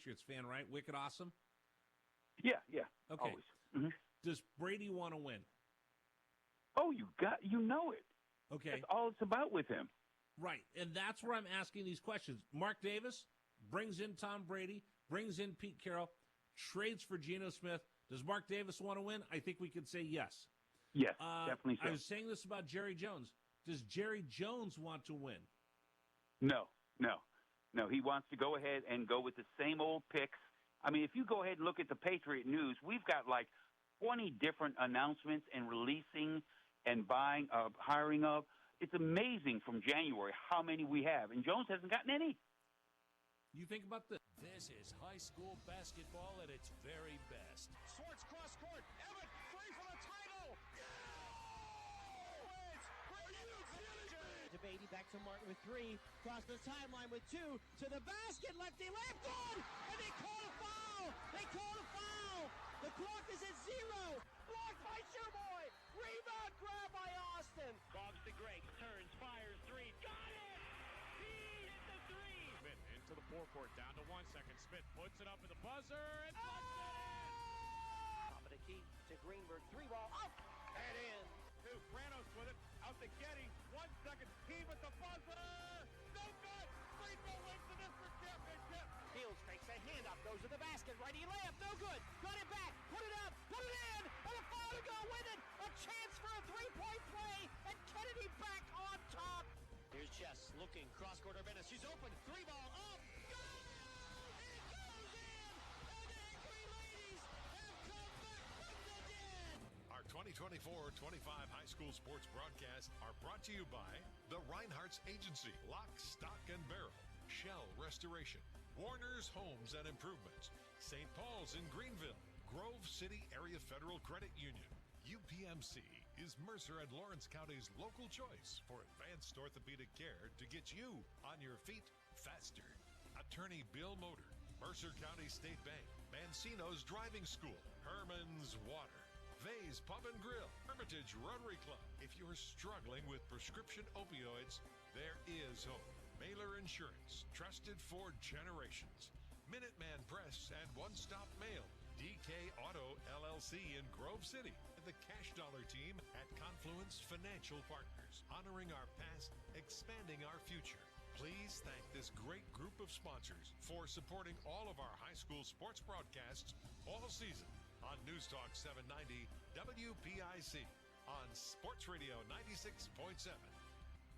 Patriots fan, right? Wicked awesome? Yeah, Okay. always. Mm-hmm. Does Brady want to win? Oh, you know it. Okay. That's all it's about with him. Right, and that's where I'm asking these questions. Mark Davis brings in Tom Brady, brings in Pete Carroll, trades for Geno Smith. Does Mark Davis want to win? I think we could say yes. Yes, definitely so. I was saying this about Jerry Jones. Does Jerry Jones want to win? No. He wants to go ahead and go with the same old picks. I mean, if you go ahead and look at the Patriot News, we've got like 20 different announcements and releasing and buying, hiring of. It's amazing from January how many we have, and Jones hasn't gotten any. You think about this. This is high school basketball at its very best. Swartz cross court. Emmett free for the title. Beatty back to Martin with 3. Cross the timeline with 2. To the basket. Lefty layup. Good. And they call a foul. The clock is at 0. Blocked by Shoeboy. Rebound grab by Austin. Bobs to Greg. Turns. Fires. 3. Got it. He hit the 3. Smith into the forecourt. Down to 1 second. Smith puts it up at the buzzer and puts it in. Top of the key to Greenberg. 3 ball up and in. Pranos with it. Out to Getty. 1 second. He with the buzzer. No good. Greenville wins the district championship. Fields takes a handoff. Goes to the basket. Righty layup. No good. Got it back. Put it up. Put it in. And a foul to go with it. A chance for a 3-point play. And Kennedy back on top. Here's Chess looking. Cross court Urbana. She's open. 3 ball up. Go! It goes in. And the Hickory ladies have come back from the dead. Our 2024-25 high school sports broadcasts are brought to you by the Reinhardt's Agency, Lock, Stock, and Barrel, Shell Restoration, Warner's Homes and Improvements, St. Paul's in Greenville, Grove City Area Federal Credit Union. UPMC is Mercer and Lawrence County's local choice for advanced orthopedic care to get you on your feet faster. Attorney Bill Motor, Mercer County State Bank, Mancino's Driving School, Herman's Water, Vay's Pub and Grill, Hermitage Rotary Club. If you're struggling with prescription opioids, there is hope. Mailer Insurance, trusted for generations. Minuteman Press and One Stop Mail. DK Auto LLC in Grove City. And the Cash Dollar team at Confluence Financial Partners. Honoring our past, expanding our future. Please thank this great group of sponsors for supporting all of our high school sports broadcasts all season. On News Talk 790 WPIC on Sports Radio 96.7.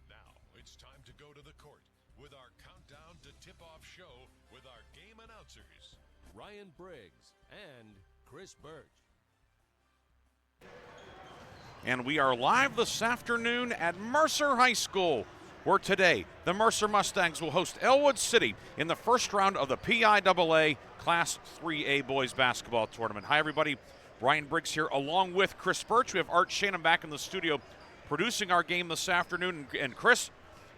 Now it's time to go to the court with our countdown to tip-off show with our game announcers, Ryan Briggs and Chris Burtch. And we are live this afternoon at Mercer High School, where today the Mercer Mustangs will host Ellwood City in the first round of the PIAA Class 3A Boys Basketball Tournament. Hi, everybody. Ryan Briggs here along with Chris Burtch. We have Art Shannon back in the studio producing our game this afternoon. And Chris,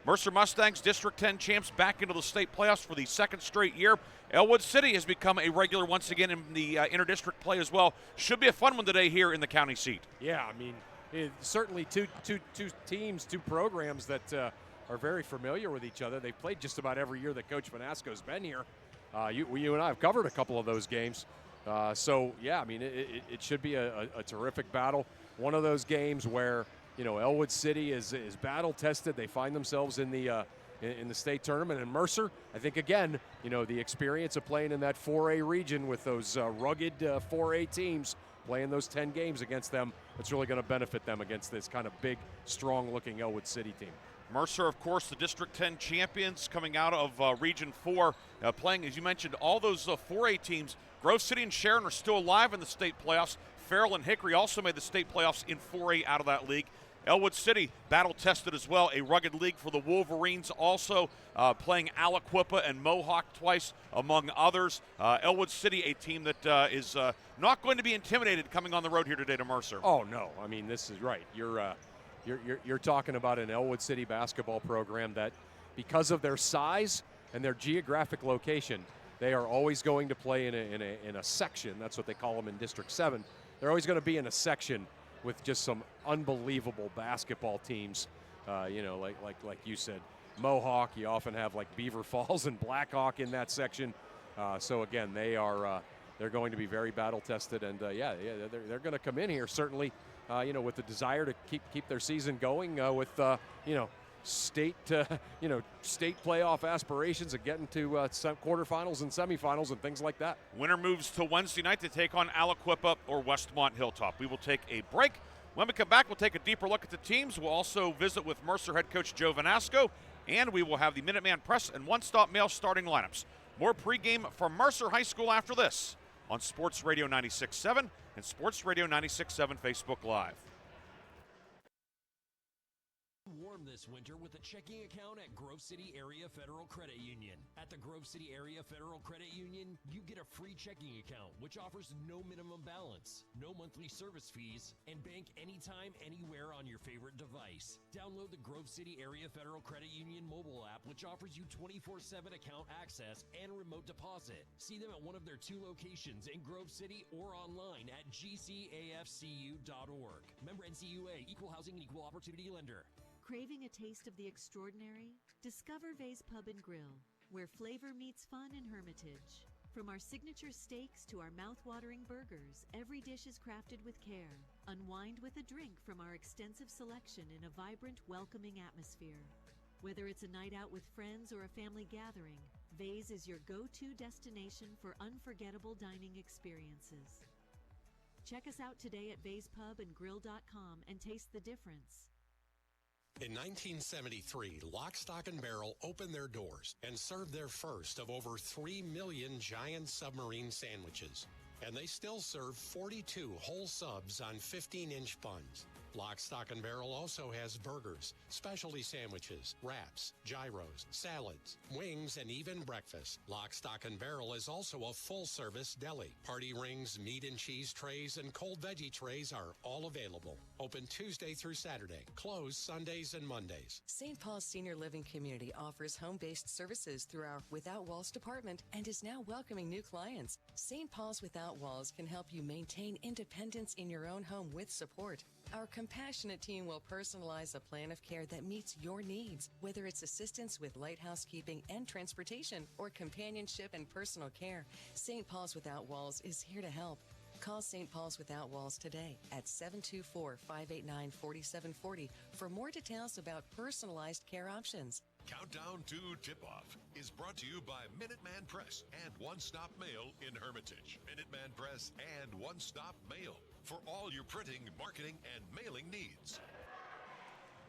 Mercer Mustangs, District 10 champs, back into the state playoffs for the second straight year. Ellwood City has become a regular once again in the inter-district play as well. Should be a fun one today here in the county seat. Yeah, I mean, certainly two teams, two programs that are very familiar with each other. They've played just about every year that Coach Manasco's been here. You and I have covered a couple of those games. So, yeah, I mean, it should be a terrific battle. One of those games where, you know, Ellwood City is battle-tested. They find themselves in the state tournament. And Mercer, I think, again, you know, the experience of playing in that 4A region with those rugged 4A teams, playing those 10 games against them, it's really going to benefit them against this kind of big, strong-looking Ellwood City team. Mercer, of course, the District 10 champions coming out of Region 4, playing, as you mentioned, all those 4A teams. Grove City and Sharon are still alive in the state playoffs. Farrell and Hickory also made the state playoffs in 4A out of that league. Ellwood City, battle-tested as well, a rugged league for the Wolverines, also playing Aliquippa and Mohawk twice, among others. Ellwood City, a team that is not going to be intimidated coming on the road here today to Mercer. Oh, no. I mean, this is right. You're talking about an Ellwood City basketball program that, because of their size and their geographic location, they are always going to play in a section. That's what they call them in District 7. They're always going to be in a section with just some unbelievable basketball teams. You know, like you said, Mohawk. You often have like Beaver Falls and Blackhawk in that section. So again, they're going to be very battle tested, and they're going to come in here certainly, with the desire to keep their season going with state playoff aspirations and getting to some quarterfinals and semifinals and things like that. Winner moves to Wednesday night to take on Aliquippa or Westmont Hilltop. We will take a break. When we come back, we'll take a deeper look at the teams. We'll also visit with Mercer head coach Joe Vanasco, and we will have the Minuteman Press and one-stop mail starting lineups. More pregame from Mercer High School after this on Sports Radio 96.7 and Sports Radio 96.7 Facebook Live. Warm this winter with a checking account at Grove City Area Federal Credit Union. At the Grove City Area Federal Credit Union, you get a free checking account, which offers no minimum balance, no monthly service fees, and bank anytime, anywhere on your favorite device. Download the Grove City Area Federal Credit Union mobile app, which offers you 24/7 account access and remote deposit. See them at one of their 2 locations in Grove City or online at gcafcu.org. Member NCUA, Equal Housing and Equal Opportunity Lender. Craving a taste of the extraordinary? Discover Vay's Pub and Grill, where flavor meets fun in Hermitage. From our signature steaks to our mouth-watering burgers, every dish is crafted with care. Unwind with a drink from our extensive selection in a vibrant, welcoming atmosphere. Whether it's a night out with friends or a family gathering, Vay's is your go-to destination for unforgettable dining experiences. Check us out today at vayspubandgrill.com and taste the difference. In 1973, Lock, Stock, and Barrel opened their doors and served their first of over 3 million giant submarine sandwiches. And they still serve 42 whole subs on 15-inch buns. Lock, Stock, and Barrel also has burgers, specialty sandwiches, wraps, gyros, salads, wings, and even breakfast. Lock, Stock, and Barrel is also a full-service deli. Party rings, meat and cheese trays, and cold veggie trays are all available. Open Tuesday through Saturday. Closed Sundays and Mondays. St. Paul's Senior Living Community offers home-based services through our Without Walls department and is now welcoming new clients. St. Paul's Without Walls can help you maintain independence in your own home with support. Our compassionate team will personalize a plan of care that meets your needs, whether it's assistance with light housekeeping and transportation or companionship and personal care. St. Paul's Without Walls is here to help. Call St. Paul's Without Walls today at 724-589-4740 for more details about personalized care options. Countdown to Tip-Off is brought to you by Minuteman Press and One Stop Mail in Hermitage. Minuteman Press and One Stop Mail for all your printing, marketing, and mailing needs.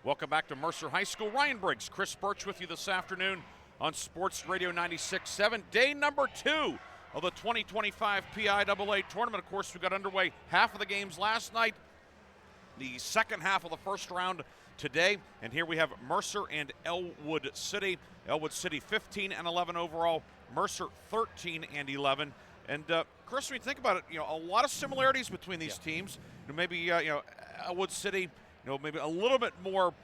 Welcome back to Mercer High School. Ryan Briggs, Chris Burtch with you this afternoon on Sports Radio 96.7. Day number 2 of the 2025 PIAA tournament. Of course, we got underway half of the games last night, the second half of the first round today, and here we have Mercer and Ellwood City. Ellwood City 15-11 overall, Mercer 13-11. And Chris, when you think about it, a lot of similarities between these teams. Maybe Ellwood City, maybe a little bit more.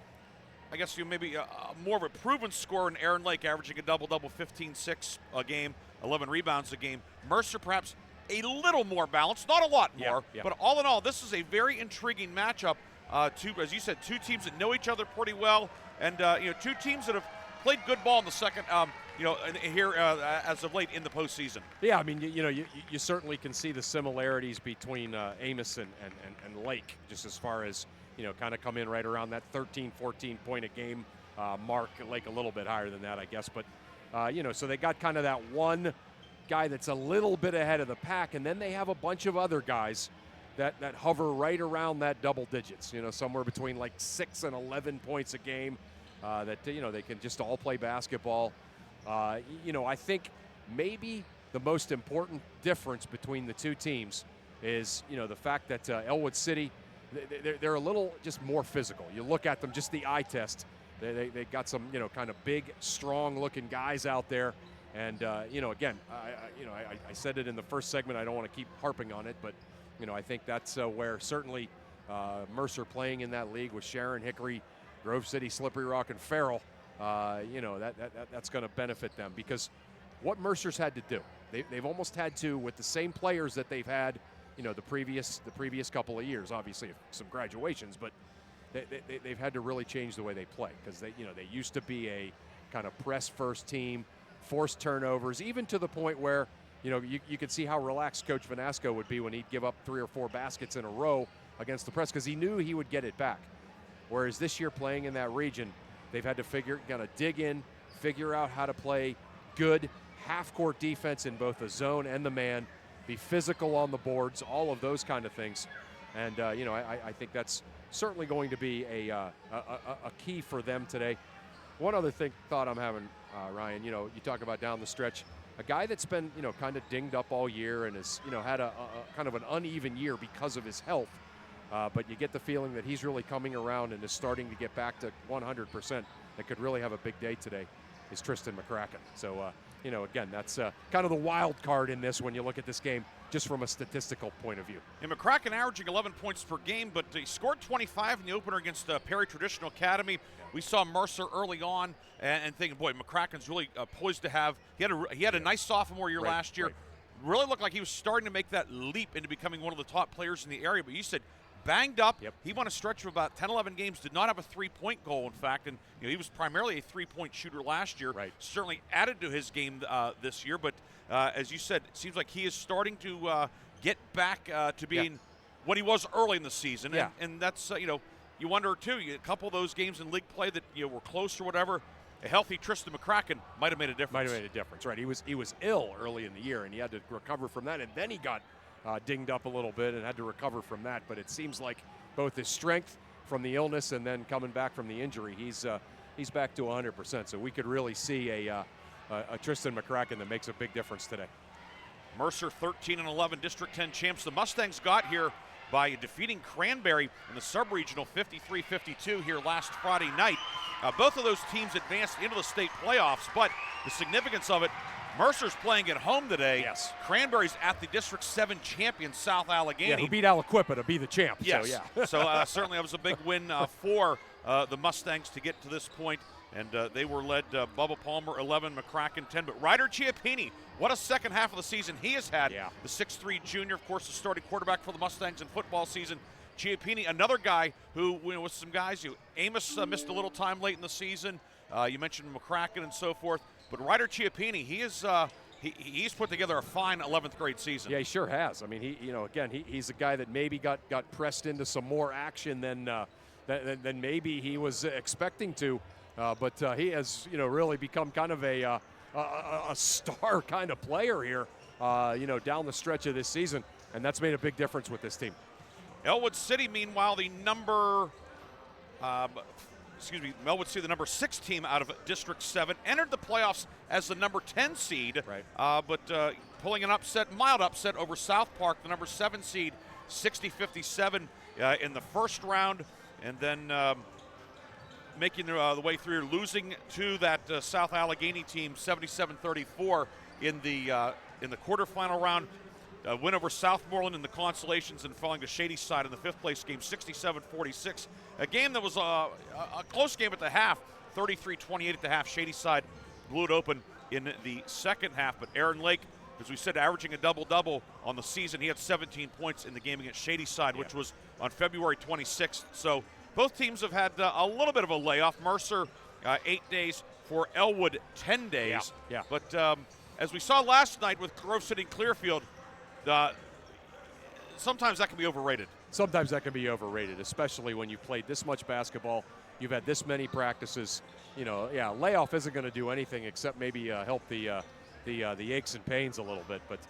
I guess maybe more of a proven scorer in Aaron Lake, averaging a double-double, 15-6 a game, 11 rebounds a game. Mercer perhaps a little more balanced, not a lot more, but all in all, this is a very intriguing matchup. As you said, 2 teams that know each other pretty well, and 2 teams that have played good ball in the second. Here as of late in the postseason. Yeah, I mean, you certainly can see the similarities between Amos and Lake, just as far as, kind of come in right around that 13, 14 point a game mark. Lake a little bit higher than that, I guess. But, so they got kind of that one guy that's a little bit ahead of the pack, and then they have a bunch of other guys that hover right around that double digits, somewhere between like 6 and 11 points a game, that, they can just all play basketball. I think maybe the most important difference between the 2 teams is, the fact that Ellwood City, they're a little just more physical. You look at them, just the eye test. They got some, kind of big, strong-looking guys out there. And, again, I said it in the first segment. I don't want to keep harping on it, but, I think that's where certainly Mercer playing in that league with Sharon, Hickory, Grove City, Slippery Rock, and Farrell, that's going to benefit them, because what Mercer's had to do, they've almost had to, with the same players that they've had, the previous couple of years, obviously some graduations, but they've had to really change the way they play, because they used to be a kind of press first team, force turnovers, even to the point where you could see how relaxed Coach Vanasco would be when he'd give up 3 or 4 baskets in a row against the press because he knew he would get it back. Whereas this year playing in that region, they've had to kind of dig in, figure out how to play good half-court defense in both the zone and the man, be physical on the boards, all of those kind of things. And, I think that's certainly going to be a key for them today. One other thought I'm having, Ryan, you talk about down the stretch, a guy that's been, kind of dinged up all year and has, had a kind of an uneven year because of his health. But you get the feeling that he's really coming around and is starting to get back to 100%. That could really have a big day today is Tristan McCracken. So, again, that's kind of the wild card in this when you look at this game just from a statistical point of view. And McCracken averaging 11 points per game, but he scored 25 in the opener against Perry Traditional Academy. We saw Mercer early on and thinking, boy, McCracken's really poised to have – he had a nice sophomore year last year. Right. Really looked like he was starting to make that leap into becoming one of the top players in the area. But you said banged up. Yep. He won a stretch of about 10, 11 games, did not have a three-point goal, in fact. And he was primarily a three-point shooter last year. Right. Certainly added to his game this year. But as you said, it seems like he is starting to get back to being what he was early in the season. Yeah. And that's, you wonder, too, a couple of those games in league play that were close or whatever, a healthy Tristan McCracken might have made a difference. Might have made a difference, right. He was ill early in the year, and he had to recover from that, and then he got dinged up a little bit and had to recover from that. But it seems like both his strength from the illness and then coming back from the injury, he's back to 100%. So we could really see a Tristan McCracken that makes a big difference today. Mercer 13-11 District 10 champs. The Mustangs got here by defeating Cranberry in the sub-regional 53-52 here last Friday night. Both of those teams advanced into the state playoffs, but the significance of it, Mercer's playing at home today. Yes. Cranberry's at the District 7 champion, South Allegheny. Yeah, who beat Aliquippa to be the champ. Yes. So, yeah. So certainly that was a big win for the Mustangs to get to this point. And they were led Bubba Palmer 11, McCracken 10. But Ryder Chiappini, what a second half of the season he has had. Yeah. The 6'3 junior, of course, the starting quarterback for the Mustangs in football season. Chiappini, another guy who, with some guys, Amos missed a little time late in the season. You mentioned McCracken and so forth. But Ryder Chiappini, he's put together a fine 11th grade season. Yeah, he sure has. I mean, he's a guy that maybe got pressed into some more action than maybe he was expecting to. But he has, really become kind of a star kind of player here, down the stretch of this season, and that's made a big difference with this team. Ellwood City, meanwhile, the number 6 team out of District 7, entered the playoffs as the number 10 seed, right. But pulling an mild upset over South Park, the number 7 seed, 60-57 in the first round, and then making the way through, losing to that South Allegheny team 77-34 in the quarterfinal round. Win over Southmoreland in the consolations and falling to Shadyside in the 5th place game 67-46. A game that was a close game at the half, 33-28 at the half. Shadyside blew it open in the second half, but Aaron Lake, as we said, averaging a double-double on the season. He had 17 points in the game against Shadyside, which was on February 26th. So both teams have had a little bit of a layoff. Mercer, 8 days, for Ellwood, 10 days. Yeah. But as we saw last night with Grove City Clearfield, sometimes that can be overrated. Sometimes that can be overrated, especially when you've played this much basketball, you've had this many practices. Layoff isn't going to do anything except maybe help the aches and pains a little bit. But,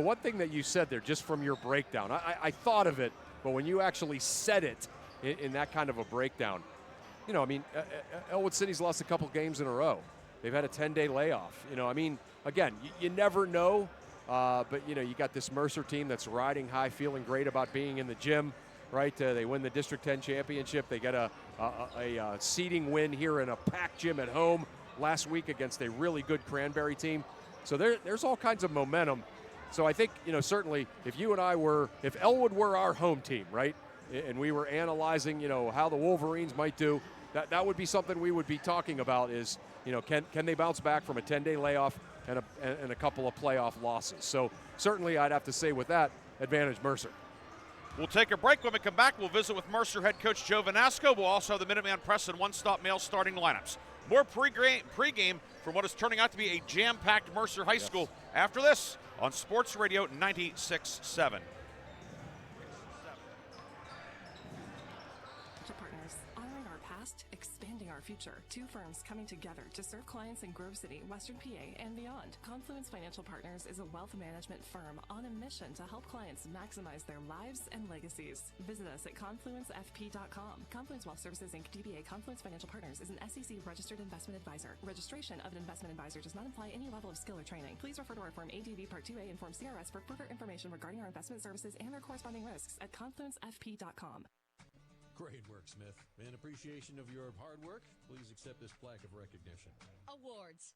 one thing that you said there, just from your breakdown, I thought of it, but when you actually said it in that kind of a breakdown, Ellwood City's lost a couple games in a row. They've had a 10-day layoff. Again, you never know. But, you got this Mercer team that's riding high, feeling great about being in the gym, right? They win the District 10 championship. They get a seeding win here in a packed gym at home last week against a really good Cranberry team. So there's all kinds of momentum. So I think, certainly if Ellwood were our home team, right, and we were analyzing, how the Wolverines might do, that would be something we would be talking about is, can they bounce back from a 10-day layoff and a couple of playoff losses. So certainly I'd have to say with that, advantage Mercer. We'll take a break. When we come back, we'll visit with Mercer head coach Joe Vanasco. We'll also have the Minuteman Press and one-stop mail starting lineups. More pregame from what is turning out to be a jam-packed Mercer High School after this on Sports Radio 96.7. Partners, honoring our past, expanding our future. Two firms coming together to serve clients in Grove City, Western PA, and beyond. Confluence Financial Partners is a wealth management firm on a mission to help clients maximize their lives and legacies. Visit us at confluencefp.com. Confluence Wealth Services, Inc., DBA Confluence Financial Partners is an SEC registered investment advisor. Registration of an investment advisor does not imply any level of skill or training. Please refer to our Form ADV Part 2A and Form CRS for further information regarding our investment services and their corresponding risks at confluencefp.com. Great work, Smith. In appreciation of your hard work, please accept this plaque of recognition. Awards.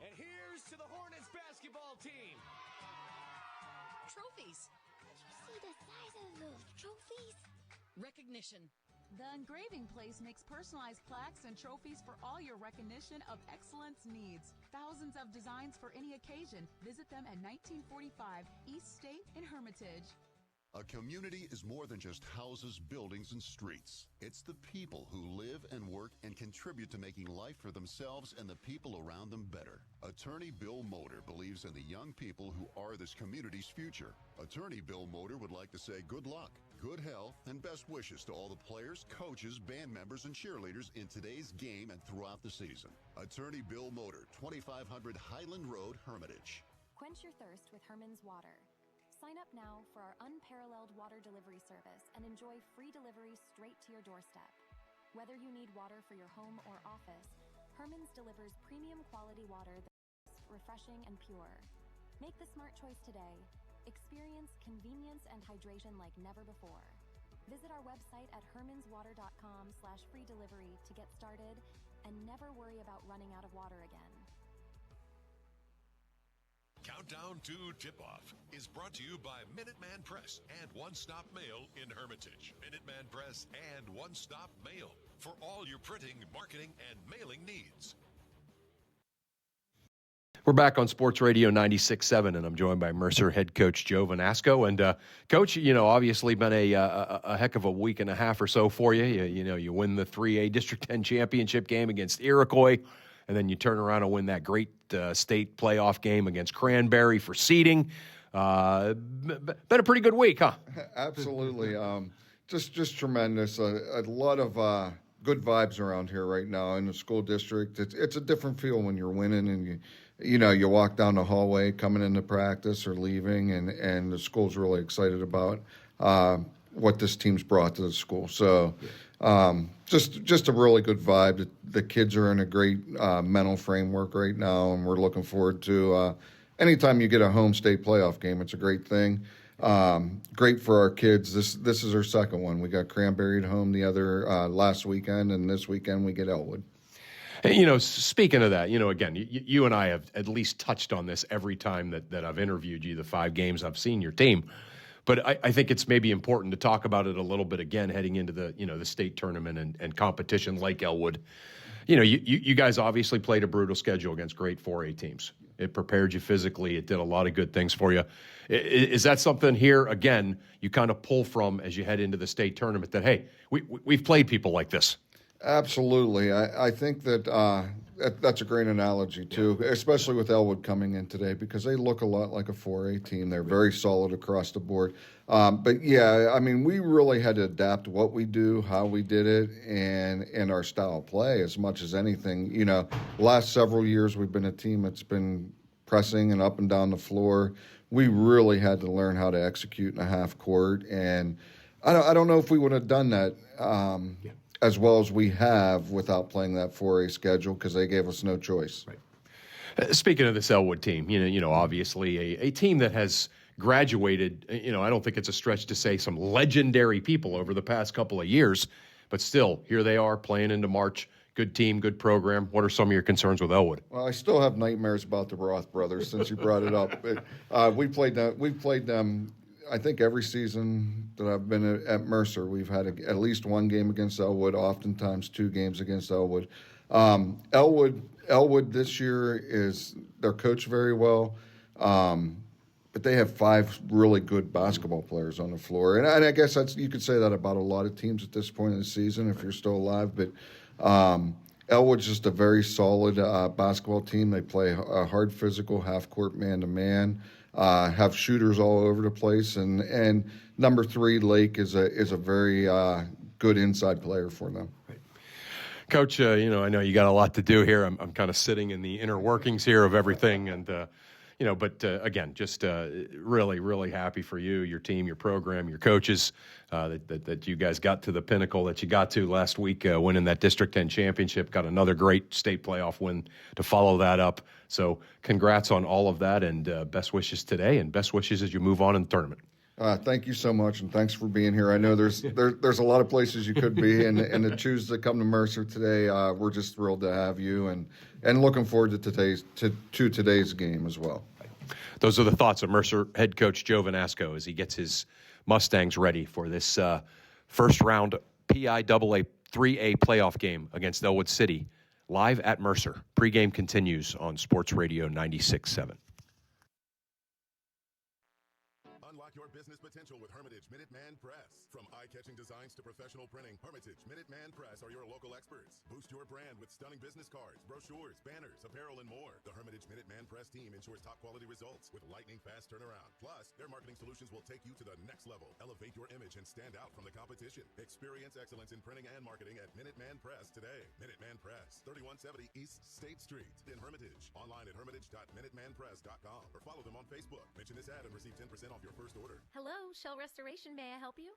And here's to the Hornets basketball team. Trophies. Did you see the size of those trophies? Recognition. The Engraving Place makes personalized plaques and trophies for all your recognition of excellence needs. Thousands of designs for any occasion. Visit them at 1945 East State in Hermitage. A community is more than just houses, buildings, and streets. It's the people who live and work and contribute to making life for themselves and the people around them better. Attorney Bill Motor believes in the young people who are this community's future. Attorney Bill Motor would like to say good luck, good health, and best wishes to all the players, coaches, band members, and cheerleaders in today's game and throughout the season. Attorney Bill Motor, 2500 Highland Road, Hermitage. Quench your thirst with Herman's Water. Sign up now for our unparalleled water delivery service and enjoy free delivery straight to your doorstep. Whether you need water for your home or office, Herman's delivers premium quality water that's refreshing and pure. Make the smart choice today. Experience convenience and hydration like never before. Visit our website at hermanswater.com/free delivery to get started and never worry about running out of water again. Countdown to Tip-Off is brought to you by Minuteman Press and One Stop Mail in Hermitage. Minuteman Press and One Stop Mail for all your printing, marketing, and mailing needs. We're back on Sports Radio 96.7, and I'm joined by Mercer head coach Joe Vanasco. And, Coach, obviously been a heck of a week and a half or so for you. You win the 3A District 10 championship game against Iroquois, and then you turn around and win that great state playoff game against Cranberry for seeding. Been a pretty good week, huh? Absolutely. Just tremendous. A lot of good vibes around here right now in the school district. It's a different feel when you're winning and you walk down the hallway coming into practice or leaving, and the school's really excited about what this team's brought to the school. So just a really good vibe. The kids are in a great mental framework right now, and we're looking forward to anytime you get a home state playoff game. It's a great thing. Great for our kids. This is our second one. We got Cranberry at home the other last weekend, and this weekend we get Ellwood. Hey, speaking of that, again, you and I have at least touched on this every time that I've interviewed you, the 5 games I've seen your team. But I think it's maybe important to talk about it a little bit again heading into the state tournament and competition like Ellwood. You guys obviously played a brutal schedule against great 4A teams. It prepared you physically. It did a lot of good things for you. Is that something here, again, you kind of pull from as you head into the state tournament that, hey, we've played people like this? Absolutely. I think that that's a great analogy, too, especially with Ellwood coming in today, because they look a lot like a 4A team. They're very solid across the board. But, yeah, I mean, we really had to adapt what we do, how we did it, and our style of play as much as anything. Last several years we've been a team that's been pressing and up and down the floor. We really had to learn how to execute in a half court, and I don't know if we would have done that as well as we have without playing that 4A schedule, because they gave us no choice. Right. Speaking of this Ellwood team, obviously a team that has graduated, I don't think it's a stretch to say some legendary people over the past couple of years, but still, here they are playing into March. Good team, good program. What are some of your concerns with Ellwood? Well, I still have nightmares about the Roth brothers since you brought it up. But, we've played them, I think, every season that I've been at Mercer. We've had at least one game against Ellwood, oftentimes 2 games against Ellwood. Ellwood this year they're coached very well, but they have 5 really good basketball players on the floor. And I guess you could say that about a lot of teams at this point in the season if you're still alive. But Ellwood's just a very solid basketball team. They play a hard physical half-court man-to-man. have shooters all over the place. And number 3, Lake, is a very good inside player for them. Coach, I know you got a lot to do here. I'm kind of sitting in the inner workings here of everything, and but again, just really, really happy for you, your team, your program, your coaches, that you guys got to the pinnacle that you got to last week, winning that District 10 championship. Got another great state playoff win to follow that up. So congrats on all of that, and best wishes today, and best wishes as you move on in the tournament. Thank you so much, and thanks for being here. I know there's a lot of places you could be, and to choose to come to Mercer today, we're just thrilled to have you, and looking forward to today's game as well. Those are the thoughts of Mercer head coach Joe Vanasco as he gets his Mustangs ready for this first round PIAA 3A playoff game against Ellwood City, live at Mercer. Pregame continues on Sports Radio 96.7. Your business potential with Hermitage Minuteman Press. From eye-catching designs to professional printing, Hermitage Minuteman Press are your local experts. Boost your brand with stunning business cards, brochures, banners, apparel, and more. The Hermitage Minuteman Press team ensures top-quality results with lightning-fast turnaround. Plus, their marketing solutions will take you to the next level. Elevate your image and stand out from the competition. Experience excellence in printing and marketing at Minuteman Press today. Minuteman Press, 3170 East State Street in Hermitage. Online at hermitage.minutemanpress.com or follow them on Facebook. Mention this ad and receive 10% off your first order. Hello, Shell Restoration. May I help you?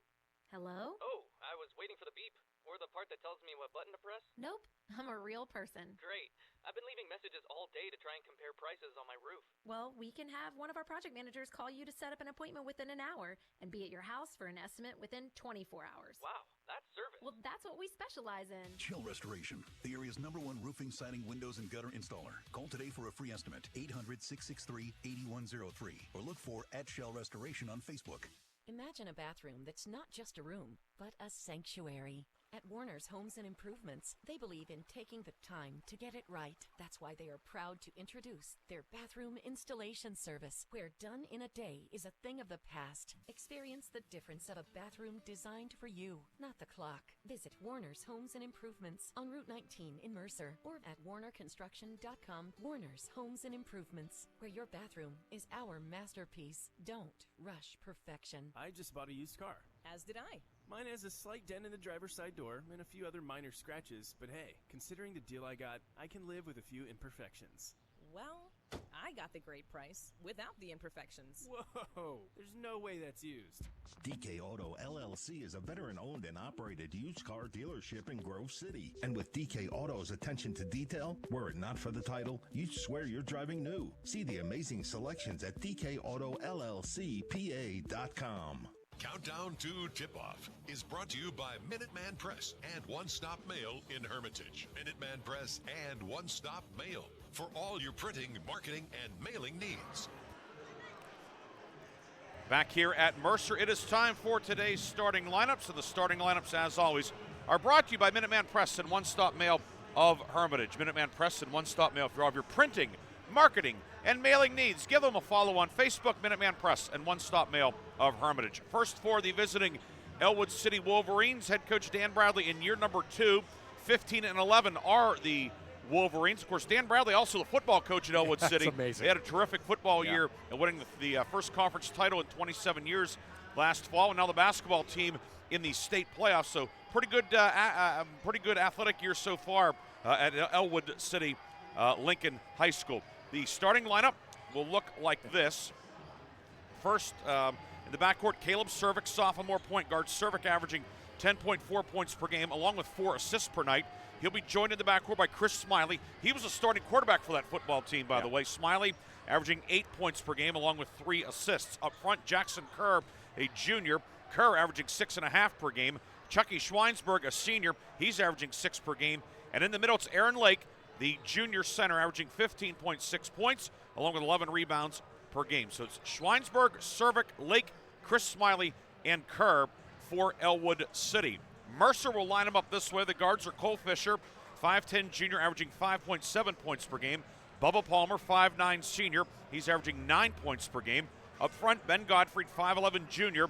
Hello? Oh, I was waiting for the beep. Or the part that tells me what button to press. Nope, I'm a real person. Great. I've been leaving messages all day to try and compare prices on my roof. Well, we can have one of our project managers call you to set up an appointment within an hour and be at your house for an estimate within 24 hours. Wow, that's service. Well, that's what we specialize in. Shell Restoration, the area's #1 roofing, siding, windows, and gutter installer. Call today for a free estimate, 800-663-8103, or look for @Shell Restoration on Facebook. Imagine a bathroom that's not just a room, but a sanctuary. At Warner's Homes and Improvements, they believe in taking the time to get it right. That's why they are proud to introduce their bathroom installation service, where done in a day is a thing of the past. Experience the difference of a bathroom designed for you, not the clock. Visit Warner's Homes and Improvements on Route 19 in Mercer or at warnerconstruction.com. Warner's Homes and Improvements, where your bathroom is our masterpiece. Don't rush perfection. I just bought a used car. As did I. Mine has a slight dent in the driver's side door and a few other minor scratches, but hey, considering the deal I got, I can live with a few imperfections. Well, I got the great price without the imperfections. Whoa, there's no way that's used. DK Auto LLC is a veteran-owned and operated used car dealership in Grove City. And with DK Auto's attention to detail, were it not for the title, you'd swear you're driving new. See the amazing selections at DKAutoLLCPA.com. Countdown to Tip-Off is brought to you by Minuteman Press and One Stop Mail in Hermitage. Minuteman Press and One Stop Mail for all your printing, marketing, and mailing needs. Back here at Mercer, it is time for today's starting lineups. And the starting lineups, as always, are brought to you by Minuteman Press and One Stop Mail of Hermitage. Minuteman Press and One Stop Mail for all of your printing, marketing, and mailing needs. Give them a follow on Facebook, Minuteman Press and One Stop Mail of Hermitage. First for the visiting Ellwood City Wolverines, head coach Dan Bradley in year number 2. 15-11 are the Wolverines. Of course, Dan Bradley, also the football coach at Ellwood City. Amazing. They had a terrific football year and winning the first conference title in 27 years last fall, and now the basketball team in the state playoffs. So pretty good athletic year so far at Ellwood City Lincoln High School. The starting lineup will look like this. First, in the backcourt, Caleb Cervic, sophomore point guard. Cervic averaging 10.4 points per game, along with 4 assists per night. He'll be joined in the backcourt by Chris Smiley. He was a starting quarterback for that football team, by the way. Smiley averaging 8 points per game, along with 3 assists. Up front, Jackson Kerr, a junior. Kerr averaging 6.5 per game. Chucky Schweinsberg, a senior. He's averaging 6 per game. And in the middle, it's Aaron Lake, the junior center, averaging 15.6 points, along with 11 rebounds per game. So it's Schweinsberg, Cervic, Lake, Chris Smiley, and Kerr for Ellwood City. Mercer will line them up this way. The guards are Cole Fisher, 5'10 junior, averaging 5.7 points per game. Bubba Palmer, 5'9 senior. He's averaging 9 points per game. Up front, Ben Godfrey, 5'11 junior.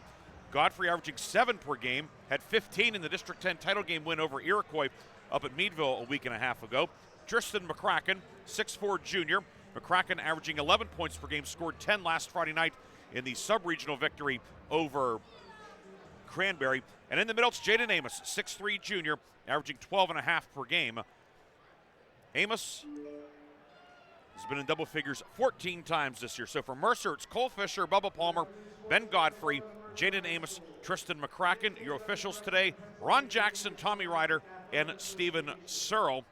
Godfrey averaging 7 per game. Had 15 in the District 10 title game win over Iroquois up at Meadville a week and a half ago. Tristan McCracken, 6'4 junior. McCracken averaging 11 points per game, scored 10 last Friday night in the sub-regional victory over Cranberry. And in the middle, it's Jaden Amos, 6'3 junior, averaging 12.5 per game. Amos has been in double figures 14 times this year. So for Mercer, it's Cole Fisher, Bubba Palmer, Ben Godfrey, Jaden Amos, Tristan McCracken. Your officials today, Ron Jackson, Tommy Ryder, and Stephen Searle.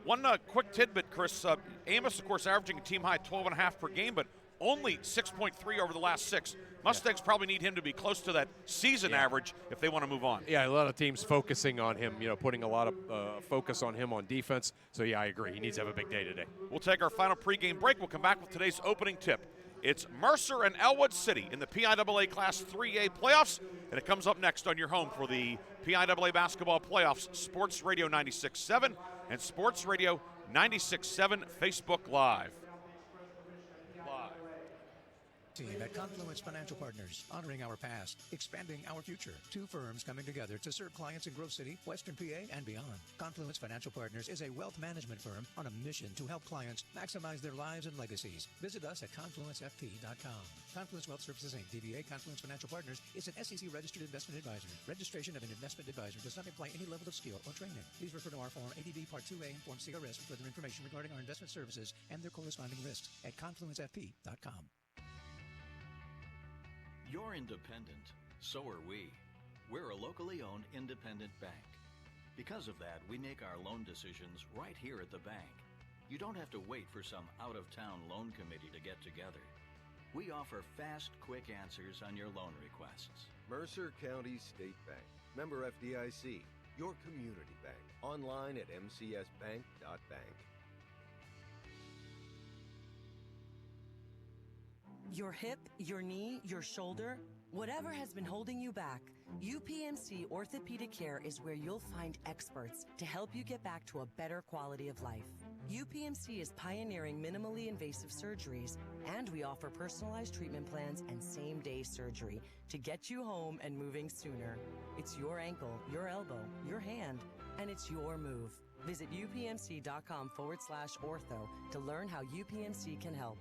One quick tidbit, Chris. Amos, of course, averaging a team-high 12.5 per game, but only 6.3 over the last 6. Mustangs probably need him to be close to that season average if they want to move on. Yeah, a lot of teams focusing on him, putting a lot of focus on him on defense. So, yeah, I agree. He needs to have a big day today. We'll take our final pregame break. We'll come back with today's opening tip. It's Mercer and Ellwood City in the PIAA Class 3A playoffs, and it comes up next on your home for the PIAA Basketball Playoffs, Sports Radio 96.7 and Sports Radio 96.7 Facebook Live. Team at Confluence Financial Partners, honoring our past, expanding our future. 2 firms coming together to serve clients in Grove City, Western PA, and beyond. Confluence Financial Partners is a wealth management firm on a mission to help clients maximize their lives and legacies. Visit us at confluencefp.com. Confluence Wealth Services Inc., DBA Confluence Financial Partners, is an SEC-registered investment advisor. Registration of an investment advisor does not imply any level of skill or training. Please refer to our Form ADV Part 2A and Form CRS for further information regarding our investment services and their corresponding risks at confluencefp.com. You're independent, so are we. We're a locally owned independent bank. Because of that, we make our loan decisions right here at the bank. You don't have to wait for some out-of-town loan committee to get together. We offer fast, quick answers on your loan requests. Mercer County State Bank. Member FDIC. Your community bank. Online at mcsbank.bank. Your hip, your knee, your shoulder, whatever has been holding you back, UPMC Orthopedic Care is where you'll find experts to help you get back to a better quality of life. UPMC is pioneering minimally invasive surgeries, and we offer personalized treatment plans and same-day surgery to get you home and moving sooner. It's your ankle, your elbow, your hand, and it's your move. Visit upmc.com/ortho to learn how UPMC can help.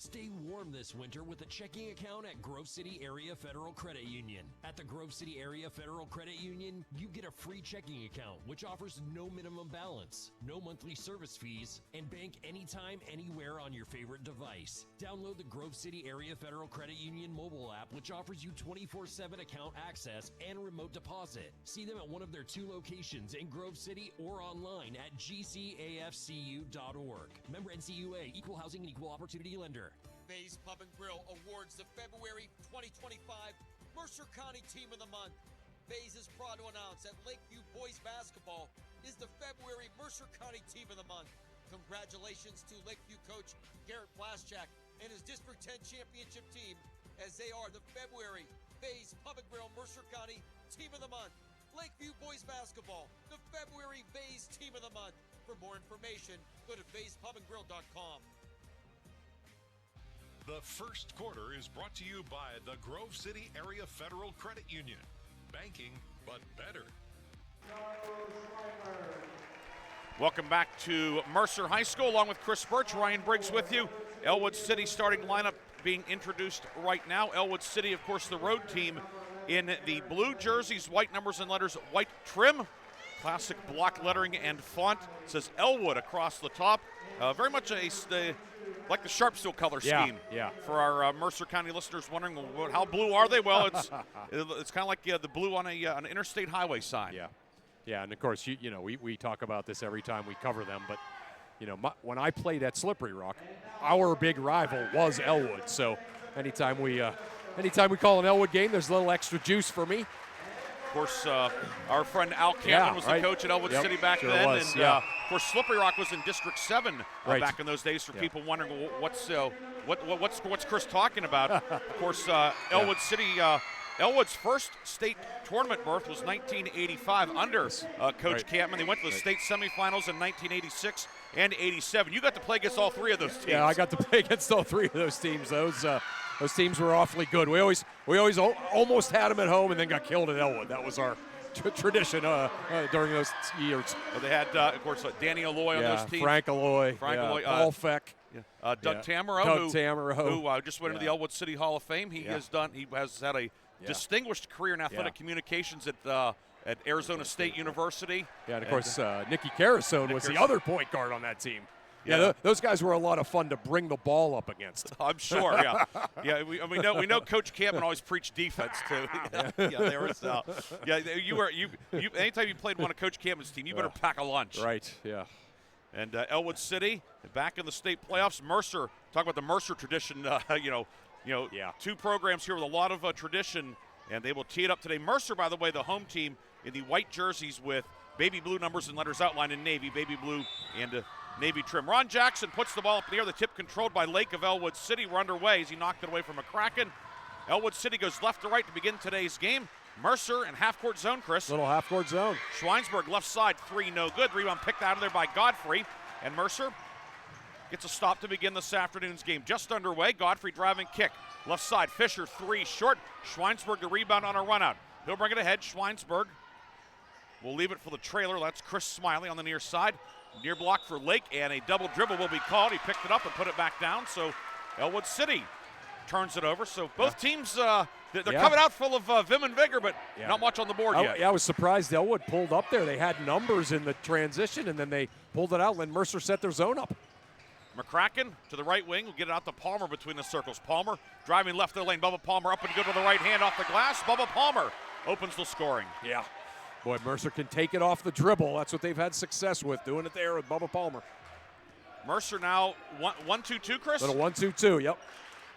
Stay warm this winter with a checking account at Grove City Area Federal Credit Union. At the Grove City Area Federal Credit Union, you get a free checking account, which offers no minimum balance, no monthly service fees, and bank anytime, anywhere on your favorite device. Download the Grove City Area Federal Credit Union mobile app, which offers you 24/7 account access and remote deposit. See them at one of their 2 locations in Grove City or online at gcafcu.org. Member NCUA, Equal Housing and Equal Opportunity Lender. Bay's Pub and Grill awards the February 2025 Mercer County Team of the Month. Bay's is proud to announce that Lakeview Boys Basketball is the February Mercer County Team of the Month. Congratulations to Lakeview coach Garrett Blaschak and his District 10 championship team, as they are the February Bay's Pub and Grill Mercer County Team of the Month. Lakeview Boys Basketball, the February Bay's Team of the Month. For more information, go to bayspubandgrill.com. The first quarter is brought to you by the Grove City Area Federal Credit Union. Banking, but better. Welcome back to Mercer High School, along with Chris Burtch, Ryan Briggs with you. Ellwood City starting lineup being introduced right now. Ellwood City, of course, the road team in the blue jerseys, white numbers and letters, white trim. Classic block lettering and font. It says Ellwood across the top. Very much like the sharp steel color scheme. Yeah. For our Mercer County listeners wondering, well, how blue are they? Well, it's kind of like the blue on an interstate highway sign. Yeah, and of course, we talk about this every time we cover them, but when I played at Slippery Rock, our big rival was Ellwood. So anytime we call an Ellwood game, there's a little extra juice for me. Of course, our friend Al Cameron was the coach at Ellwood City back then. Was, and, of course, Slippery Rock was in District 7 back in those days for people wondering, what's Chris talking about? Of course, Ellwood City, Ellwood's first state tournament berth was 1985 under Coach Campman. They went to the state semifinals in 1986 and 87. You got to play against all 3 of those teams. Yeah, I got to play against all 3 of those teams. Those teams were awfully good. We always almost had them at home and then got killed at Ellwood. That was our tradition during those years. Well, they had, of course, Danny Alloy on those teams. Frank Alloy, Paul Feck. Doug Tamaro, who just went into the Ellwood City Hall of Fame. He has had a distinguished career in athletic communications at Arizona State University. Yeah, and of course, Nicky Carasone was the other point guard on that team. Yeah, those guys were a lot of fun to bring the ball up against. I'm sure. Yeah, we know Coach Campbell always preached defense too. There was. Anytime you played one of Coach Campbell's team, you better pack a lunch. Right. Yeah. And Ellwood City back in the state playoffs. Mercer, talk about the Mercer tradition. Two programs here with a lot of tradition, and they will tee it up today. Mercer, by the way, the home team in the white jerseys with baby blue numbers and letters outlined in navy, baby blue and navy trim. Ron Jackson puts the ball up in the air. The tip controlled by Lake of Ellwood City. We're underway as he knocked it away from McCracken. Ellwood City goes left to right to begin today's game. Mercer in half-court zone, Chris. Little half-court zone. Schweinsburg left side, 3, no good. Rebound picked out of there by Godfrey. And Mercer gets a stop to begin this afternoon's game. Just underway, Godfrey driving kick. Left side, Fisher, 3 short. Schweinsburg the rebound on a run out. He'll bring it ahead. Schweinsburg will leave it for the trailer. That's Chris Smiley on the near side. Near block for Lake, and a double dribble will be called. He picked it up and put it back down, so Ellwood City turns it over. So both teams, they're coming out full of vim and vigor, but not much on the board yet. I was surprised Ellwood pulled up there. They had numbers in the transition, and then they pulled it out, and then Mercer set their zone up. McCracken to the right wing will get it out to Palmer between the circles. Palmer driving left of the lane. Bubba Palmer up and good to the right hand off the glass. Bubba Palmer opens the scoring. Yeah. Boy, Mercer can take it off the dribble. That's what they've had success with, doing it there with Bubba Palmer. Mercer now 1-2-2, Chris? Little 1-2-2, yep.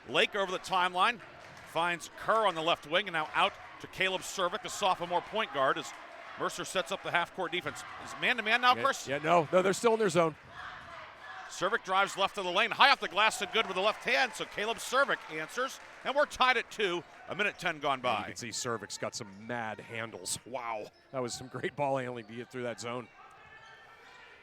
Lake over the timeline finds Kerr on the left wing, and now out to Caleb Cervic, a sophomore point guard, as Mercer sets up the half-court defense. Is man-to-man now, Chris? Yeah, no, they're still in their zone. Cervic drives left of the lane, high off the glass and good with the left hand, so Caleb Cervic answers, and we're tied at 2, a minute 10 gone by. You can see Cervic's got some mad handles. Wow, that was some great ball handling to get through that zone.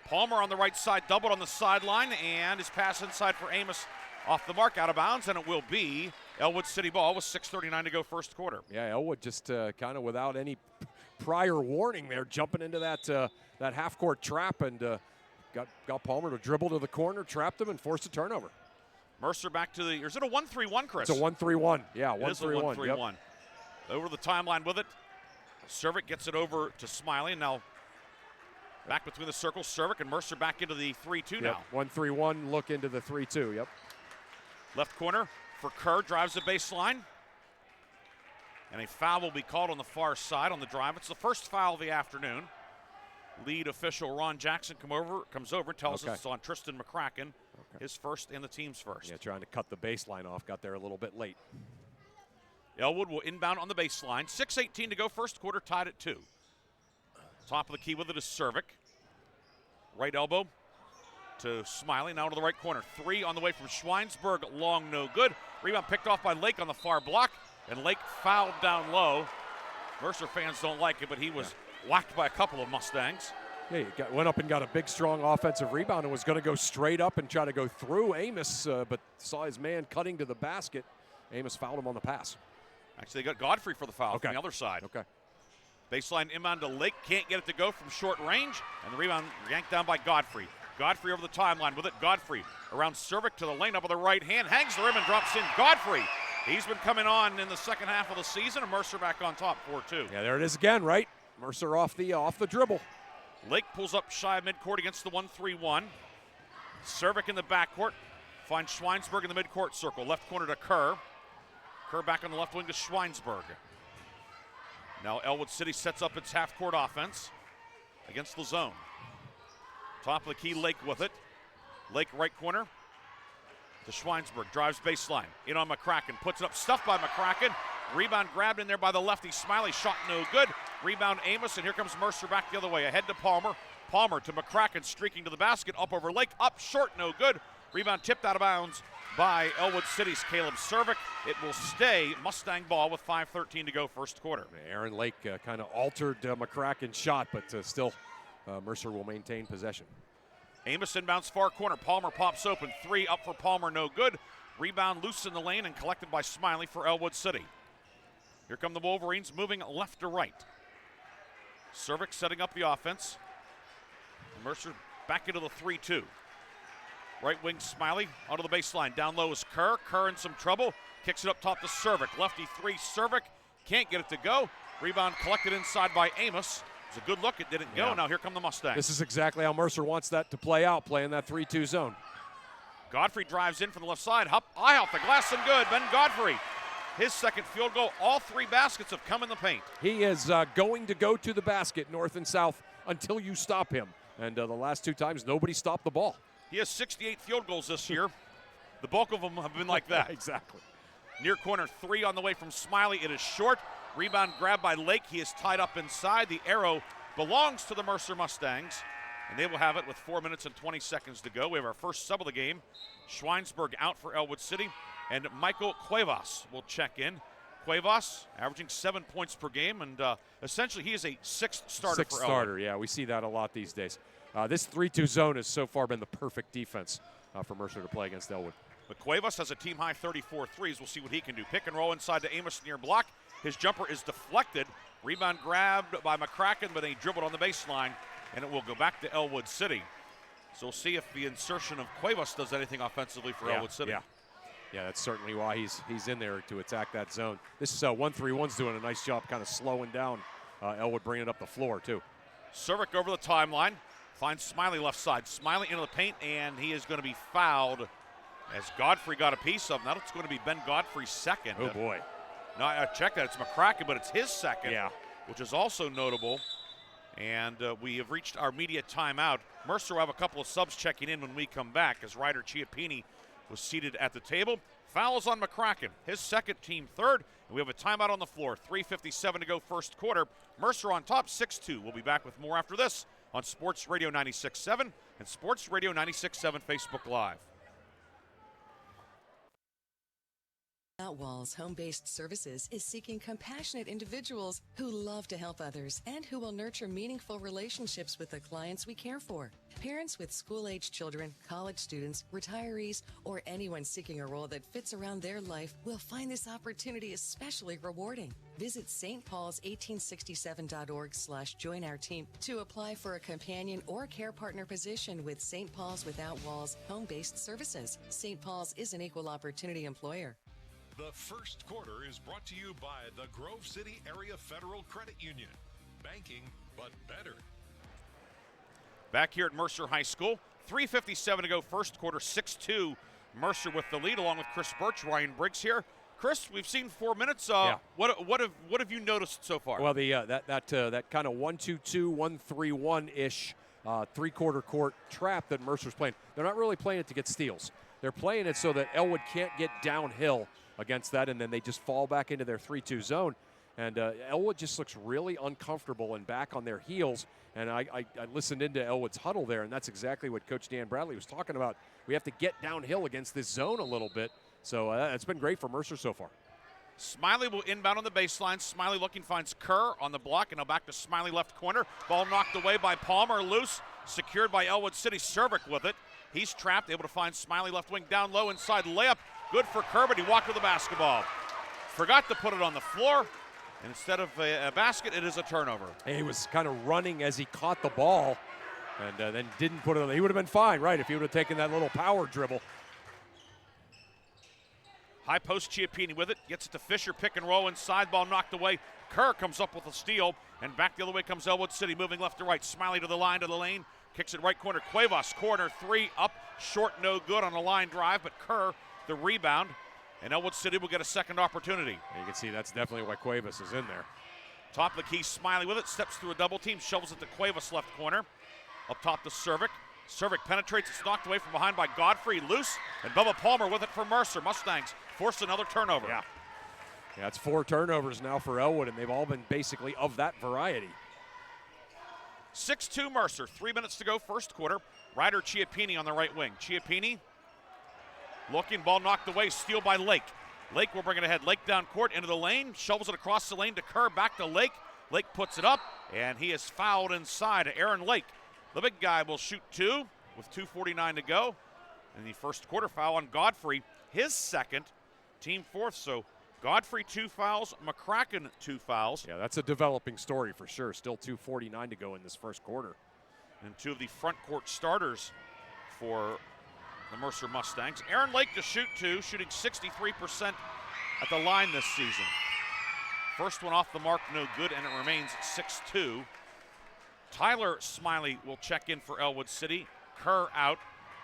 Palmer on the right side, doubled on the sideline, and his pass inside for Amos off the mark, out of bounds, and it will be Ellwood City ball with 6:39 to go first quarter. Yeah, Ellwood just kind of without any prior warning there, jumping into that half-court trap, and got Palmer to dribble to the corner, trapped him, and forced a turnover. Mercer back to the, or is it a 1-3-1, Chris? It's a 1-3-1. Yeah, 1-3-1. It is a 1-3-1. Over the timeline with it. Cervic gets it over to Smiley, and now back between the circles. Cervic and Mercer back into the 3-2 now. 1-3-1, look into the 3-2, yep. Left corner for Kerr, drives the baseline. And a foul will be called on the far side on the drive. It's the first foul of the afternoon. Lead official Ron Jackson comes over and tells us it's on Tristan McCracken, his first and the team's first. Yeah, trying to cut the baseline off, got there a little bit late. Ellwood will inbound on the baseline. 6:18 to go, first quarter, tied at 2. Top of the key with it is Cervic. Right elbow to Smiley, now to the right corner. 3 on the way from Schweinsburg, long, no good. Rebound picked off by Lake on the far block, and Lake fouled down low. Mercer fans don't like it, but he was whacked by a couple of Mustangs. Yeah, he went up and got a big, strong offensive rebound and was going to go straight up and try to go through Amos, but saw his man cutting to the basket. Amos fouled him on the pass. Actually, they got Godfrey for the foul from the other side. Okay. Baseline inbound to Lake, can't get it to go from short range, and the rebound yanked down by Godfrey. Godfrey over the timeline with it. Godfrey around Cervic to the lane up with the right hand, hangs the rim and drops in. Godfrey, he's been coming on in the second half of the season, and Mercer back on top, 4-2. Yeah, there it is again, right? Mercer off the dribble. Lake pulls up shy of midcourt against the 1-3-1. Cervic in the backcourt. Finds Schweinsburg in the midcourt circle. Left corner to Kerr. Kerr back on the left wing to Schweinsburg. Now Ellwood City sets up its half-court offense against the zone. Top of the key, Lake with it. Lake right corner to Schweinsburg. Drives baseline. In on McCracken. Puts it up. Stuffed by McCracken. Rebound grabbed in there by the lefty. Smiley shot no good. Rebound Amos, and here comes Mercer back the other way. Ahead to Palmer. Palmer to McCracken, streaking to the basket. Up over Lake. Up short, no good. Rebound tipped out of bounds by Ellwood City's Caleb Cervic. It will stay Mustang ball with 5:13 to go first quarter. Aaron Lake kind of altered McCracken's shot, but still Mercer will maintain possession. Amos inbounds far corner. Palmer pops open. 3 up for Palmer, no good. Rebound loose in the lane and collected by Smiley for Ellwood City. Here come the Wolverines moving left to right. Cervic setting up the offense. Mercer back into the 3-2. Right wing Smiley onto the baseline. Down low is Kerr. Kerr in some trouble. Kicks it up top to Cervic. Lefty 3, Cervic. Can't get it to go. Rebound collected inside by Amos. It was a good look. It didn't go. Now here come the Mustangs. This is exactly how Mercer wants that to play out, playing that 3-2 zone. Godfrey drives in from the left side. Eye off the glass and good. Ben Godfrey, his second field goal. All 3 baskets have come in the paint. He is going to go to the basket, north and south, until you stop him. And the last 2 times, nobody stopped the ball. He has 68 field goals this year. The bulk of them have been like that. Exactly. Near corner 3 on the way from Smiley. It is short. Rebound grabbed by Lake. He is tied up inside. The arrow belongs to the Mercer Mustangs, and they will have it with 4 minutes and 20 seconds to go. We have our first sub of the game. Schweinsberg out for Ellwood City, and Michael Cuevas will check in. Cuevas averaging 7 points per game, and essentially he is a 6th starter for Ellwood. 6th starter, yeah. We see that a lot these days. This 3-2 zone has so far been the perfect defense for Mercer to play against Ellwood. But Cuevas has a team-high 34 threes. We'll see what he can do. Pick and roll inside to Amos near block. His jumper is deflected. Rebound grabbed by McCracken, but then he dribbled on the baseline, and it will go back to Ellwood City. So we'll see if the insertion of Cuevas does anything offensively for Ellwood City. Yeah, that's certainly why he's in there to attack that zone. This 1-3-1's doing a nice job kind of slowing down Ellwood, bringing it up the floor, too. Cervic over the timeline. Finds Smiley left side. Smiley into the paint, and he is going to be fouled as Godfrey got a piece of him. Now it's going to be Ben Godfrey's second. Oh, boy. No, I checked that. It's McCracken, but it's his second, which is also notable. And we have reached our media timeout. Mercer will have a couple of subs checking in when we come back as Ryder Chiappini was seated at the table. Fouls on McCracken, his second, team third. And we have a timeout on the floor. 3:57 to go first quarter. Mercer on top, 6-2. We'll be back with more after this on Sports Radio 96.7 and Sports Radio 96.7 Facebook Live. Without Walls Home-Based Services is seeking compassionate individuals who love to help others and who will nurture meaningful relationships with the clients we care for. Parents with school-age children, college students, retirees, or anyone seeking a role that fits around their life will find this opportunity especially rewarding. Visit stpaul's1867.org/join our team to apply for a companion or care partner position with St. Paul's Without Walls Home-Based Services. St. Paul's is an equal opportunity employer. The first quarter is brought to you by the Grove City Area Federal Credit Union. Banking, but better. Back here at Mercer High School, 3:57 to go first quarter, 6-2. Mercer with the lead along with Chris Burtch, Ryan Briggs here. Chris, we've seen 4 minutes. What have you noticed so far? Well, that kind of 1-2-2, 1-3-1-ish 3-quarter court trap that Mercer's playing. They're not really playing it to get steals. They're playing it so that Ellwood can't get downhill against that, and then they just fall back into their 3-2 zone. And Ellwood just looks really uncomfortable and back on their heels. And I listened into Ellwood's huddle there, and that's exactly what Coach Dan Bradley was talking about. We have to get downhill against this zone a little bit. So it's been great for Mercer so far. Smiley will inbound on the baseline. Smiley looking, finds Kerr on the block, and now back to Smiley left corner. Ball knocked away by Palmer, loose, secured by Ellwood City. Cervic with it. He's trapped, able to find Smiley left wing down low inside layup. Good for Kerr, but he walked with the basketball. Forgot to put it on the floor. And instead of a basket, it is a turnover. He was kind of running as he caught the ball and then didn't put it on. He would have been fine, right, if he would have taken that little power dribble. High post, Chiappini with it. Gets it to Fisher, pick and roll inside, ball knocked away. Kerr comes up with a steal, and back the other way comes Ellwood City, moving left to right. Smiley to the line, to the lane. Kicks it right corner. Cuevas, corner three, up, short, no good on a line drive, but Kerr, the rebound. And Ellwood City will get a second opportunity. You can see that's definitely why Cuevas is in there. Top of the key, Smiley with it, steps through a double team, shovels it to Cuevas left corner. Up top to Cervic. Cervic penetrates, it's knocked away from behind by Godfrey, loose, and Bubba Palmer with it for Mercer. Mustangs force another turnover. Yeah, it's 4 turnovers now for Ellwood, and they've all been basically of that variety. 6-2 Mercer, 3 minutes to go first quarter. Ryder Chiappini on the right wing. Chiappini looking, ball knocked away, steal by Lake. Lake will bring it ahead. Lake down court, into the lane, shovels it across the lane to Kerr, back to Lake. Lake puts it up, and he is fouled inside. Aaron Lake, the big guy, will shoot 2 with 2:49 to go. And the first quarter foul on Godfrey, his second, team fourth. So Godfrey 2 fouls, McCracken 2 fouls. Yeah, that's a developing story for sure. Still 2:49 to go in this first quarter. And 2 of the front court starters for the Mercer Mustangs. Aaron Lake to shoot 2, shooting 63% at the line this season. First one off the mark, no good, and it remains 6-2. Tyler Smiley will check in for Ellwood City. Kerr out,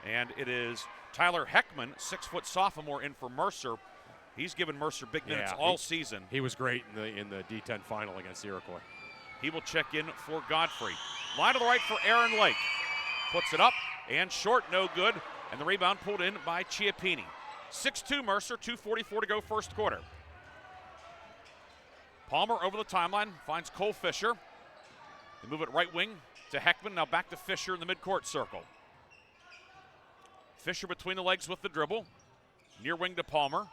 and it is Tyler Heckman, 6-foot sophomore, in for Mercer. He's given Mercer big minutes all season. He was great in the D10 final against Iroquois. He will check in for Godfrey. Line to the right for Aaron Lake. Puts it up and short, no good. And the rebound pulled in by Chiappini. 6-2 Mercer, 2:44 to go first quarter. Palmer over the timeline, finds Cole Fisher. They move it right wing to Heckman, now back to Fisher in the midcourt circle. Fisher between the legs with the dribble. Near wing to Palmer.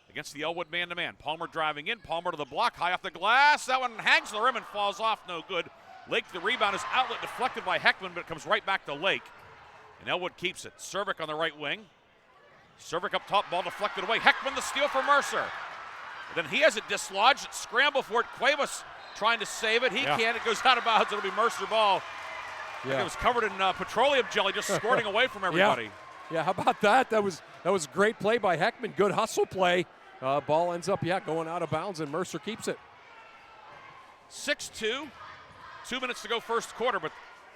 Against the Ellwood man-to-man. Palmer driving in, Palmer to the block, high off the glass. That one hangs the rim and falls off, no good. Lake, the rebound is outlet deflected by Heckman, but it comes right back to Lake. And Ellwood keeps it. Cervic on the right wing. Cervic up top, ball deflected away. Heckman the steal for Mercer. Then he has it dislodged, scramble for it. Cuevas trying to save it. He can't, it goes out of bounds. It'll be Mercer ball. I think it was covered in petroleum jelly, just squirting away from everybody. Yeah, how about that? That was a great play by Heckman. Good hustle play. Ball ends up, going out of bounds, and Mercer keeps it. 6-2. 2 minutes to go first quarter, but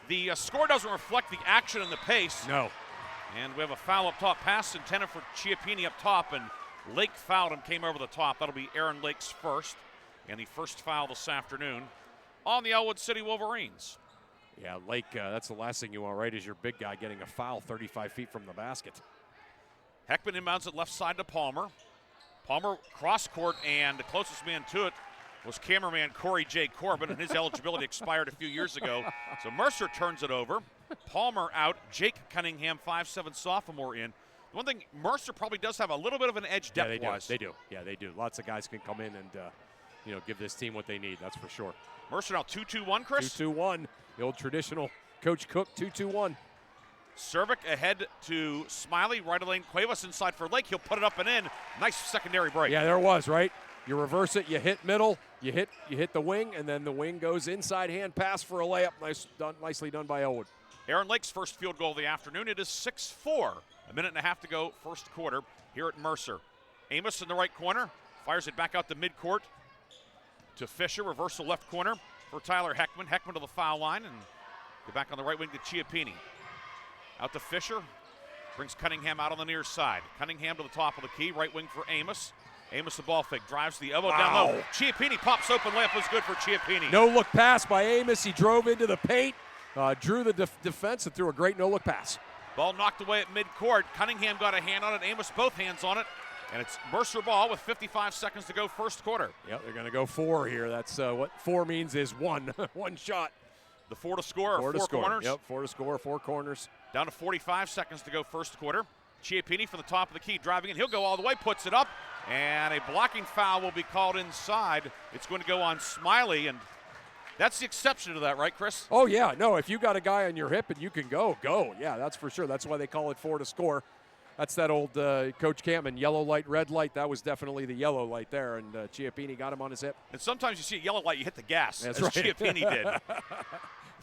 the score doesn't reflect the action and the pace. No. And we have a foul up top, pass intended for Chiappini up top, and Lake fouled him, came over the top. That'll be Aaron Lake's first, and the first foul this afternoon on the Ellwood City Wolverines. Yeah, Lake, that's the last thing you want, right, is your big guy getting a foul 35 feet from the basket. Heckman inbounds it left side to Palmer. Palmer cross court, and the closest man to it was cameraman Corey J. Corbin, and his eligibility expired a few years ago. So Mercer turns it over. Palmer out. Jake Cunningham, 5'7" sophomore in. One thing, Mercer probably does have a little bit of an edge depth-wise. They do. Yeah, they do. Lots of guys can come in and give this team what they need. That's for sure. Mercer now 2-2-1, Chris? 2-2-1. The old traditional Coach Cook 2-2-1. Cervic ahead to Smiley. Right lane, Cuevas inside for Lake. He'll put it up and in. Nice secondary break. Yeah, there was, right? You reverse it, you hit middle, you hit the wing, and then the wing goes inside hand pass for a layup. Nicely done by Ellwood. Aaron Lake's first field goal of the afternoon. It is 6-4. A minute and a half to go first quarter here at Mercer. Amos in the right corner. Fires it back out to midcourt to Fisher. Reversal left corner for Tyler Heckman. Heckman to the foul line and get back on the right wing to Chiappini. Out to Fisher. Brings Cunningham out on the near side. Cunningham to the top of the key. Right wing for Amos. Amos the ball fake. Drives the elbow down low. Chiappini pops open. Layup was good for Chiappini. No-look pass by Amos. He drove into the paint. Drew the defense and threw a great no-look pass. Ball knocked away at midcourt. Cunningham got a hand on it. Amos both hands on it. And it's Mercer ball with 55 seconds to go first quarter. Yep, they're going to go 4 here. That's what 4 means is one. One shot. The 4 to score or 4 corners? Yep, 4 to score, 4 corners. Down to 45 seconds to go first quarter. Chiappini from the top of the key driving in. He'll go all the way, puts it up. And a blocking foul will be called inside. It's going to go on Smiley, and that's the exception to that, right, Chris? Oh, yeah. No, if you got a guy on your hip and you can go. Yeah, that's for sure. That's why they call it 4 to score. That's that old Coach Cameron, yellow light, red light. That was definitely the yellow light there, and Chiappini got him on his hip. And sometimes you see a yellow light, you hit the gas, that's as right. Chiappini did.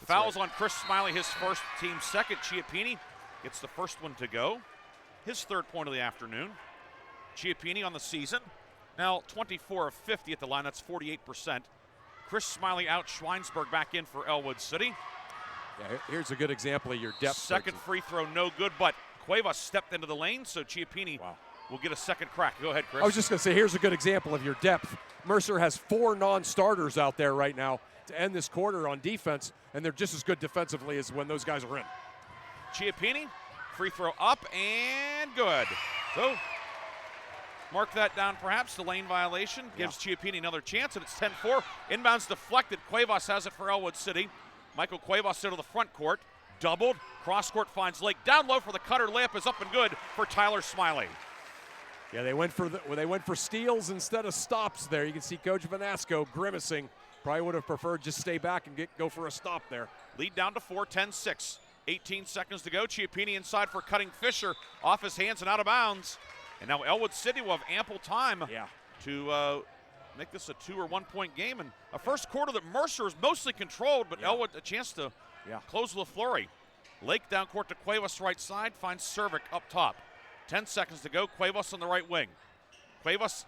Fouls on Chris Smiley, his first, team second. Chiappini gets the first one to go. His third point of the afternoon. Chiappini on the season. Now 24 of 50 at the line. That's 48%. Chris Smiley out. Schweinsberg back in for Ellwood City. Yeah, here's a good example of your depth. Second free throw, no good, but Cuevas stepped into the lane, so Chiappini will get a second crack. Go ahead, Chris. I was just going to say, here's a good example of your depth. Mercer has 4 non-starters out there right now to end this quarter on defense, and they're just as good defensively as when those guys are in. Chiappini, free throw up and good. So mark that down perhaps. The lane violation gives Chiappini another chance, and it's 10-4. Inbounds deflected. Cuevas has it for Ellwood City. Michael Cuevas into the front court. Doubled. Cross court finds Lake. Down low for the cutter. Layup is up and good for Tyler Smiley. Yeah, they went for steals instead of stops there. You can see Coach Vanasco grimacing. Probably would have preferred just stay back and go for a stop there. Lead down to 4, 10-6. 18 seconds to go. Chiappini inside for cutting Fisher. Off his hands and out of bounds. And now Ellwood City will have ample time to make this a 2 or 1 point game. And a first quarter that Mercer is mostly controlled, but Ellwood a chance to close LaFleury. Lake down court to Cuevas right side, finds Cervic up top. 10 seconds to go, Cuevas on the right wing. Cuevas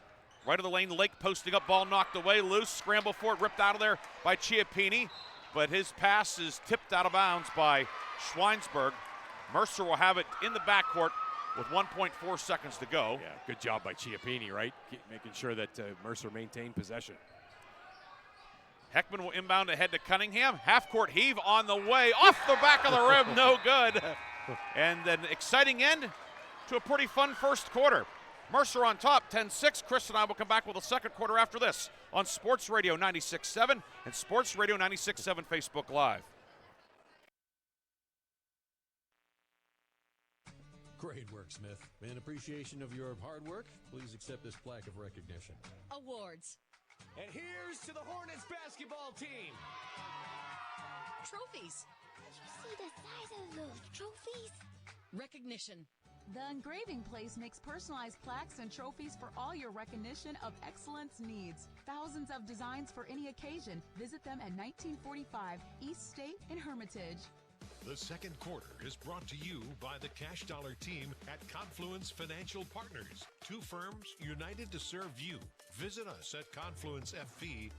right of the lane, Lake posting up, ball knocked away, loose, scramble for it, ripped out of there by Chiappini, but his pass is tipped out of bounds by Schweinsberg. Mercer will have it in the backcourt with 1.4 seconds to go. Yeah, good job by Chiappini, right? Making sure that Mercer maintained possession. Heckman will inbound ahead to Cunningham. Half-court heave on the way. Off the back of the rim, no good. And an exciting end to a pretty fun first quarter. Mercer on top, 10-6. Chris and I will come back with a second quarter after this on Sports Radio 96.7 and Sports Radio 96.7 Facebook Live. Great work, Smith. In appreciation of your hard work, please accept this plaque of recognition. Awards. And here's to the Hornets basketball team. Trophies. Did you see the size of those trophies? Recognition. The Engraving Place makes personalized plaques and trophies for all your recognition of excellence needs. Thousands of designs for any occasion. Visit them at 1945 East State in Hermitage. The second quarter is brought to you by the Cash Dollar team at Confluence Financial Partners. Two firms united to serve you. Visit us at confluencefp.com.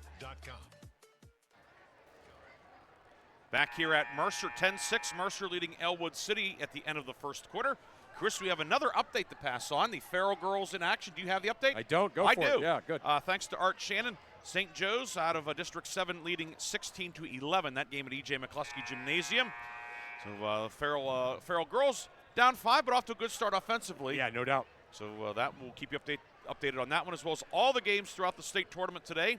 Back here at Mercer, 10-6. Mercer leading Ellwood City at the end of the first quarter. Chris, we have another update to pass on. The Farrell girls in action. Do you have the update? I don't. Go for it. Yeah, good. Thanks to Art Shannon. St. Joe's out of District 7 leading 16-11. That game at E.J. McCluskey Gymnasium. So Farrell girls down 5, but off to a good start offensively. Yeah, no doubt. So that will keep you updated on that one, as well as all the games throughout the state tournament today.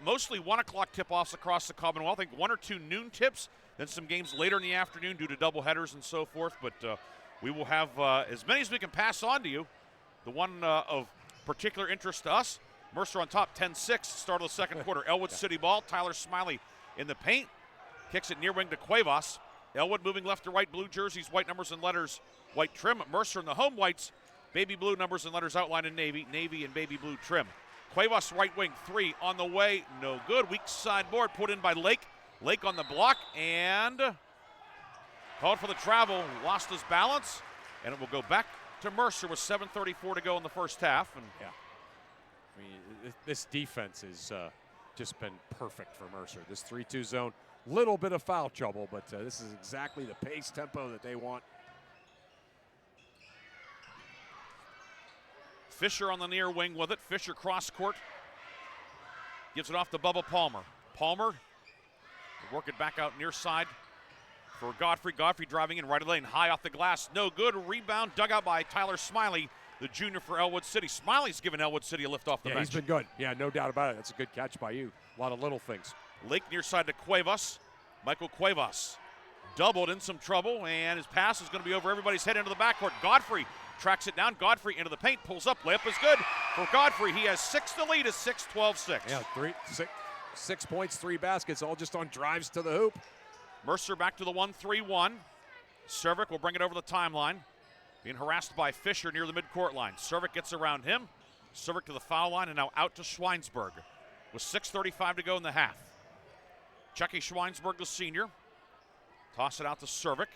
Mostly 1 o'clock tip-offs across the Commonwealth. I think 1 or 2 noon tips, then some games later in the afternoon due to doubleheaders and so forth. But we will have as many as we can pass on to you. The one of particular interest to us, Mercer on top, 10-6, start of the second quarter. Ellwood City ball, Tyler Smiley in the paint. Kicks it near wing to Cuevas. Ellwood moving left to right, blue jerseys, white numbers and letters, white trim. Mercer in the home whites, baby blue numbers and letters outlined in navy, navy and baby blue trim. Cuevas right wing, 3 on the way, no good. Weak side board put in by Lake. Lake on the block and called for the travel, lost his balance, and it will go back to Mercer with 7:34 to go in the first half. And yeah, I mean, this defense has just been perfect for Mercer. This 3-2 zone. Little bit of foul trouble, but this is exactly the pace tempo that they want. Fisher on the near wing with it. Fisher cross court. Gives it off to Bubba Palmer. Palmer will work it back out near side for Godfrey. Godfrey driving in right of the lane. High off the glass. No good. Rebound dug out by Tyler Smiley, the junior for Ellwood City. Smiley's given Ellwood City a lift off the bench. He's been good. Yeah, no doubt about it. That's a good catch by you. A lot of little things. Lake near side to Cuevas. Michael Cuevas doubled in some trouble, and his pass is going to be over everybody's head into the backcourt. Godfrey tracks it down. Godfrey into the paint, pulls up. Layup is good for Godfrey. He has 6 to lead. Is 6-12-6. Yeah, 6 points, 3 baskets, all just on drives to the hoop. Mercer back to the 1-3-1. Cervic will bring it over the timeline. Being harassed by Fisher near the midcourt line. Cervic gets around him. Cervic to the foul line, and now out to Schweinsberg with 6:35 to go in the half. Chucky Schweinsberg, the senior. Toss it out to Cervic.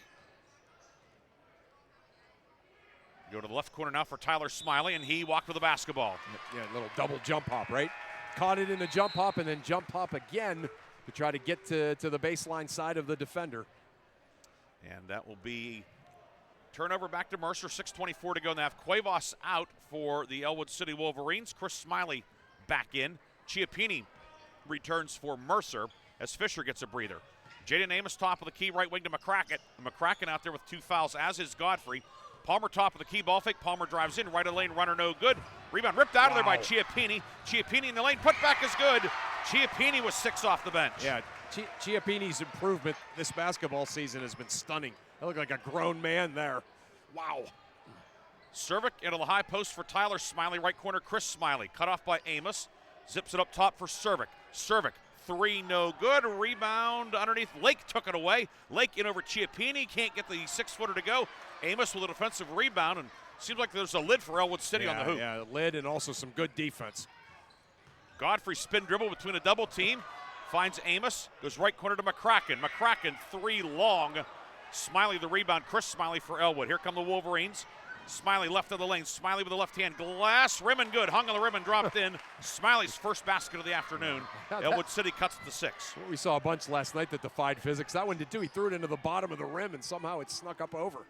Go to the left corner now for Tyler Smiley, and he walked with the basketball. Yeah, a little double jump hop, right? Caught it in the jump hop and then jump hop again to try to get to the baseline side of the defender. And that will be turnover back to Mercer. 6:24 to go in the half. Cuevas out for the Ellwood City Wolverines. Chris Smiley back in. Chiappini returns for Mercer as Fisher gets a breather. Jaden Amos top of the key, right wing to McCracken. McCracken out there with 2 fouls, as is Godfrey. Palmer top of the key, ball fake. Palmer drives in, right of lane, runner no good. Rebound ripped out of there by Chiappini. Chiappini in the lane, put back is good. Chiappini was 6 off the bench. Yeah, Chiappini's improvement this basketball season has been stunning. I look like a grown man there. Wow. Cervic into the high post for Tyler Smiley, right corner Chris Smiley. Cut off by Amos. Zips it up top for Cervic. Cervic, 3 no good. Rebound underneath. Lake took it away. Lake in over Chiappini. Can't get the 6-footer to go. Amos with a defensive rebound, and Seems like there's a lid for Ellwood City on the hoop. Yeah, lid and also some good defense. Godfrey spin dribble between a double team. Finds Amos. Goes right corner to McCracken. McCracken, 3 long. Smiley the rebound. Chris Smiley for Ellwood. Here come the Wolverines. Smiley left of the lane. Smiley with the left hand. Glass. Rim and good. Hung on the rim and dropped in. Smiley's first basket of the afternoon. Ellwood City cuts it to 6. We saw a bunch last night that defied physics. That one did too. He threw it into the bottom of the rim, and somehow it snuck up over.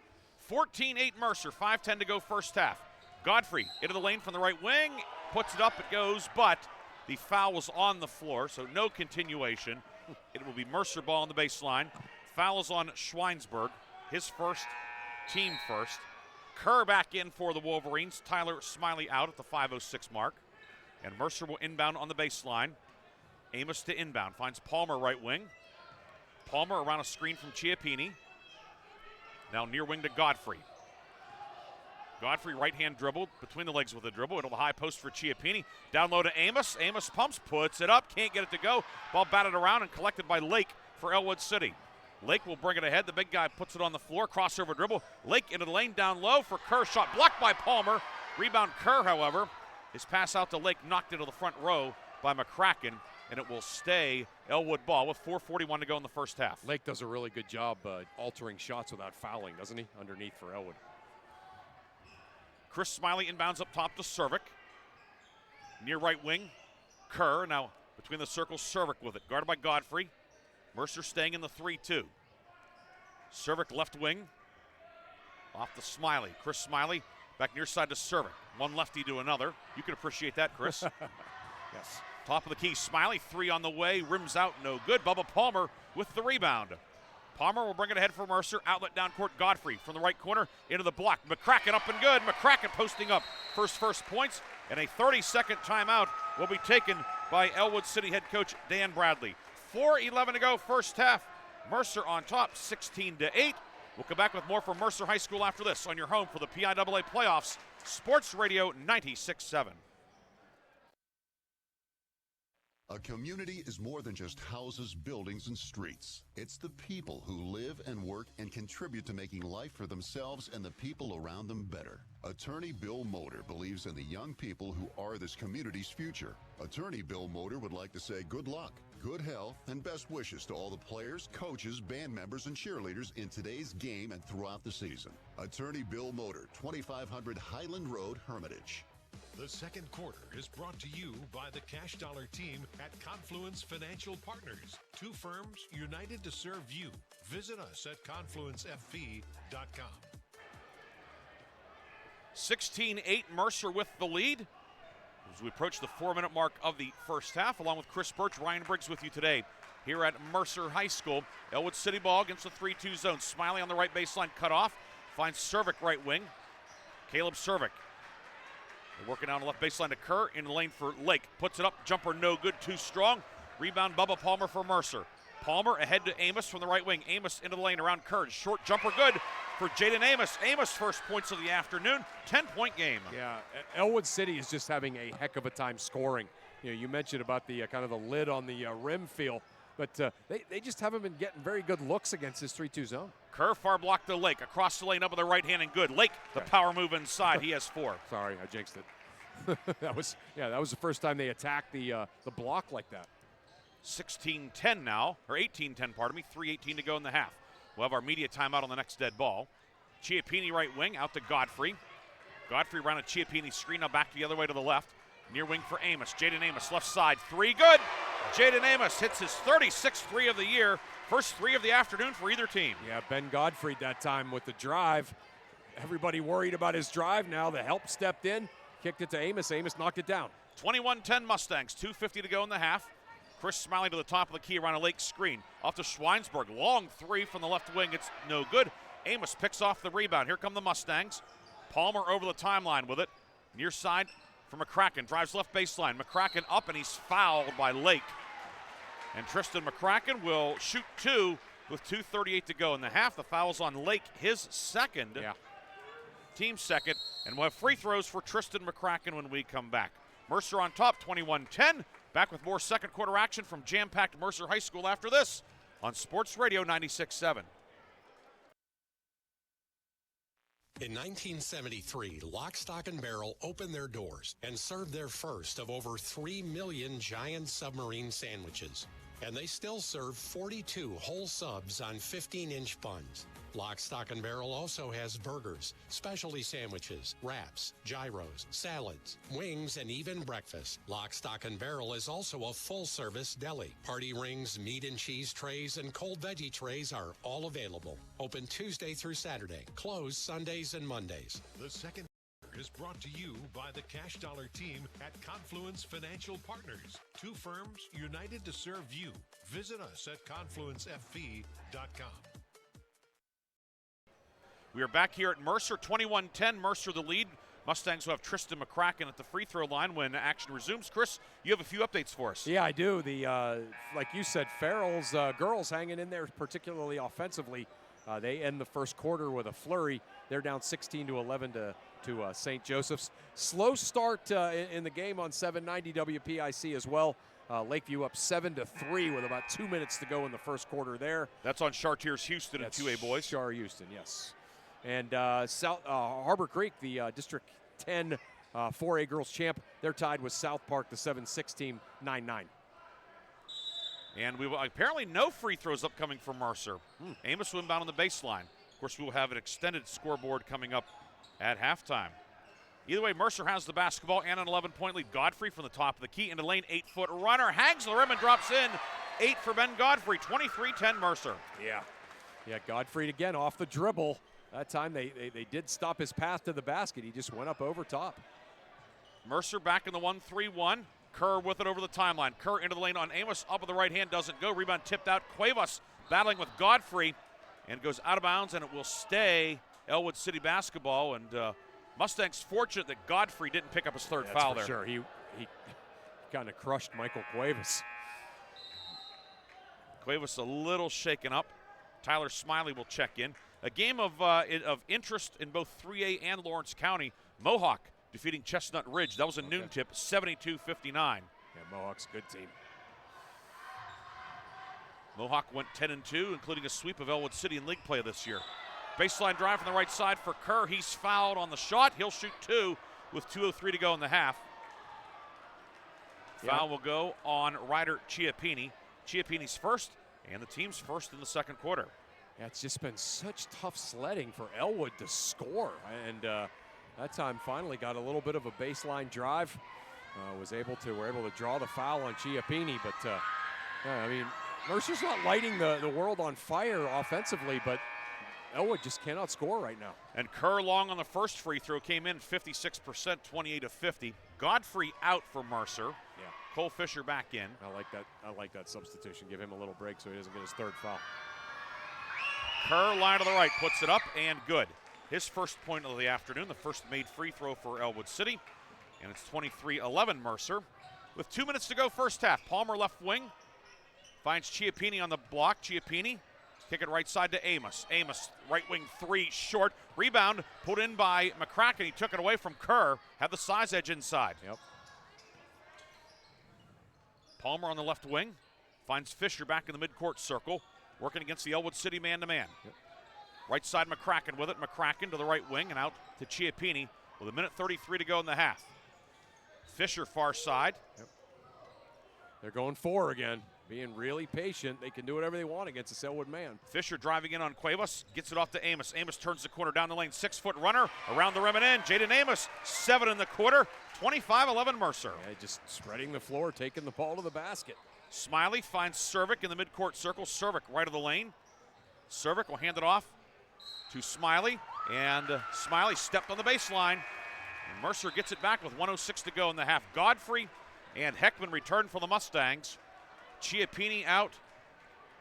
14-8 Mercer. 5:10 to go first half. Godfrey into the lane from the right wing. Puts it up. It goes, but the foul was on the floor, so no continuation. It will be Mercer ball on the baseline. Foul is on Schweinsberg. His first, team first. Kerr back in for the Wolverines. Tyler Smiley out at the 5:06 mark. And Mercer will inbound on the baseline. Amos to inbound. Finds Palmer right wing. Palmer around a screen from Chiappini. Now near wing to Godfrey. Godfrey right hand dribbled between the legs with a dribble. Into the high post for Chiappini. Down low to Amos. Amos pumps, puts it up. Can't get it to go. Ball batted around and collected by Lake for Ellwood City. Lake will bring it ahead. The big guy puts it on the floor. Crossover dribble. Lake into the lane down low for Kerr. Shot blocked by Palmer. Rebound Kerr, however. His pass out to Lake knocked into the front row by McCracken, and it will stay Ellwood ball with 4:41 to go in the first half. Lake does a really good job altering shots without fouling, doesn't he? Underneath for Ellwood. Chris Smiley inbounds up top to Cervic. Near right wing, Kerr. Now between the circles, Cervic with it. Guarded by Godfrey. Mercer staying in the 3-2. Cervic left wing. Off to Smiley. Chris Smiley back near side to Cervic. One lefty to another. You can appreciate that, Chris. Yes. Top of the key, Smiley, 3 on the way. Rims out, no good. Bubba Palmer with the rebound. Palmer will bring it ahead for Mercer. Outlet down court, Godfrey from the right corner into the block. McCracken up and good. McCracken posting up first points. And a 30-second timeout will be taken by Ellwood City head coach Dan Bradley. 4:11 to go first half. Mercer on top, 16-8. We'll come back with more from Mercer High School after this on your home for the PIAA playoffs, Sports Radio 96.7. A community is more than just houses, buildings, and streets. It's the people who live and work and contribute to making life for themselves and the people around them better. Attorney Bill Motor believes in the young people who are this community's future. Attorney Bill Motor would like to say good luck, good health, and best wishes to all the players, coaches, band members, and cheerleaders in today's game and throughout the season. Attorney Bill Motor, 2500 Highland Road, Hermitage. The second quarter is brought to you by the Cash Dollar team at Confluence Financial Partners. 2 firms united to serve you. Visit us at confluencefp.com. 16-8 Mercer with the lead as we approach the 4-minute mark of the first half, along with Chris Burtch, Ryan Briggs with you today here at Mercer High School. Ellwood City ball against the 3-2 zone. Smiley on the right baseline, cut off. Finds Cervic right wing. Caleb Cervic. They're working down the left baseline to Kerr, in the lane for Lake. Puts it up, jumper no good, too strong. Rebound Bubba Palmer for Mercer. Palmer ahead to Amos from the right wing. Amos into the lane around Kerr. Short jumper good for Jaden Amos. Amos first points of the afternoon, 10-point game. Yeah, Ellwood City is just having a heck of a time scoring. You know, you mentioned about the kind of the lid on the rim feel, but they just haven't been getting very good looks against this 3-2 zone. Kerr far block to Lake. Across the lane up with the right hand and good. Lake, the power move inside. He has 4. Sorry, I jinxed it. that was the first time they attacked the block like that. 16-10 now, or 18-10, pardon me. 3:18 to go in the half. We'll have our media timeout on the next dead ball. Chiappini right wing, out to Godfrey. Godfrey around a Chiappini screen, now back the other way to the left. Near wing for Amos. Jaden Amos, left side, 3, good. Jaden Amos hits his 36th 3 of the year. First 3 of the afternoon for either team. Yeah, Ben Godfrey that time with the drive. Everybody worried about his drive now. The help stepped in, kicked it to Amos. Amos knocked it down. 21-10 Mustangs, 2:50 to go in the half. Chris Smiley to the top of the key around a Lake screen. Off to Schweinsberg. Long 3 from the left wing. It's no good. Amos picks off the rebound. Here come the Mustangs. Palmer over the timeline with it. Near side for McCracken. Drives left baseline. McCracken up, and he's fouled by Lake. And Tristan McCracken will shoot 2 with 2:38 to go in the half. The foul's on Lake, his second. Yeah. Team second. And we'll have free throws for Tristan McCracken when we come back. Mercer on top, 21-10. Back with more second quarter action from jam-packed Mercer High School after this on Sports Radio 96.7. In 1973, Lock, Stock, and Barrel opened their doors and served their first of over 3 million giant submarine sandwiches. And they still serve 42 whole subs on 15-inch buns. Lock, Stock, and Barrel also has burgers, specialty sandwiches, wraps, gyros, salads, wings, and even breakfast. Lock, Stock, and Barrel is also a full-service deli. Party rings, meat and cheese trays, and cold veggie trays are all available. Open Tuesday through Saturday. Closed Sundays and Mondays. The second is brought to you by the Cash Dollar team at Confluence Financial Partners. Two firms united to serve you. Visit us at confluencefp.com. We are back here at Mercer, 21-10. Mercer the lead. Mustangs will have Tristan McCracken at the free throw line when action resumes. Chris, you have a few updates for us. Yeah, I do. The like you said, Farrell's girls hanging in there, particularly offensively. They end the first quarter with a flurry. They're down 16-11 to St. Joseph's. Slow start in the game on 790 WPIC as well. Lakeview up 7-3 with about 2 minutes to go in the first quarter there. That's on Chartiers Houston and 2A boys. Char Houston, yes. And Harbor Creek, the District 10 4A girls champ, they're tied with South Park, the 7-6 team, 9-9. And we will apparently no free throws upcoming for Mercer. Amos will inbound on the baseline. Of course, we will have an extended scoreboard coming up at halftime. Either way, Mercer has the basketball and an 11-point lead. Godfrey from the top of the key into lane, 8-foot runner, hangs the rim and drops in. 8 for Ben Godfrey, 23-10 Mercer. Yeah, Godfrey again off the dribble. That time they did stop his path to the basket. He just went up over top. Mercer back in the 1-3-1. Kerr with it over the timeline. Kerr into the lane on Amos. Up with the right hand, doesn't go. Rebound tipped out. Cuevas battling with Godfrey and goes out of bounds, and it will stay Ellwood City basketball. And Mustangs fortunate that Godfrey didn't pick up his third foul there. Sure, he kind of crushed Michael Cuevas. Cuevas a little shaken up. Tyler Smiley will check in. A game of interest in both 3A and Lawrence County. Mohawk defeating Chestnut Ridge. That was a noon tip, 72-59. Yeah, Mohawk's a good team. Mohawk went 10-2, including a sweep of Ellwood City in league play this year. Baseline drive from the right side for Kerr. He's fouled on the shot. He'll shoot 2 with 2:03 to go in the half. Foul will go on Ryder Chiappini. Chiappini's first, and the team's first in the second quarter. Yeah, it's just been such tough sledding for Ellwood to score. And that time finally got a little bit of a baseline drive. We're able to draw the foul on Chiappini. But, I mean, Mercer's not lighting the world on fire offensively, but Ellwood just cannot score right now. And Kerr long on the first free throw came in 56%, 28-50. Godfrey out for Mercer. Yeah. Cole Fisher back in. I like that substitution. Give him a little break so he doesn't get his third foul. Kerr, line to the right, puts it up and good. His first point of the afternoon, the first made free throw for Ellwood City. And it's 23-11 Mercer. With 2 minutes to go first half. Palmer left wing. Finds Chiappini on the block. Chiappini, kick it right side to Amos. Amos, right wing 3, short. Rebound put in by McCracken. He took it away from Kerr. Had the size edge inside. Yep. Palmer on the left wing. Finds Fisher back in the midcourt circle. Working against the Ellwood City man-to-man. Yep. Right side McCracken with it. McCracken to the right wing and out to Chiappini with 1:33 to go in the half. Fisher far side. Yep. They're going 4 again. Being really patient. They can do whatever they want against this Ellwood man. Fisher driving in on Cuevas. Gets it off to Amos. Amos turns the corner down the lane. 6-foot runner around the rim and in. Jaden Amos, 7 in the quarter. 25-11 Mercer. Yeah, just spreading the floor, taking the ball to the basket. Smiley finds Cervic in the midcourt circle. Cervic right of the lane. Cervic will hand it off to Smiley. And Smiley stepped on the baseline. And Mercer gets it back with 1:06 to go in the half. Godfrey and Heckman return for the Mustangs. Chiappini out.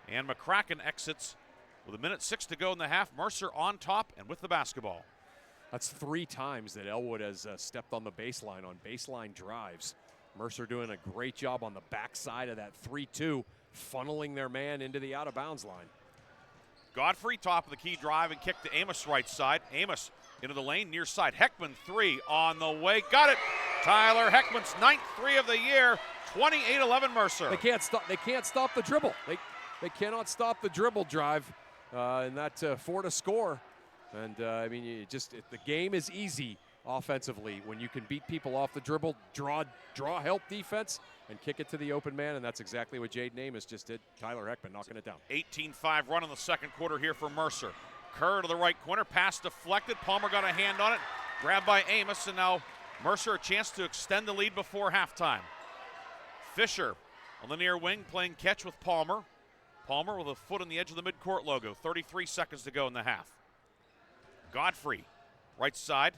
And McCracken exits with 1:06 to go in the half. Mercer on top and with the basketball. That's 3 times that Ellwood has stepped on the baseline on baseline drives. Mercer doing a great job on the backside of that 3-2, funneling their man into the out-of-bounds line. Godfrey, top of the key drive and kick to Amos right side. Amos into the lane, near side. Heckman 3 on the way. Got it. Tyler Heckman's 9th 3 of the year. 28-11 Mercer. They can't stop the dribble. They cannot stop the dribble drive, and that 4 to score. And, the game is easy offensively when you can beat people off the dribble, draw help defense, and kick it to the open man, and that's exactly what Jaden Amos just did. Tyler Heckman knocking it down. 18-5 run in the second quarter here for Mercer. Kerr to the right corner, pass deflected. Palmer got a hand on it, grabbed by Amos, and now Mercer a chance to extend the lead before halftime. Fisher on the near wing playing catch with Palmer. Palmer with a foot on the edge of the midcourt logo. 33 seconds to go in the half. Godfrey, right side,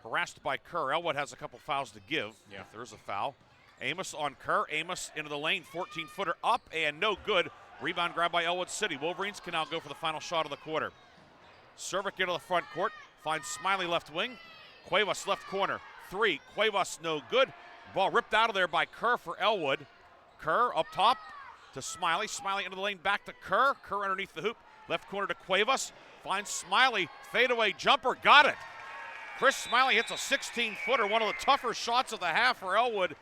harassed by Kerr. Ellwood has a couple fouls to give, if there's a foul. Amos on Kerr. Amos into the lane, 14-footer up and no good. Rebound grabbed by Ellwood City. Wolverines can now go for the final shot of the quarter. Cervic into the front court, finds Smiley left wing. Cuevas left corner, 3. Cuevas no good. Ball ripped out of there by Kerr for Ellwood. Kerr up top to Smiley. Smiley into the lane, back to Kerr. Kerr underneath the hoop, left corner to Cuevas. Finds Smiley, fadeaway jumper, got it. Chris Smiley hits a 16-footer, one of the tougher shots of the half for Ellwood.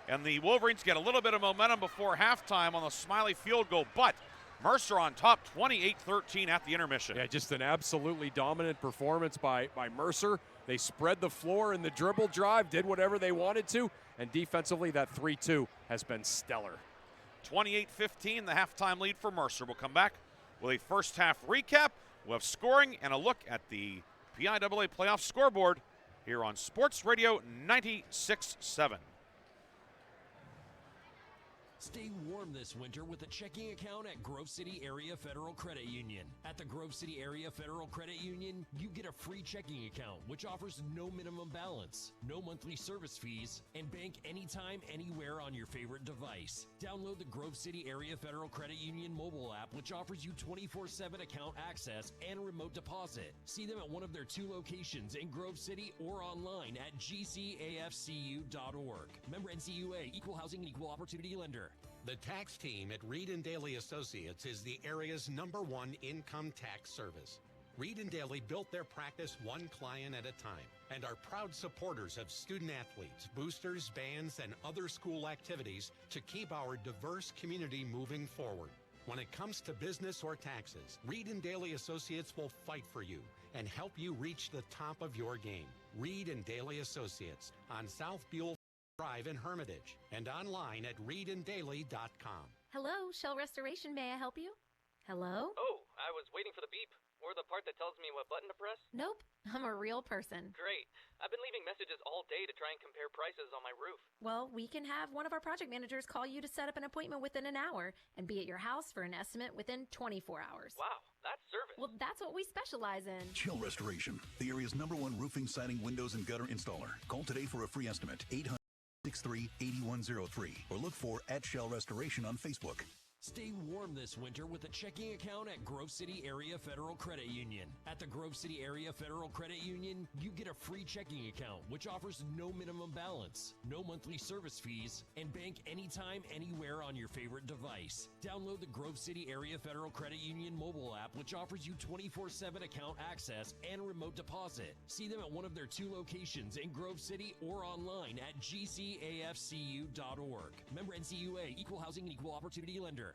And the Wolverines get a little bit of momentum before halftime on the Smiley field goal, but Mercer on top, 28-13 at the intermission. Yeah, just an absolutely dominant performance by Mercer. They spread the floor in the dribble drive, did whatever they wanted to, and defensively that 3-2 has been stellar. 28-15, the halftime lead for Mercer. We'll come back with a first half recap. We'll have scoring and a look at the PIAA playoff scoreboard here on Sports Radio 96.7. Stay warm this winter with a checking account at Grove City Area Federal Credit Union. At the Grove City Area Federal Credit Union, you get a free checking account, which offers no minimum balance, no monthly service fees, and bank anytime, anywhere on your favorite device. Download the Grove City Area Federal Credit Union mobile app, which offers you 24/7 account access and remote deposit. See them at one of their 2 locations in Grove City or online at gcafcu.org. Member NCUA, Equal Housing and Equal Opportunity Lender. The tax team at Reed & Daly Associates is the area's #1 income tax service. Reed & Daly built their practice one client at a time and are proud supporters of student athletes, boosters, bands, and other school activities to keep our diverse community moving forward. When it comes to business or taxes, Reed & Daly Associates will fight for you and help you reach the top of your game. Reed & Daly Associates on South Buell Drive in Hermitage and online at reedanddaily.com. Hello, Shell Restoration. May I help you? Hello? Oh, I was waiting for the beep or the part that tells me what button to press. Nope, I'm a real person. Great. I've been leaving messages all day to try and compare prices on my roof. Well, we can have one of our project managers call you to set up an appointment within an hour and be at your house for an estimate within 24 hours. Wow, that's service. Well, that's what we specialize in. Shell Restoration, the area's #1 roofing, siding, windows, and gutter installer. Call today for a free estimate. 800-63-8103 or look for @Shell Restoration on Facebook. Stay warm this winter with a checking account at Grove City Area Federal Credit Union. At the Grove City Area Federal Credit Union, you get a free checking account, which offers no minimum balance, no monthly service fees, and bank anytime, anywhere on your favorite device. Download the Grove City Area Federal Credit Union mobile app, which offers you 24/7 account access and remote deposit. See them at one of their 2 locations in Grove City or online at gcafcu.org. Member NCUA, Equal Housing and Equal Opportunity Lender.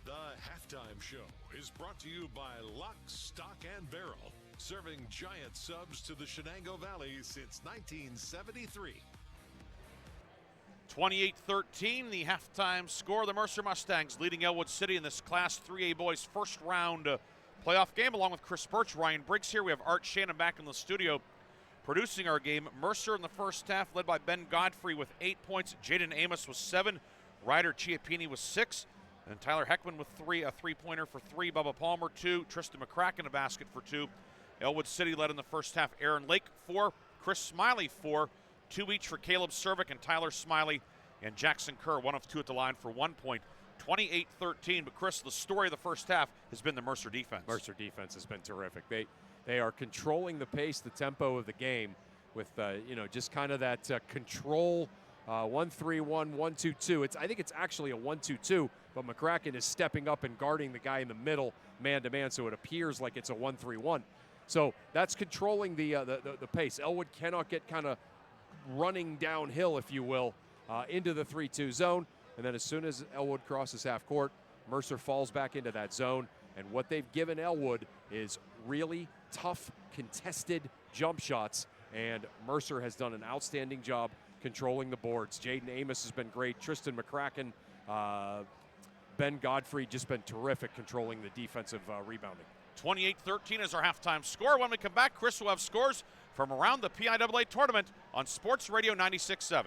The halftime show is brought to you by Lock, Stock, and Barrel, serving giant subs to the Shenango Valley since 1973. 28-13, the halftime score. The Mercer Mustangs leading Ellwood City in this Class 3A boys first round playoff game, along with Chris Burtch, Ryan Briggs here. We have Art Shannon back in the studio producing our game. Mercer in the first half led by Ben Godfrey with 8 points. Jaden Amos was 7. Ryder Chiappini was 6. And Tyler Heckman with 3, a three-pointer for 3. Bubba Palmer, 2. Tristan McCracken, a basket for 2. Ellwood City led in the first half. Aaron Lake, 4. Chris Smiley, 4. 2 each for Caleb Cervic and Tyler Smiley. And Jackson Kerr, 1 of 2 at the line for 1 point. 28-13. But, Chris, the story of the first half has been the Mercer defense. Mercer defense has been terrific. They are controlling the pace, the tempo of the game with, just kind of that control 1-3-1, 1-2-2. I think it's actually a 1-2-2, but McCracken is stepping up and guarding the guy in the middle man-to-man, so it appears like it's a 1-3-1. So that's controlling the pace. Ellwood cannot get kind of running downhill, if you will, into the 3-2 zone. And then as soon as Ellwood crosses half court, Mercer falls back into that zone. And what they've given Ellwood is really tough, contested jump shots, and Mercer has done an outstanding job controlling the boards. Jaden Amos has been great. Tristan McCracken, Ben Godfrey just been terrific controlling the defensive rebounding. 28-13 is our halftime score. When we come back, Chris will have scores from around the PIAA tournament on Sports Radio 96.7.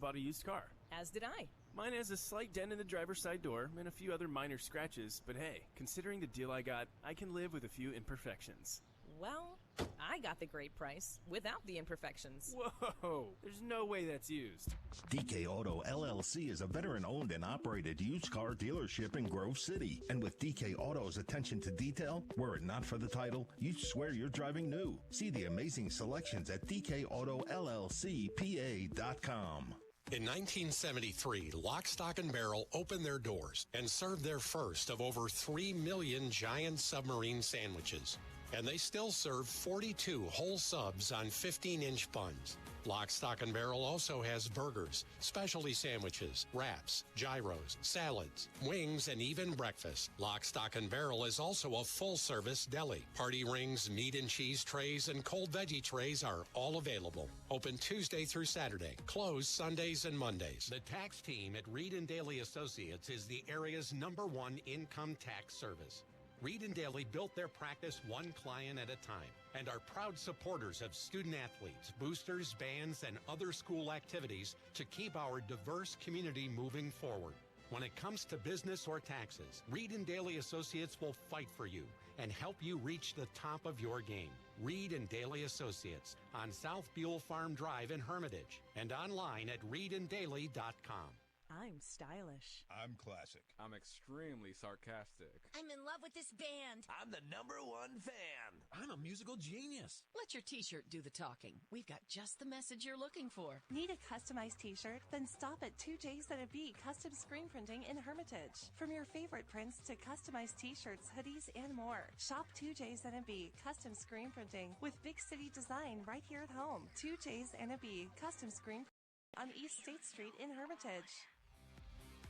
Bought a used car. As did I. Mine has a slight dent in the driver's side door and a few other minor scratches, but hey, considering the deal I got, I can live with a few imperfections. Well, I got the great price without the imperfections. Whoa, there's no way that's used. DK Auto LLC is a veteran-owned and operated used car dealership in Grove City. And with DK Auto's attention to detail, were it not for the title, you'd swear you're driving new. See the amazing selections at DKAutoLLCPA.com. In 1973, Lock, Stock, and Barrel opened their doors and served their first of over 3 million giant submarine sandwiches. And they still serve 42 whole subs on 15-inch buns. Lock, Stock, and Barrel also has burgers, specialty sandwiches, wraps, gyros, salads, wings, and even breakfast. Lock, Stock, and Barrel is also a full-service deli. Party rings, meat and cheese trays, and cold veggie trays are all available. Open Tuesday through Saturday. Closed Sundays and Mondays. The tax team at Reed & Daly Associates is the area's #1 income tax service. Reed & Daly built their practice one client at a time and are proud supporters of student athletes, boosters, bands, and other school activities to keep our diverse community moving forward. When it comes to business or taxes, Reed & Daly Associates will fight for you and help you reach the top of your game. Reed & Daly Associates on South Buell Farm Drive in Hermitage and online at reedanddaly.com. I'm stylish. I'm classic. I'm extremely sarcastic. I'm in love with this band. I'm the #1 fan. I'm a musical genius. Let your t-shirt do the talking. We've got just the message you're looking for. Need a customized t-shirt? Then stop at 2J's&B Custom Screen Printing in Hermitage. From your favorite prints to customized t-shirts, hoodies, and more. Shop 2J's&B Custom Screen Printing with big city design right here at home. 2J's&B Custom Screen Printing on East State Street in Hermitage.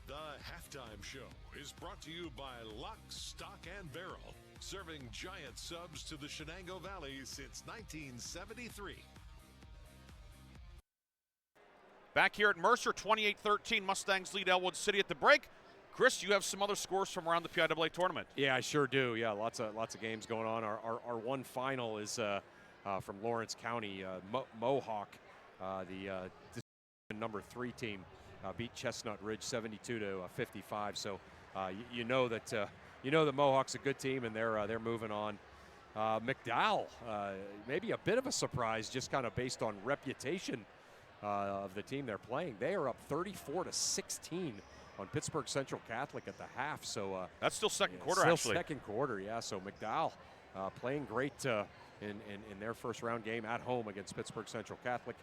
The Halftime Show is brought to you by Lock, Stock, and Barrel, serving giant subs to the Shenango Valley since 1973. Back here at Mercer, 28-13, Mustangs lead Ellwood City at the break. Chris, you have some other scores from around the PIAA tournament. Yeah, I sure do. Yeah, lots of games going on. Our one final is from Lawrence County. Mohawk, the #3 team, beat Chestnut Ridge 72-55. So you know that Mohawk's a good team, and they're moving on. McDowell, maybe a bit of a surprise, just kind of based on reputation of the team they're playing. They are up 34-16 on Pittsburgh Central Catholic at the half. So that's still second quarter, still actually. Second quarter, yeah. So McDowell playing great in their first round game at home against Pittsburgh Central Catholic.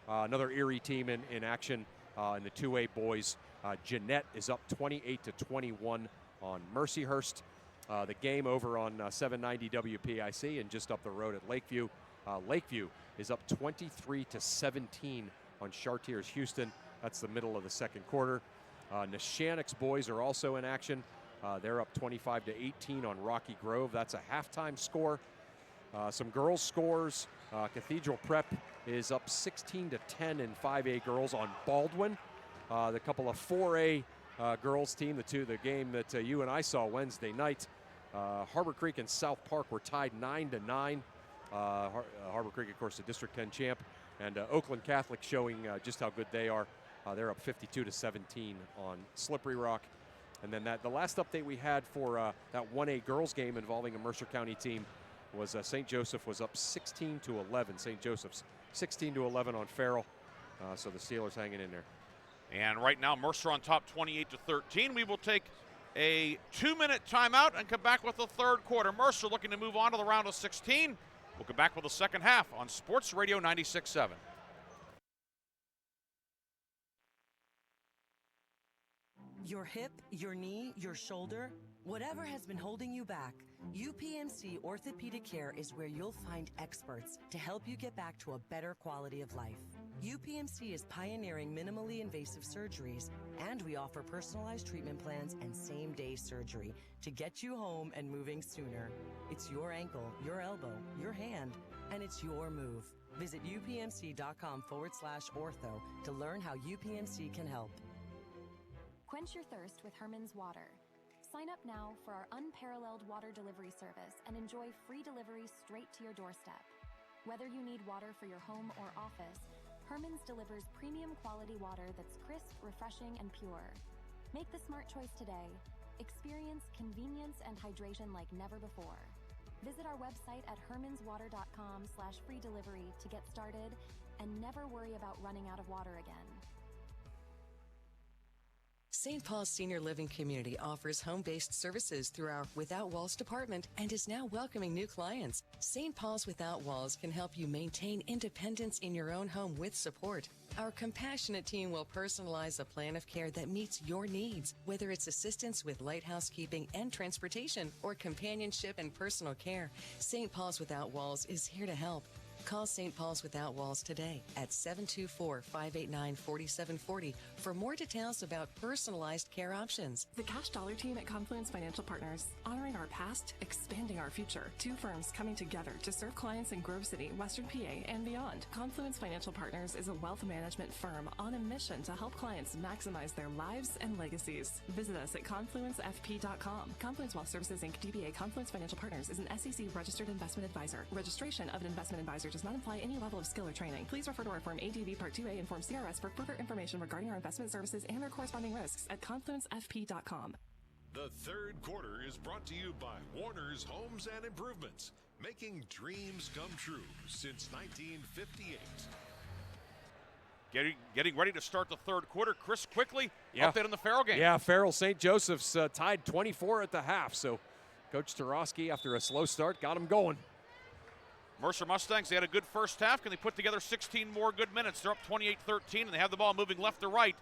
Another Erie team in action in the 2A boys. Jeanette is up 28-21 on Mercyhurst. The game over on 790 WPIC and just up the road at Lakeview. Lakeview is up 23-17 on Chartiers Houston. That's the middle of the second quarter. Neshannock's boys are also in action. They're up 25-18 on Rocky Grove. That's a halftime score. Some girls scores. Cathedral Prep is up 16-10 in 5A girls on Baldwin. The couple of 4A girls team, the game that you and I saw Wednesday night. Harbor Creek and South Park were tied 9-9. Harbor Creek, of course, the District 10 champ, and Oakland Catholic showing just how good they are. They're up 52-17 on Slippery Rock. And then the last update we had for that 1A girls game involving a Mercer County team was St. Joseph was up 16-11. St. Joseph's 16-11 on Farrell. So the Steelers hanging in there. And right now, Mercer on top 28-13. We will take a 2-minute timeout and come back with the third quarter. Mercer looking to move on to the round of 16. We'll come back with the second half on Sports Radio 96.7. Your hip, your knee, your shoulder, Whatever has been holding you back, UPMC Orthopedic Care is where you'll find experts to help you get back to a better quality of life. UPMC is pioneering minimally invasive surgeries, and we offer personalized treatment plans and same-day surgery to get you home and moving sooner. It's your ankle, your elbow, your hand, and it's your move. Visit upmc.com/ortho to learn how UPMC can help. Quench your thirst with Herman's Water. Sign up now for our unparalleled water delivery service and enjoy free delivery straight to your doorstep. Whether you need water for your home or office, Herman's delivers premium quality water that's crisp, refreshing, and pure. Make the smart choice today. Experience convenience and hydration like never before. Visit our website at hermanswater.com/free delivery to get started and never worry about running out of water again. St. Paul's Senior Living Community offers home-based services through our Without Walls department and is now welcoming new clients. St. Paul's Without Walls can help you maintain independence in your own home with support. Our compassionate team will personalize a plan of care that meets your needs, whether it's assistance with light housekeeping and transportation or companionship and personal care. St. Paul's Without Walls is here to help. Call St. Paul's Without Walls today at 724-589-4740 for more details about personalized care options. The Cash Dollar team at Confluence Financial Partners, honoring our past, expanding our future. Two firms coming together to serve clients in Grove City, Western PA, and beyond. Confluence Financial Partners is a wealth management firm on a mission to help clients maximize their lives and legacies. Visit us at confluencefp.com. Confluence Wealth Services, Inc., DBA Confluence Financial Partners is an SEC registered investment advisor. Registration of an investment advisor does not imply any level of skill or training. Please refer to our Form ADV Part 2A and Form CRS for further information regarding our investment services and their corresponding risks at confluencefp.com. The third quarter is brought to you by Warner's Homes and Improvements, making dreams come true since 1958. Getting ready to start the third quarter. Chris, quickly, update on the Farrell game. Yeah, Farrell St. Joseph's tied 24 at the half, so Coach Tarosky, after a slow start, got him going. Mercer Mustangs, they had a good first half. Can they put together 16 more good minutes? They're up 28-13, and they have the ball moving left to right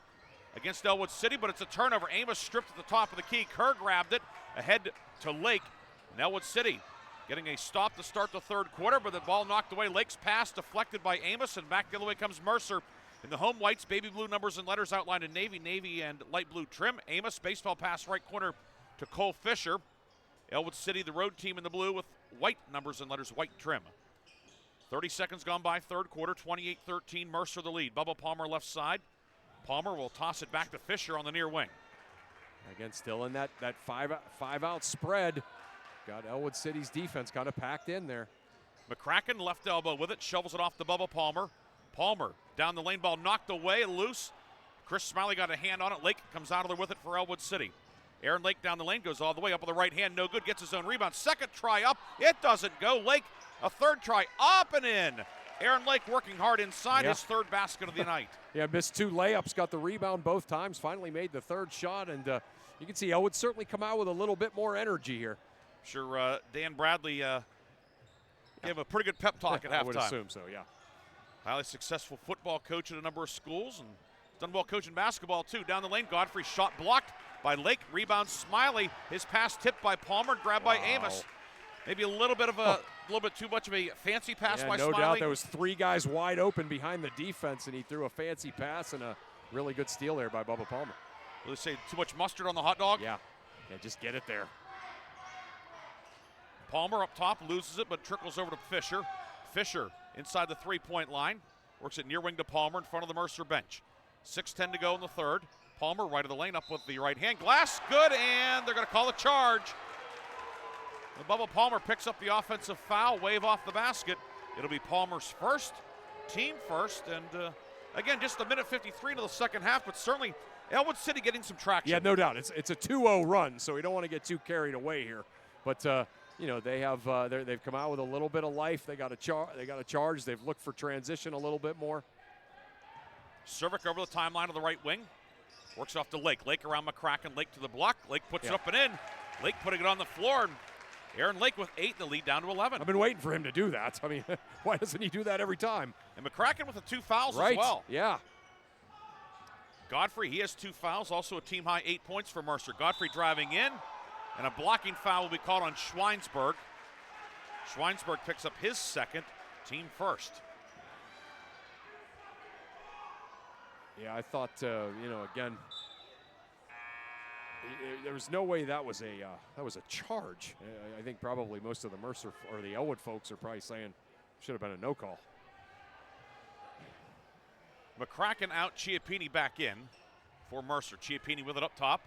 against Ellwood City, but it's a turnover. Amos stripped at the top of the key. Kerr grabbed it ahead to Lake. And Ellwood City getting a stop to start the third quarter, but the ball knocked away. Lake's pass deflected by Amos, and back the other way comes Mercer. In the home whites, baby blue numbers and letters outlined in navy and light blue trim. Amos, baseball pass right corner to Cole Fisher. Ellwood City, the road team in the blue with white numbers and letters, white trim. 30 seconds gone by, third quarter, 28-13, Mercer the lead. Bubba Palmer left side. Palmer will toss it back to Fisher on the near wing. Again, still in that five-out spread. Got Ellwood City's defense kind of packed in there. McCracken left elbow with it, shovels it off to Bubba Palmer. Palmer down the lane, ball knocked away, loose. Chris Smiley got a hand on it. Lake comes out of there with it for Ellwood City. Aaron Lake down the lane, goes all the way up with the right hand, no good, gets his own rebound. Second try up, it doesn't go. Lake, a third try, up and in. Aaron Lake working hard inside, his third basket of the night. Yeah, missed two layups, got the rebound both times, finally made the third shot, and you can see Elwood certainly come out with a little bit more energy here. Sure, Dan Bradley gave a pretty good pep talk at halftime. I would assume so, yeah. Highly successful football coach at a number of schools, and done well coaching basketball too. Down the lane, Godfrey shot blocked by Lake, rebound Smiley. His pass tipped by Palmer, grabbed by Amos. Maybe a little bit too much of a fancy pass by Smiley. No doubt there was three guys wide open behind the defense, and he threw a fancy pass and a really good steal there by Bubba Palmer. Will they say too much mustard on the hot dog? Yeah, just get it there. Palmer up top, loses it, but trickles over to Fisher. Fisher inside the three-point line, works it near wing to Palmer in front of the Mercer bench. 6:10 to go in the third. Palmer right of the lane, up with the right hand. Glass, good, and they're going to call a charge. The Bubba Palmer picks up the offensive foul, wave off the basket. It'll be Palmer's first, team first, and again, just a minute 53 into the second half, but certainly Ellwood City getting some traction. Yeah, no doubt. It's a 2-0 run, so we don't want to get too carried away here. But they have they've come out with a little bit of life. They got a charge. They've looked for transition a little bit more. Cervic over the timeline of the right wing. Works off to Lake. Lake around McCracken. Lake to the block. Lake puts it up and in. Lake putting it on the floor. And Aaron Lake with 8, the lead down to 11. I've been waiting for him to do that. I mean, why doesn't he do that every time? And McCracken with the 2 fouls as well. Yeah. Godfrey, he has 2 fouls, also a team-high 8 points for Mercer. Godfrey driving in, And a blocking foul will be called on Schweinsberg. Schweinsberg picks up his second, team first. Yeah, I thought, again, there was no way that was a charge. I think probably most of the Mercer or the Ellwood folks are probably saying should have been a no call. McCracken out, Chiappini back in for Mercer. Chiappini with it up top.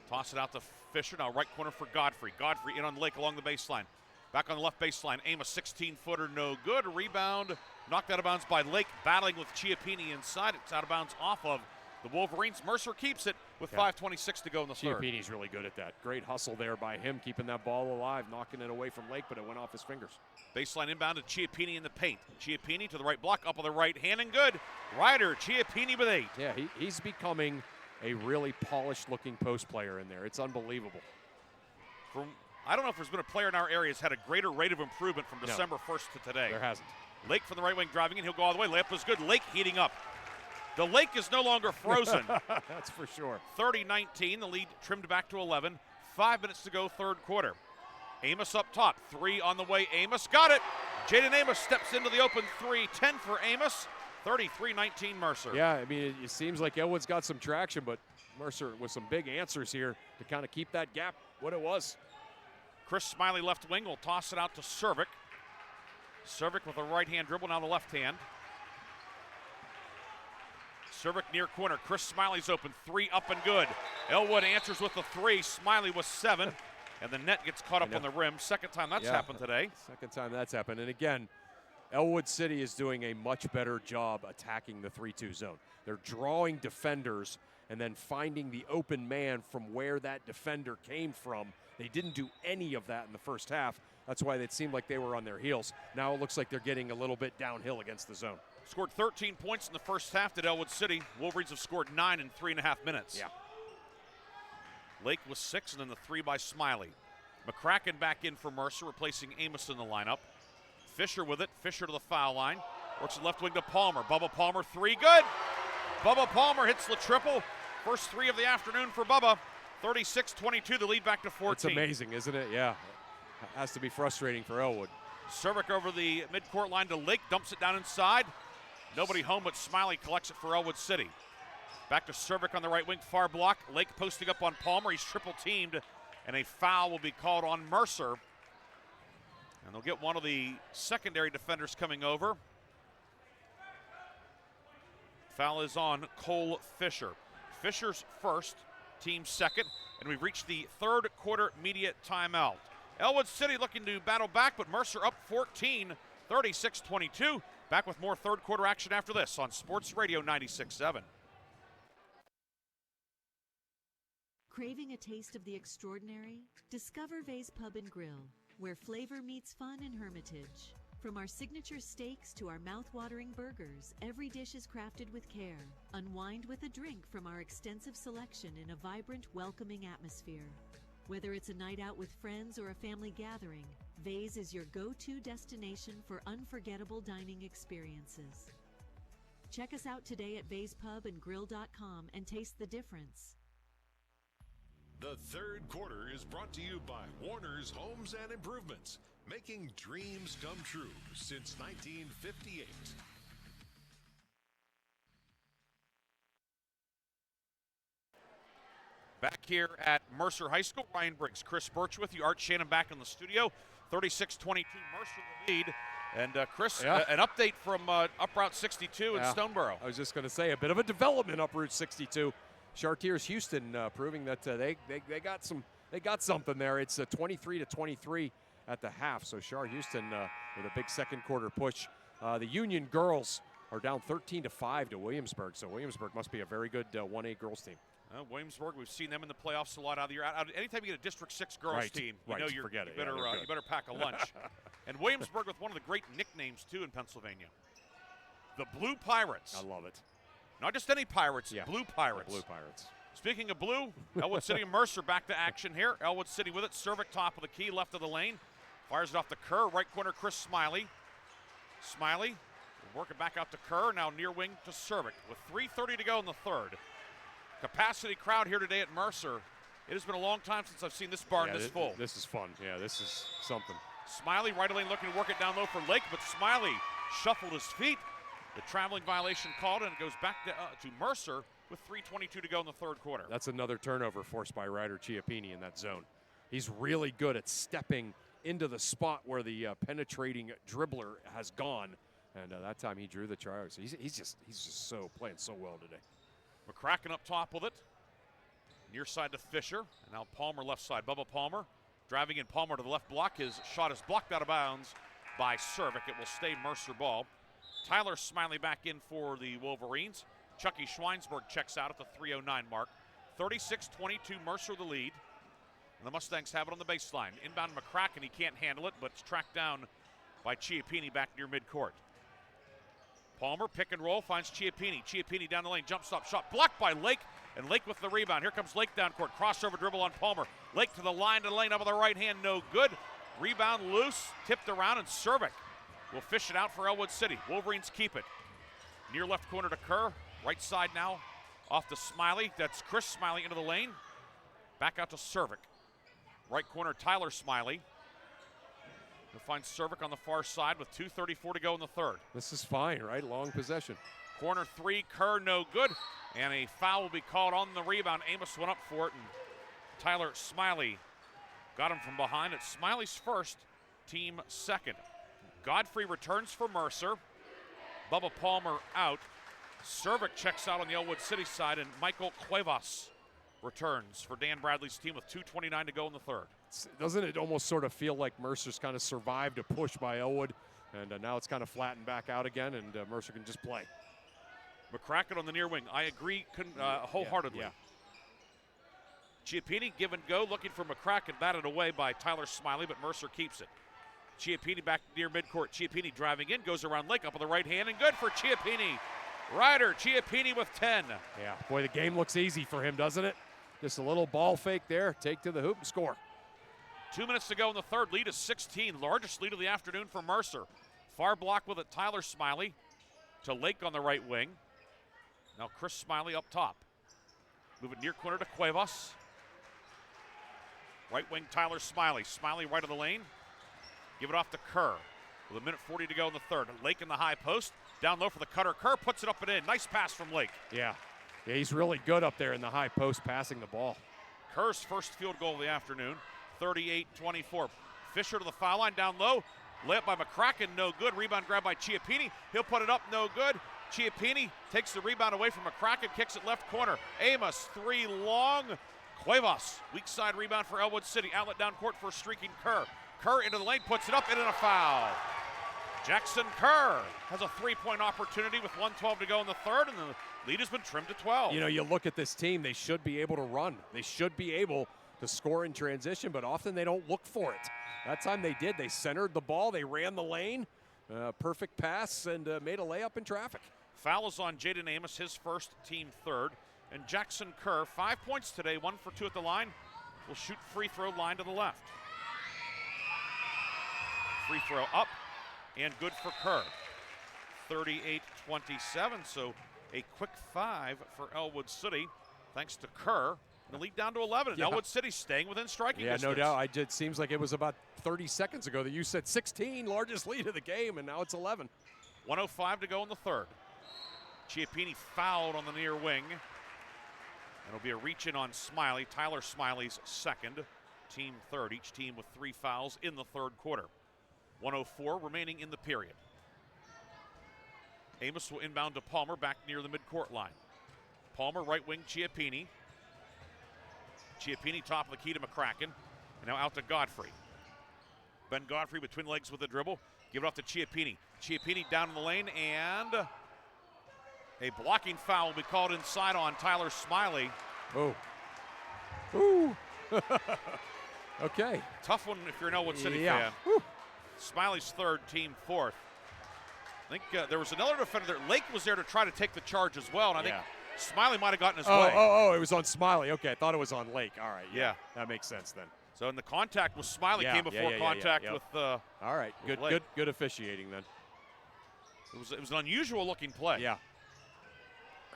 Toss it out to Fisher. Now right corner for Godfrey. Godfrey in on Lake along the baseline. Back on the left baseline. Amos 16-footer, no good. Rebound knocked out of bounds by Lake, battling with Chiappini inside. It's out of bounds off of the Wolverines. Mercer keeps it with 5:26 to go in the third. Chiappini's really good at that. Great hustle there by him, keeping that ball alive, knocking it away from Lake, but it went off his fingers. Baseline inbound to Chiappini in the paint. Chiappini to the right block, up on the right hand, and good. Ryder, Chiappini with 8. Yeah, he's becoming a really polished-looking post player in there. It's unbelievable. I don't know if there's been a player in our area that's had a greater rate of improvement from December 1st to today. There hasn't. Lake from the right wing driving in. He'll go all the way. Layup was good. Lake heating up. The lake is no longer frozen. That's for sure. 30-19. The lead trimmed back to 11. 5 minutes to go, third quarter. Amos up top. 3 on the way. Amos got it. Jaden Amos steps into the open 3. 10 for Amos. 33-19 Mercer. Yeah, I mean, it seems like Ellwood's got some traction, but Mercer with some big answers here to kind of keep that gap what it was. Chris Smiley left wing will toss it out to Cervic. Cervic with a right-hand dribble, now the left hand. Cervic near corner. Chris Smiley's open. 3 up and good. Ellwood answers with the 3. Smiley was 7. And the net gets caught up on the rim. Second time that's happened today. Second time that's happened. And again, Ellwood City is doing a much better job attacking the 3-2 zone. They're drawing defenders and then finding the open man from where that defender came from. They didn't do any of that in the first half. That's why it seemed like they were on their heels. Now it looks like they're getting a little bit downhill against the zone. Scored 13 points in the first half at Ellwood City. Wolverines have scored 9 in 3.5 minutes. Yeah. Lake was 6, and then the 3 by Smiley. McCracken back in for Mercer, replacing Amos in the lineup. Fisher with it. Fisher to the foul line. Works it left wing to Palmer. Bubba Palmer, 3, good. Bubba Palmer hits the triple. First 3 of the afternoon for Bubba. 36-22, the lead back to 14. It's amazing, isn't it? Yeah. It has to be frustrating for Ellwood. Cervic over the midcourt line to Lake, dumps it down inside. Nobody home, but Smiley collects it for Ellwood City. Back to Cervic on the right wing, far block. Lake posting up on Palmer. He's triple teamed, and a foul will be called on Mercer. And they'll get one of the secondary defenders coming over. Foul is on Cole Fisher. Fisher's first, team second, and we've reached the third quarter media timeout. Ellwood City looking to battle back, but Mercer up 14, 36-22. Back with more third quarter action after this on Sports Radio 96.7. Craving a taste of the extraordinary? Discover Vay's Pub and Grill, where flavor meets fun in Hermitage. From our signature steaks to our mouth-watering burgers, every dish is crafted with care. Unwind with a drink from our extensive selection in a vibrant, welcoming atmosphere. Whether it's a night out with friends or a family gathering, Vay's is your go-to destination for unforgettable dining experiences. Check us out today at vayspubandgrill.com and taste the difference. The third quarter is brought to you by Warner's Homes and Improvements, making dreams come true since 1958. Back here at Mercer High School, Ryan Briggs, Chris Burtch with you, Art Shannon back in the studio. 36-22, Mercer the lead. And Chris, an update from up Route 62 in Stoneboro. I was just going to say, a bit of a development up Route 62. Chartiers Houston proving that they got something there. It's 23-23 at the half. So Char Houston with a big second quarter push. The Union girls are down 13-5 to Williamsburg. So Williamsburg must be a very good 1A girls team. Williamsburg, we've seen them in the playoffs a lot out of the year. Anytime you get a District 6 girls team, you know you better pack a lunch. And Williamsburg with one of the great nicknames, too, in Pennsylvania. The Blue Pirates. I love it. Not just any Pirates, Blue Pirates. The Blue Pirates. Speaking of blue, Ellwood City and Mercer back to action here. Ellwood City with it. Cervic top of the key, left of the lane. Fires it off to Kerr. Right corner, Chris Smiley. Smiley working back out to Kerr. Now near wing to Cervic with 3:30 to go in the third. Capacity crowd here today at Mercer. It has been a long time since I've seen this barn this full. This is fun. Yeah, this is something. Smiley right lane looking to work it down low for Lake, but Smiley shuffled his feet. The traveling violation called, and it goes back to Mercer with 3:22 to go in the third quarter. That's another turnover forced by Ryder Chiappini in that zone. He's really good at stepping into the spot where the penetrating dribbler has gone, and that time he drew the try. So he's just so playing so well today. McCracken up top with it. Near side to Fisher, and now Palmer left side. Bubba Palmer driving in. Palmer to the left block. His shot is blocked out of bounds by Cervic. It will stay Mercer ball. Tyler Smiley back in for the Wolverines. Chucky Schweinsberg checks out at the 3:09 mark. 36-22, Mercer the lead. And the Mustangs have it on the baseline. Inbound McCracken, he can't handle it, but it's tracked down by Chiappini back near midcourt. Palmer, pick and roll, finds Chiappini. Chiappini down the lane, jump stop, shot blocked by Lake, and Lake with the rebound. Here comes Lake down court, crossover dribble on Palmer. Lake to the line, up with the right hand, no good. Rebound loose, tipped around, and Cervic will fish it out for Ellwood City. Wolverines keep it. Near left corner to Kerr, right side now off to Smiley. That's Chris Smiley into the lane. Back out to Cervic. Right corner, Tyler Smiley. He'll find Cervic on the far side with 2:34 to go in the third. This is fine, right? Long possession. Corner three, Kerr no good. And a foul will be called on the rebound. Amos went up for it, and Tyler Smiley got him from behind. It's Smiley's first, team second. Godfrey returns for Mercer. Bubba Palmer out. Cervic checks out on the Ellwood City side, and Michael Cuevas returns for Dan Bradley's team with 2:29 to go in the third. Doesn't it almost sort of feel like Mercer's kind of survived a push by Ellwood, and now it's kind of flattened back out again, and Mercer can just play. McCracken on the near wing. I agree wholeheartedly. Yeah. Chiappini give and go, looking for McCracken, batted away by Tyler Smiley, but Mercer keeps it. Chiappini back near midcourt. Chiappini driving in, goes around Lake up on the right hand, and good for Chiappini. Ryder Chiappini with 10. Yeah, boy, the game looks easy for him, doesn't it? Just a little ball fake there, take to the hoop and score. 2 minutes to go in the third. Lead is 16, largest lead of the afternoon for Mercer. Far block with it, Tyler Smiley to Lake on the right wing. Now Chris Smiley up top. Move it near corner to Cuevas. Right wing, Tyler Smiley. Smiley right of the lane. Give it off to Kerr with 1:40 to go in the third. Lake in the high post. Down low for the cutter. Kerr puts it up and in. Nice pass from Lake. Yeah, he's really good up there in the high post passing the ball. Kerr's first field goal of the afternoon. 38-24. Fisher to the foul line down low. Layup by McCracken, no good. Rebound grab by Chiappini. He'll put it up, no good. Chiappini takes the rebound away from McCracken, kicks it left corner. Amos, three long. Cuevas, weak side rebound for Ellwood City. Outlet down court for streaking Kerr. Kerr into the lane, puts it up, and in a foul. Jackson Kerr has a three-point opportunity with 1:12 to go in the third, and the lead has been trimmed to 12. You know, you look at this team, they should be able to run. They should be able to score in transition, but often they don't look for it. That time they did. They centered the ball, they ran the lane, perfect pass, and made a layup in traffic. Foul is on Jaden Amos, his first, team third. And Jackson Kerr, 5 points today, 1 for 2 at the line, will shoot free throw line to the left. Free throw up and good for Kerr. 38-27, so a quick 5 for Ellwood City, thanks to Kerr. The lead down to 11, and Ellwood City staying within striking distance. Yeah, no doubt. It seems like it was about 30 seconds ago that you said 16, largest lead of the game, and now it's 11. 1:05 to go in the third. Chiappini fouled on the near wing. It'll be a reach-in on Smiley. Tyler Smiley's second, team third. Each team with 3 fouls in the third quarter. 1:04 remaining in the period. Amos will inbound to Palmer back near the midcourt line. Palmer, right wing, Chiappini. Chiappini top of the key to McCracken. And now out to Godfrey. Ben Godfrey between legs with the dribble. Give it off to Chiappini. Chiappini down in the lane, and a blocking foul will be called inside on Tyler Smiley. Oh. Ooh. Okay. Tough one if you're an Ellwood City fan. Woo. Smiley's third, team fourth. I think there was another defender. Lake was there to try to take the charge as well, and I think Smiley might have gotten his way. Oh, it was on Smiley. Okay, I thought it was on Lake. All right, yeah. That makes sense then. So in the contact with Smiley came before contact with all right, good officiating then. It was an unusual looking play. Yeah.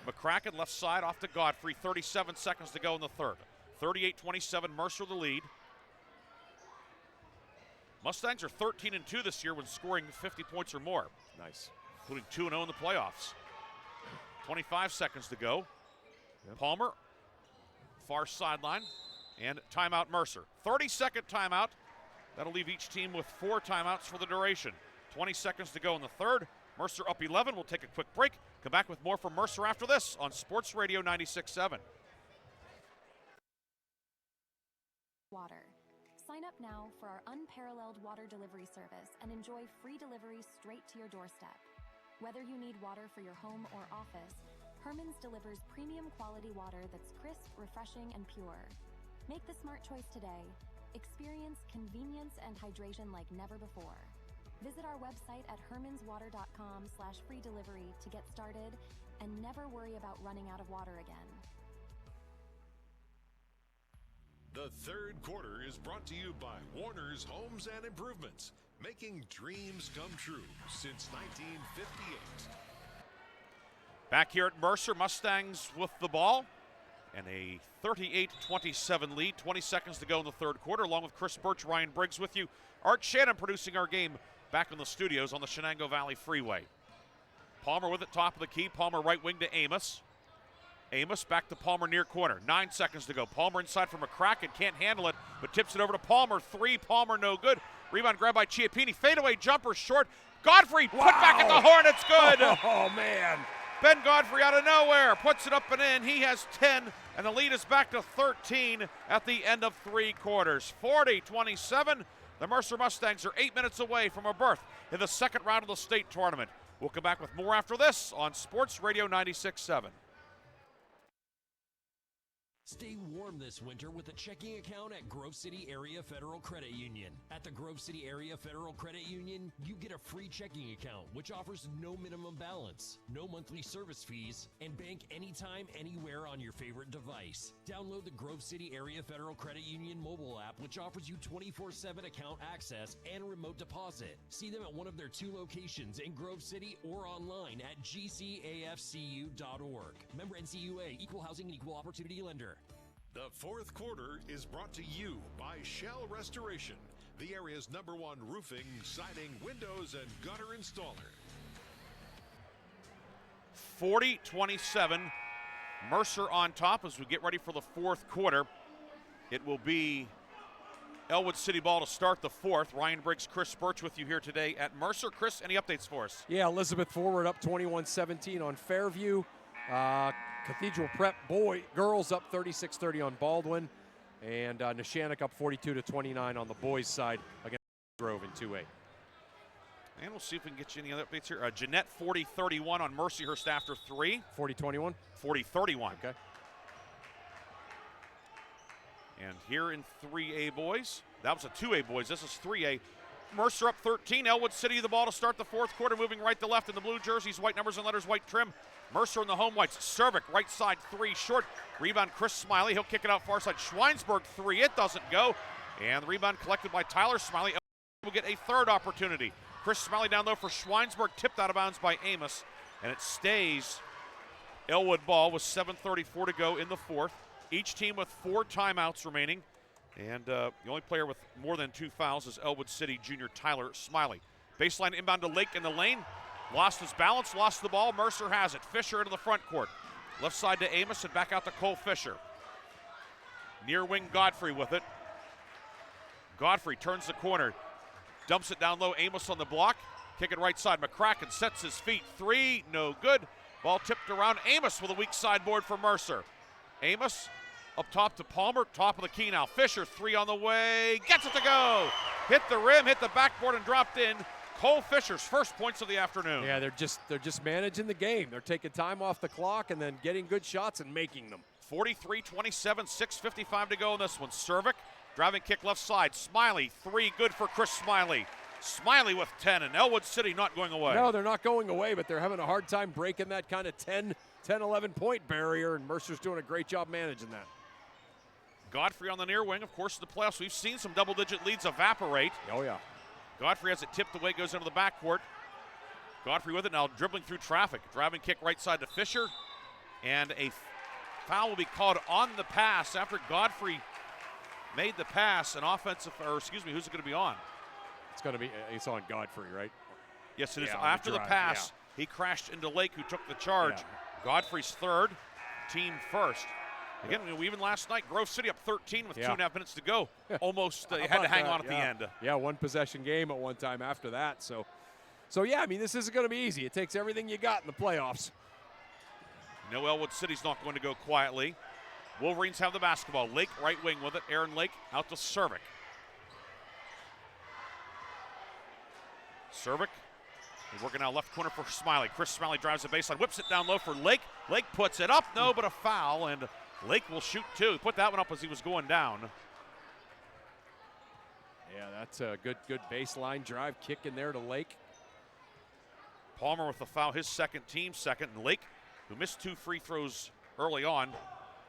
McCracken left side off to Godfrey. 37 seconds to go in the third. 38-27, Mercer the lead. Mustangs are 13-2 this year when scoring 50 points or more. Nice. Including 2-0 in the playoffs. 25 seconds to go. Yep. Palmer, far sideline, and timeout Mercer. 30-second timeout. That'll leave each team with 4 timeouts for the duration. 20 seconds to go in the third. Mercer up 11. We'll take a quick break. Come back with more from Mercer after this on Sports Radio 96.7. Water. Sign up now for our unparalleled water delivery service and enjoy free delivery straight to your doorstep. Whether you need water for your home or office, Herman's delivers premium quality water that's crisp, refreshing, and pure. Make the smart choice today. Experience convenience and hydration like never before. Visit our website at hermanswater.com/free delivery to get started and never worry about running out of water again. The third quarter is brought to you by Warner's Homes and Improvements, making dreams come true since 1958. Back here at Mercer, Mustangs with the ball and a 38-27 lead. 20 seconds to go in the third quarter, along with Chris Burtch, Ryan Briggs with you. Art Shannon producing our game back in the studios on the Shenango Valley Freeway. Palmer with it, top of the key. Palmer right wing to Amos. Amos back to Palmer near corner. 9 seconds to go. Palmer inside for McCracken. Can't handle it, but tips it over to Palmer. 3. Palmer no good. Rebound grabbed by Chiappini. Fadeaway jumper short. Godfrey put back at the horn. It's good. Oh, man. Ben Godfrey out of nowhere puts it up and in. He has 10, and the lead is back to 13 at the end of 3 quarters. 40-27. The Mercer Mustangs are 8 minutes away from a berth in the second round of the state tournament. We'll come back with more after this on Sports Radio 96.7. Stay warm this winter with a checking account at Grove City Area Federal Credit Union. At the Grove City Area Federal Credit Union, you get a free checking account, which offers no minimum balance, no monthly service fees, and bank anytime, anywhere on your favorite device. Download the Grove City Area Federal Credit Union mobile app, which offers you 24/7 account access and remote deposit. See them at one of their 2 locations in Grove City or online at gcafcu.org. Member NCUA, Equal Housing and Equal Opportunity Lender. The fourth quarter is brought to you by Shell Restoration, the area's #1 roofing, siding, windows, and gutter installer. 40-27, Mercer on top as we get ready for the fourth quarter. It will be Ellwood City ball to start the fourth. Ryan Briggs, Chris Burtch with you here today at Mercer. Chris, any updates for us? Yeah, Elizabeth Forward up 21-17 on Fairview. Cathedral Prep girls up 36-30 on Baldwin, and Neshannock up 42-29 on the boys' side against Grove in 2A. And we'll see if we can get you any other updates here. Jeanette 40-31 on Mercyhurst after 3. 40-21? 40-31. Okay. And here in 3A boys, that was a 2A boys. This is 3A. Mercer up 13. Ellwood City the ball to start the fourth quarter, moving right to left in the blue jerseys, white numbers and letters, white trim. Mercer in the home whites. Cervic, right side 3, short. Rebound, Chris Smiley. He'll kick it out far side. Schweinsberg 3. It doesn't go. And the rebound collected by Tyler Smiley. Will get a third opportunity. Chris Smiley down low for Schweinsberg, tipped out of bounds by Amos. And it stays Ellwood ball with 7:34 to go in the fourth. Each team with 4 timeouts remaining. And the only player with more than 2 fouls is Ellwood City junior Tyler Smiley. Baseline inbound to Lake in the lane. Lost his balance, lost the ball. Mercer has it. Fisher into the front court. Left side to Amos and back out to Cole Fisher. Near wing Godfrey with it. Godfrey turns the corner. Dumps it down low. Amos on the block. Kick it right side. McCracken sets his feet. 3, no good. Ball tipped around. Amos with a weak sideboard for Mercer. Amos up top to Palmer. Top of the key now. Fisher 3 on the way. Gets it to go. Hit the rim, hit the backboard and dropped in. Cole Fisher's first points of the afternoon. Yeah, they're just managing the game. They're taking time off the clock and then getting good shots and making them. 43-27, 6:55 to go in this one. Cervic, driving kick left side. Smiley, 3, good for Chris Smiley. Smiley with 10, and Ellwood City not going away. No, they're not going away, but they're having a hard time breaking that kind of 10, 11 point barrier, and Mercer's doing a great job managing that. Godfrey on the near wing. Of course, in the playoffs, we've seen some double-digit leads evaporate. Oh, yeah. Godfrey has it tipped away, goes into the backcourt. Godfrey with it now, dribbling through traffic. Driving kick right side to Fisher. And a foul will be called on the pass after Godfrey made the pass. An offensive, or excuse me, who's it going to be on? It's on Godfrey, right? Yes, it is. Yeah, After the pass, he crashed into Lake, who took the charge. Yeah. Godfrey's third, team first. Again, even last night, Grove City up 13 with 2.5 minutes to go. Almost had to hang on at the end. Yeah, one possession game at one time after that. So yeah, I mean, this isn't going to be easy. It takes everything you got in the playoffs. No, Ellwood City's not going to go quietly. Wolverines have the basketball. Lake right wing with it. Aaron Lake out to Cervic. Cervic working out left corner for Smiley. Chris Smiley drives the baseline, whips it down low for Lake. Lake puts it up, no, but a foul, and Lake will shoot two. He put that one up as he was going down. Yeah, that's a good baseline drive kick in there to Lake. Palmer with the foul, his second, team second, and Lake, who missed 2 free throws early on,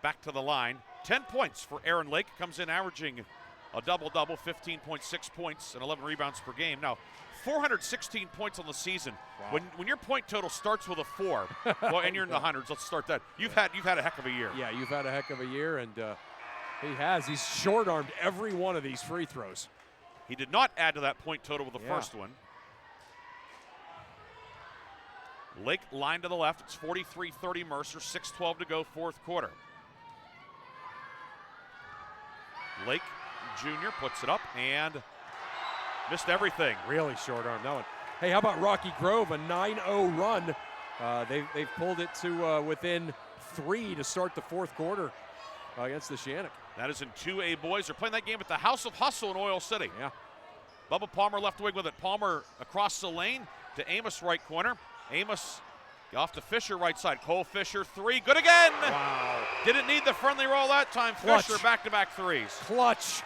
back to the line. 10 points for Aaron Lake, comes in averaging a double-double, 15.6 points and 11 rebounds per game. Now, 416 points on the season. Wow. When your point total starts with a 4, well, and you're in the hundreds, let's start that. You've had a heck of a year. Yeah, you've had a heck of a year, and he has. He's short-armed every one of these free throws. He did not add to that point total with the first one. Lake line to the left. It's 43-30 Mercer, 6:12 to go, fourth quarter. Lake Jr. puts it up and missed everything. Really short arm that one. Hey, how about Rocky Grove, a 9-0 run? They've pulled it to within 3 to start the fourth quarter against the Shannock. That is in 2A boys. They're playing that game at the House of Hustle in Oil City. Yeah. Bubba Palmer left wing with it. Palmer across the lane to Amos right corner. Amos off to Fisher right side. Cole Fisher, 3, good again. Wow. Didn't need the friendly roll that time. Clutch. Fisher back-to-back threes. Clutch.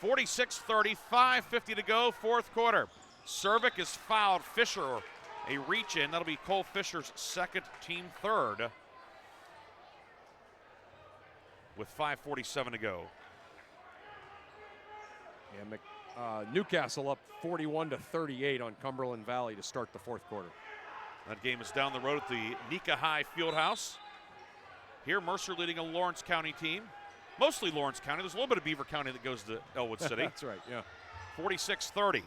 46-30, 5:50 to go, fourth quarter. Cervic is fouled. Fisher, a reach in. That'll be Cole Fisher's second, team third. With 5:47 to go. Yeah, Newcastle up 41-38 on Cumberland Valley to start the fourth quarter. That game is down the road at the Nika High Fieldhouse. Here, Mercer leading a Lawrence County team. Mostly Lawrence County. There's a little bit of Beaver County that goes to Ellwood City. That's right, yeah. 46-30.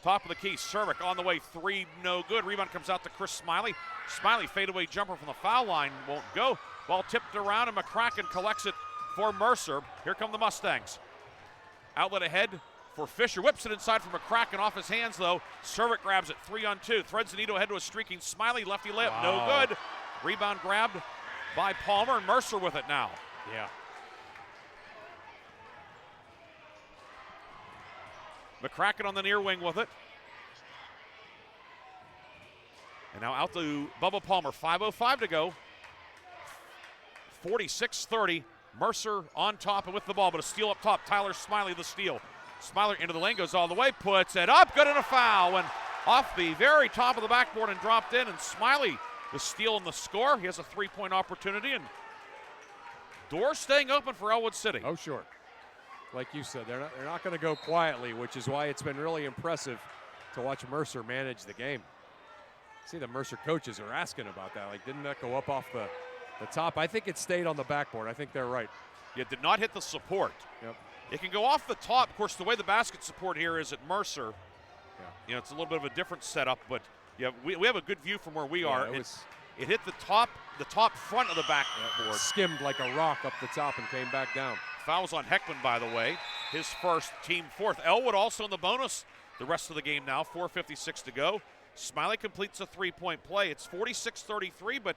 Top of the key, Cervic on the way, 3, no good. Rebound comes out to Chris Smiley. Smiley fadeaway jumper from the foul line won't go. Ball tipped around and McCracken collects it for Mercer. Here come the Mustangs. Outlet ahead for Fisher. Whips it inside for McCracken off his hands though. Cervic grabs it, 3-on-2. Threads the needle ahead to a streaking Smiley. Lefty layup, no good. Rebound grabbed by Palmer and Mercer with it now. Yeah. McCracken on the near wing with it. And now out to Bubba Palmer. 5:05 to go. 46-30. Mercer on top and with the ball, but a steal up top. Tyler Smiley the steal. Smiley into the lane, goes all the way, puts it up. Good and a foul. Went off the very top of the backboard and dropped in. And Smiley the steal and the score. He has a 3-point opportunity. And doors staying open for Ellwood City. Oh, sure. Like you said, they're not going to go quietly, which is why it's been really impressive to watch Mercer manage the game. See, the Mercer coaches are asking about that. Like, didn't that go up off the top? I think it stayed on the backboard. I think they're right. It did not hit the support. Yep. It can go off the top. Of course, the way the basket support here is at Mercer, it's a little bit of a different setup, but yeah, we have a good view from where we are. It hit the top front of the backboard. Skimmed like a rock up the top and came back down. Fouls on Heckman, by the way. His first, team fourth. Ellwood also in the bonus the rest of the game now. 4:56 to go. Smiley completes a 3-point play. It's 46-33, but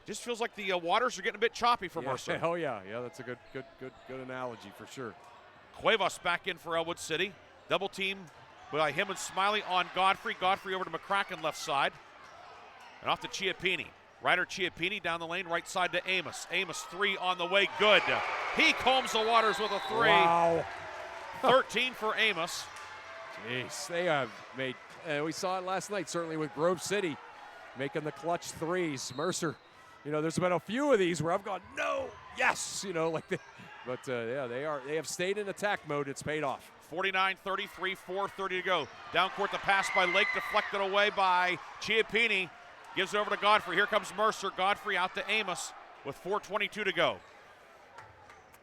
just feels like the waters are getting a bit choppy for Mercer. Oh, yeah. Yeah, that's a good analogy for sure. Cuevas back in for Ellwood City. Double team by him and Smiley on Godfrey. Godfrey over to McCracken left side. And off to Chiappini. Ryder Chiappini down the lane, right side to Amos. Amos 3 on the way, good. He combs the waters with a 3. Wow. 13 for Amos. Jeez, they have made, we saw it last night, certainly with Grove City, making the clutch threes. Mercer, there's been a few of these where I've gone, no, yes, but they have stayed in attack mode. It's paid off. 49-33, 4:30 to go. Down court, the pass by Lake, deflected away by Chiappini. Gives it over to Godfrey. Here comes Mercer. Godfrey out to Amos. with 4:22 to go.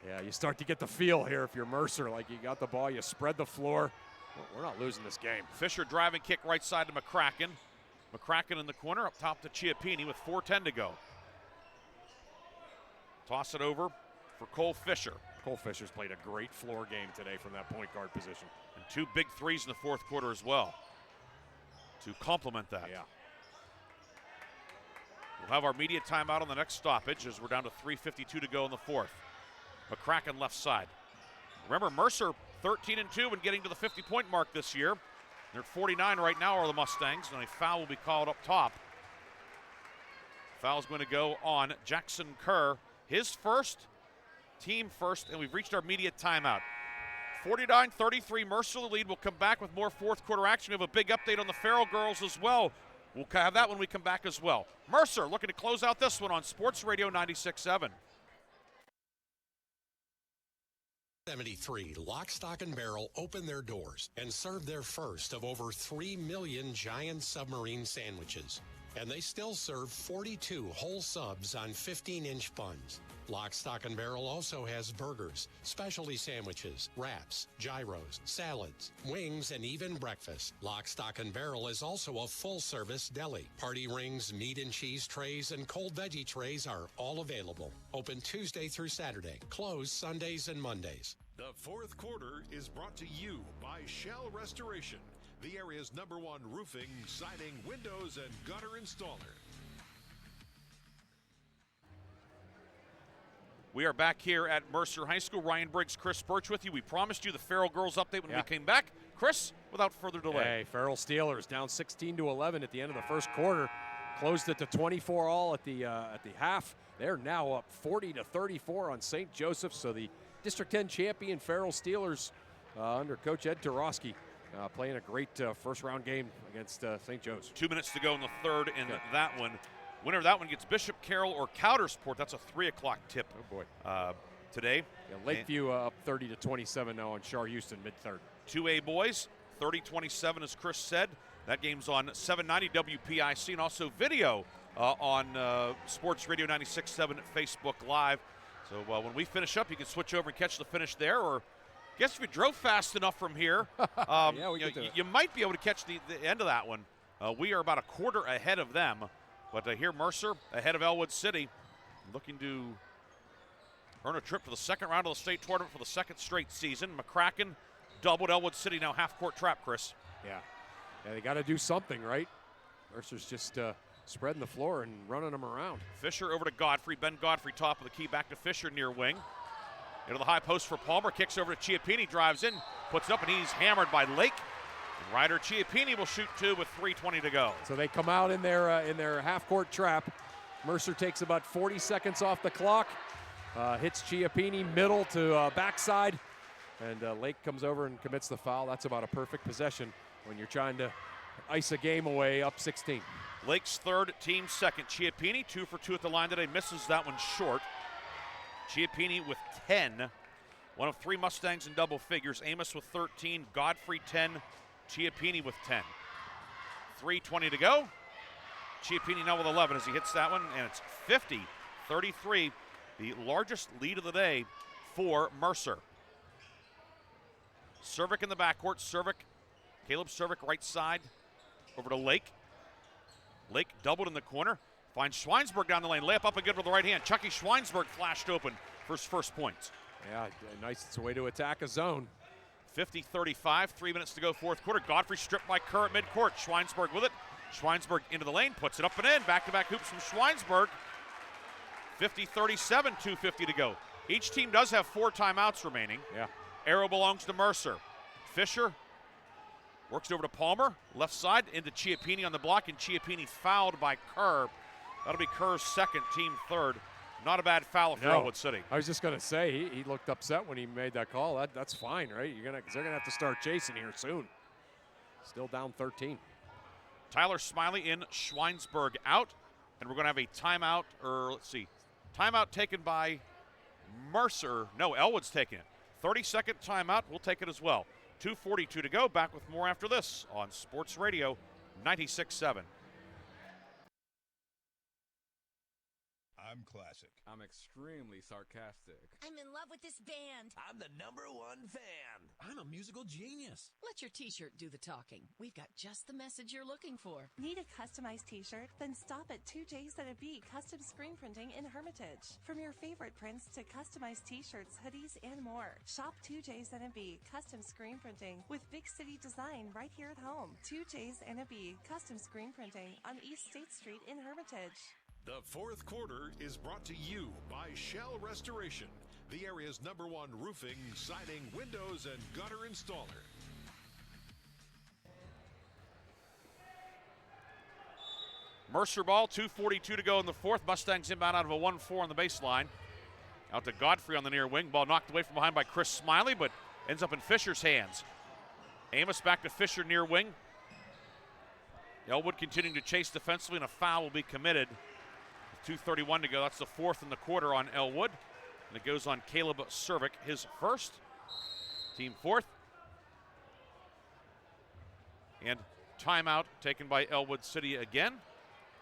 Yeah, you start to get the feel here if you're Mercer. Like, you got the ball, you spread the floor. Well, we're not losing this game. Fisher driving kick right side to McCracken. McCracken in the corner, up top to Chiappini with 4:10 to go. Toss it over for Cole Fisher. Cole Fisher's played a great floor game today from that point guard position. And 2 big threes in the fourth quarter as well to complement that. Yeah. We'll have our media timeout on the next stoppage as we're down to 3:52 to go in the fourth. McCracken left side. Remember, Mercer 13-2 when getting to the 50-point mark this year. They're at 49 right now are the Mustangs, and a foul will be called up top. Foul's going to go on Jackson Kerr. His first, team first, and we've reached our media timeout. 49-33, Mercer lead. We'll come back with more fourth quarter action. We have a big update on the Farrell girls as well. We'll have that when we come back as well. Mercer looking to close out this one on Sports Radio 96.7. 73 Lock, Stock, and Barrel open their doors and serve their first of over 3 million giant submarine sandwiches. And they still serve 42 whole subs on 15-inch buns. Lock, Stock, and Barrel also has burgers, specialty sandwiches, wraps, gyros, salads, wings, and even breakfast. Lock, Stock, and Barrel is also a full-service deli. Party rings, meat and cheese trays, and cold veggie trays are all available. Open Tuesday through Saturday. Closed Sundays and Mondays. The fourth quarter is brought to you by Shell Restoration, the area's #1 roofing, siding, windows, and gutter installer. We are back here at Mercer High School. Ryan Briggs, Chris Burtch with you. We promised you the Farrell girls update when we came back. Chris, without further delay. Hey, Farrell Steelers down 16-11 at the end of the first quarter. Closed it to 24 all at the half. They're now up 40-34 on St. Joseph. So the District 10 champion Farrell Steelers under Coach Ed Tarosky playing a great first-round game against St. Joe's. 2 minutes to go in the third in that one. Winner of that one gets Bishop Carroll or Coudersport. That's a 3 o'clock tip. Oh, boy. Today. Yeah, Lakeview up 30-27 now on Char Houston mid-third. 2A boys, 30-27 as Chris said. That game's on 790 WPIC and also video on Sports Radio 96.7 Facebook Live. So when we finish up, you can switch over and catch the finish there, or I guess if you drove fast enough from here, you might be able to catch the end of that one. We are about a quarter ahead of them, but here Mercer ahead of Ellwood City, looking to earn a trip to the second round of the state tournament for the second straight season. McCracken doubled Ellwood City, now half-court trap, Chris. Yeah, they got to do something, right? Mercer's just spreading the floor and running them around. Fisher over to Godfrey. Ben Godfrey, top of the key, back to Fisher near wing. Into the high post for Palmer. Kicks over to Chiappini, drives in, puts it up, and he's hammered by Lake. And Ryder Chiappini will shoot 2 with 3:20 to go. So they come out in their half-court trap. Mercer takes about 40 seconds off the clock. Hits Chiappini middle to backside. And Lake comes over and commits the foul. That's about a perfect possession when you're trying to ice a game away up 16. Lake's third, team second. Chiappini 2 for 2 at the line today. Misses that one short. Chiappini with 10. One of 3 Mustangs in double figures. Amos with 13. Godfrey 10. Chiappini with 10. 3:20 to go. Chiappini now with 11 as he hits that one. And it's 50-33. The largest lead of the day for Mercer. Cervic in the backcourt. Caleb Cervic right side over to Lake. Lake doubled in the corner. Finds Schweinsberg down the lane. Layup up and good with the right hand. Chucky Schweinsberg flashed open for his first points. Yeah, nice. It's a way to attack a zone. 50-35, 3 minutes to go fourth quarter. Godfrey stripped by Kerr at midcourt. Schweinsberg with it. Schweinsberg into the lane, puts it up and in. Back-to-back hoops from Schweinsberg. 50-37, 2:50 to go. Each team does have 4 timeouts remaining. Yeah. Arrow belongs to Mercer. Fisher works over to Palmer, left side, into Chiappini on the block, and Chiappini fouled by Kerr. That'll be Kerr's second, team third. Not a bad foul for Ellwood City. I was just going to say, he looked upset when he made that call. That's fine, right? They're going to have to start chasing here soon. Still down 13. Tyler Smiley in, Schweinsberg out, and we're going to have a timeout, timeout taken by Mercer. No, Ellwood's taking it. 30-second timeout. We'll take it as well. 2:42 to go. Back with more after this on Sports Radio 96.7. I'm classic. I'm extremely sarcastic. I'm in love with this band. I'm the #1 fan. I'm a musical genius. Let your t-shirt do the talking. We've got just the message you're looking for. Need a customized t-shirt? Then stop at 2J's and a B Custom Screen Printing in Hermitage. From your favorite prints to customized t-shirts, hoodies, and more. Shop 2J's and a B Custom Screen Printing with big city design right here at home. 2J's and a B Custom Screen Printing on East State Street in Hermitage. The fourth quarter is brought to you by Shell Restoration, the area's #1 roofing, siding, windows, and gutter installer. Mercer ball, 2:42 to go in the fourth. Mustangs inbound out of a 1-4 on the baseline. Out to Godfrey on the near wing. Ball knocked away from behind by Chris Smiley, but ends up in Fisher's hands. Amos back to Fisher near wing. Ellwood continuing to chase defensively, and a foul will be committed. With 2:31 to go. That's the fourth in the quarter on Ellwood. And it goes on Caleb Cervic, his first. Team fourth. And timeout taken by Ellwood City again.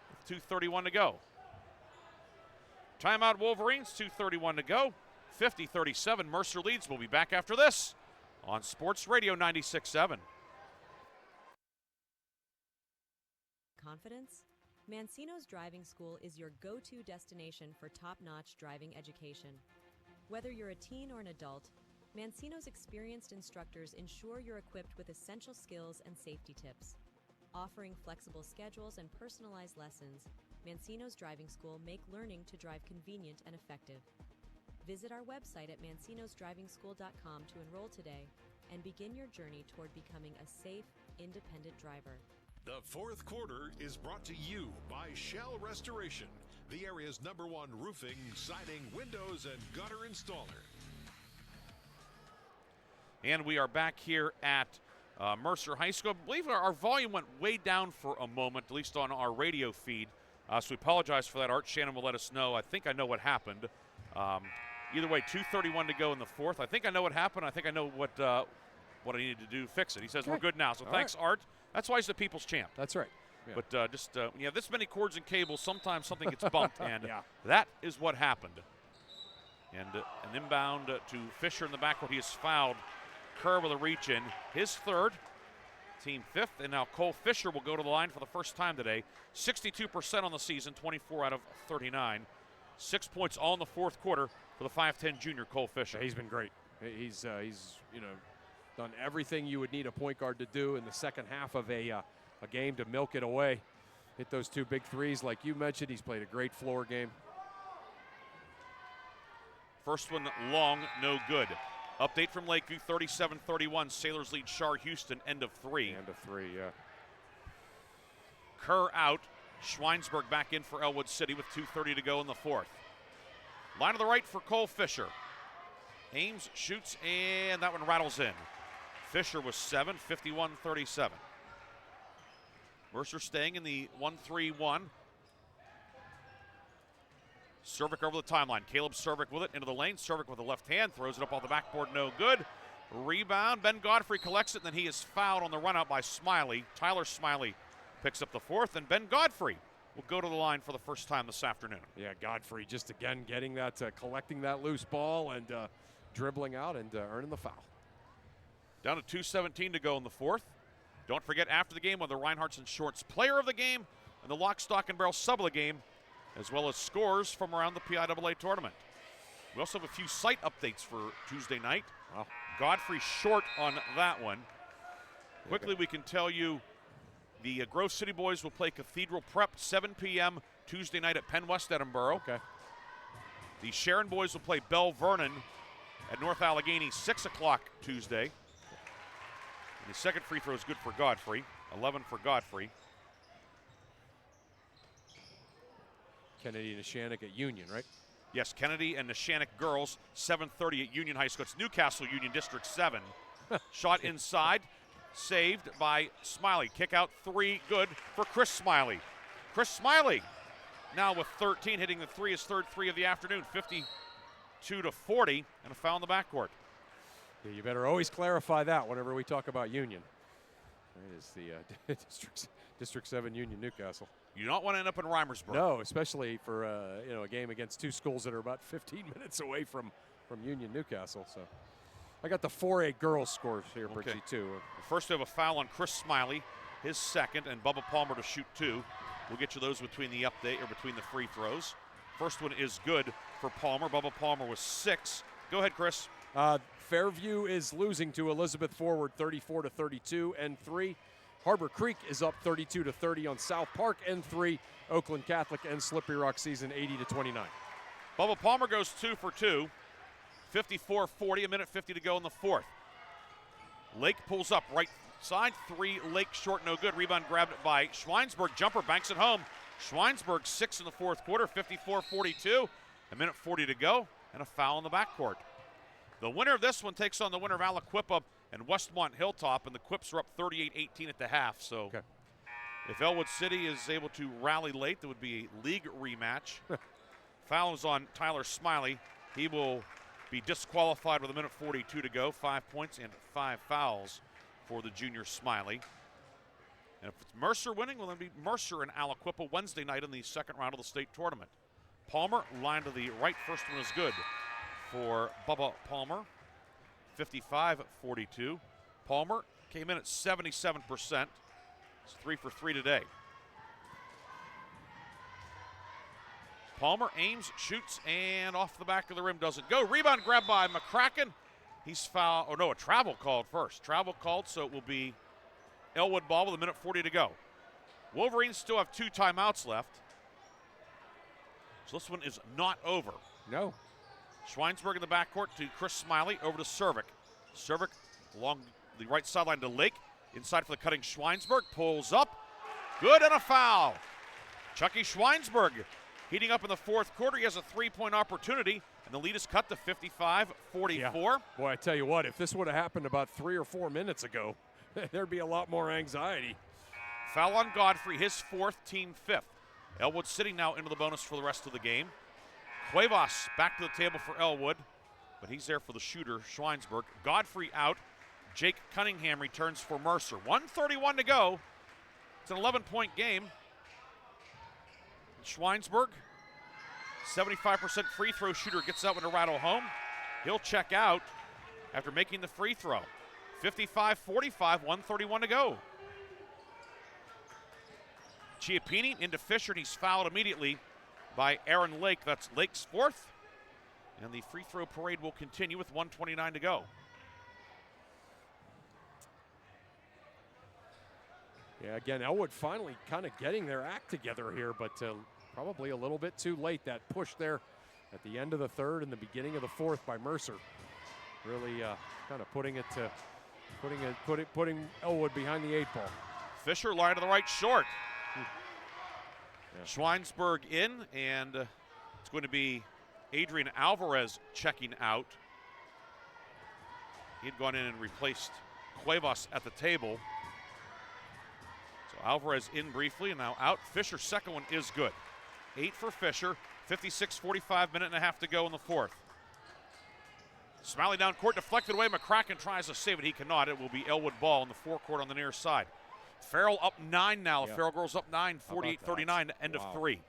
With 2:31 to go. Timeout Wolverines, 2:31 to go. 50-37, Mercer leads. We'll be back after this on Sports Radio 96.7. Confidence? Mancino's Driving School is your go-to destination for top-notch driving education. Whether you're a teen or an adult, Mancino's experienced instructors ensure you're equipped with essential skills and safety tips. Offering flexible schedules and personalized lessons, Mancino's Driving School make learning to drive convenient and effective. Visit our website at mancinosdrivingschool.com to enroll today and begin your journey toward becoming a safe, independent driver. The fourth quarter is brought to you by Shell Restoration, the area's #1 roofing, siding, windows, and gutter installer. And we are back here at Mercer High School. I believe our volume went way down for a moment, at least on our radio feed. So we apologize for that. Art Shannon will let us know. I think I know what happened. Either way, 2:31 to go in the fourth. I think I know what happened. I think I know what I needed to do to fix it. He says we're good now. So thanks, Art. That's why he's the people's champ. That's right. Yeah. But when you have this many cords and cables, sometimes something gets bumped, and that is what happened. And an inbound to Fisher in the backcourt. He is fouled. Kerr with a reach in. His third, team fifth, and now Cole Fisher will go to the line for the first time today. 62% on the season, 24 out of 39. 6 points all in the fourth quarter for the 5'10 junior Cole Fisher. Yeah, he's been great. He's done everything you would need a point guard to do in the second half of a game to milk it away. Hit those two big threes like you mentioned. He's played a great floor game. First one long, no good. Update from Lakeview, 37-31. Sailors lead Shar Houston, end of three. End of three, yeah. Kerr out. Schweinsberg back in for Ellwood City with 2:30 to go in the fourth. Line to the right for Cole Fisher. Ames shoots, and that one rattles in. Fisher was 7, 51-37. Mercer staying in the 1-3-1. Cervic over the timeline. Caleb Cervic with it into the lane. Cervic with the left hand throws it up on the backboard, no good. Rebound. Ben Godfrey collects it, and then he is fouled on the run out by Smiley. Tyler Smiley picks up the fourth, and Ben Godfrey will go to the line for the first time this afternoon. Yeah, Godfrey just again getting that, collecting that loose ball and dribbling out and earning the foul. Down to 2:17 to go in the fourth. Don't forget, after the game, one of the Reinhardt's and Shorts player of the game and the lock, stock, and barrel sub of the game, as well as scores from around the PIAA tournament. We also have a few site updates for Tuesday night. Wow. Godfrey short on that one. Quickly, we can tell you the Grove City boys will play Cathedral Prep 7 p.m. Tuesday night at Penn West Edinboro. Okay. The Sharon boys will play Bell Vernon at North Allegheny 6 o'clock Tuesday. And the second free throw is good for Godfrey. 11 for Godfrey. Kennedy and Neshannock at Union, right? Yes, Kennedy and Neshannock girls, 7:30 at Union High School. It's Newcastle Union District 7. Shot inside, saved by Smiley. Kick out three, good for Chris Smiley. Chris Smiley now with 13, hitting the three, his third three of the afternoon, 52-40, and a foul in the backcourt. Yeah, you better always clarify that whenever we talk about Union. It is the District 7 Union Newcastle. You don't want to end up in Reimersburg. No, especially for a game against two schools that are about 15 minutes away from Union Newcastle. So I got the 4A girls scores here, Briggsy, too. First, we have a foul on Chris Smiley, his second, and Bubba Palmer to shoot 2. We'll get you those between the update or between the free throws. First one is good for Palmer. Bubba Palmer was 6. Go ahead, Chris. Fairview is losing to Elizabeth Forward 34-32 and 3. Harbor Creek is up 32-30 on South Park and 3. Oakland Catholic and Slippery Rock season 80-29. Bubba Palmer goes 2 for 2. 54-40, a minute 50 to go in the fourth. Lake pulls up right side, 3, Lake short, no good. Rebound grabbed by Schweinsburg. Jumper banks it home. Schweinsburg 6 in the fourth quarter, 54-42. A minute 40 to go, and a foul in the backcourt. The winner of this one takes on the winner of Aliquippa and Westmont Hilltop, and the Quips are up 38-18 at the half. So if Ellwood City is able to rally late, there would be a league rematch. Foul is on Tyler Smiley. He will be disqualified with a minute 42 to go. 5 points and 5 fouls for the junior Smiley. And if it's Mercer winning, well, it'll be Mercer and Aliquippa Wednesday night in the second round of the state tournament. Palmer, line to the right. First one is good for Bubba Palmer. 55-42. Palmer came in at 77%. It's 3 for 3 today. Palmer aims, shoots, and off the back of the rim doesn't go. Rebound grabbed by McCracken. He's fouled. Oh, no, a travel called first. Travel called, so it will be Ellwood ball with a minute 40 to go. Wolverines still have 2 timeouts left. So this one is not over. No. Schweinsburg in the backcourt to Chris Smiley, over to Cervic. Cervic along the right sideline to Lake. Inside for the cutting Schweinsburg. Pulls up. Good, and a foul. Chucky Schweinsburg heating up in the fourth quarter. He has a 3-point opportunity, and the lead is cut to 55-44. Yeah. Boy, I tell you what, if this would have happened about 3 or 4 minutes ago, there'd be a lot more anxiety. Foul on Godfrey, his 4th, team 5th. Ellwood City now into the bonus for the rest of the game. Cuevas back to the table for Ellwood, but he's there for the shooter, Schweinsburg. Godfrey out. Jake Cunningham returns for Mercer. 1:31 to go. It's an 11-point game. Schweinsburg, 75% free throw shooter, gets that one to rattle home. He'll check out after making the free throw. 55-45, 1:31 to go. Chiappini into Fisher, and he's fouled immediately by Aaron Lake. That's Lake's 4th. And the free throw parade will continue with 1:29 to go. Yeah, again, Ellwood finally kind of getting their act together here, but probably a little bit too late. That push there at the end of the third and the beginning of the fourth by Mercer, really kind of putting Ellwood behind the 8 ball. Fisher line to the right, short. Yeah. Schweinsburg in, and it's going to be Adrian Alvarez checking out. He had gone in and replaced Cuevas at the table. So Alvarez in briefly and now out. Fisher's second one is good. 8 for Fisher. 56-45, minute and a half to go in the fourth. Smiley down court, deflected away. McCracken tries to save it. He cannot. It will be Ellwood ball in the forecourt on the near side. Farrell up 9 now. Yep. Farrell girls up 9, 48-39, end of 3.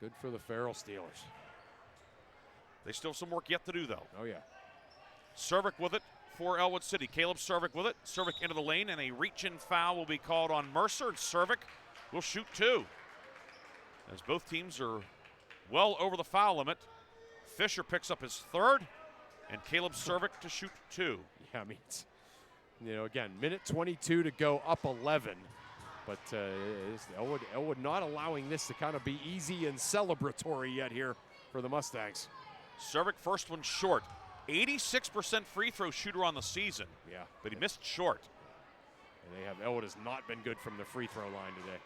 Good for the Farrell Steelers. They still have some work yet to do, though. Oh, yeah. Cervic with it for Ellwood City. Caleb Cervic with it. Cervic into the lane, and a reach-in foul will be called on Mercer. And Cervic will shoot 2. As both teams are well over the foul limit. Fisher picks up his 3rd, and Caleb Cervic to shoot 2. Yeah, I mean, again, minute 22 to go, up 11. But Ellwood not allowing this to kind of be easy and celebratory yet here for the Mustangs. Cervic first one short. 86% free throw shooter on the season. Yeah. But he missed short. And Ellwood has not been good from the free throw line today.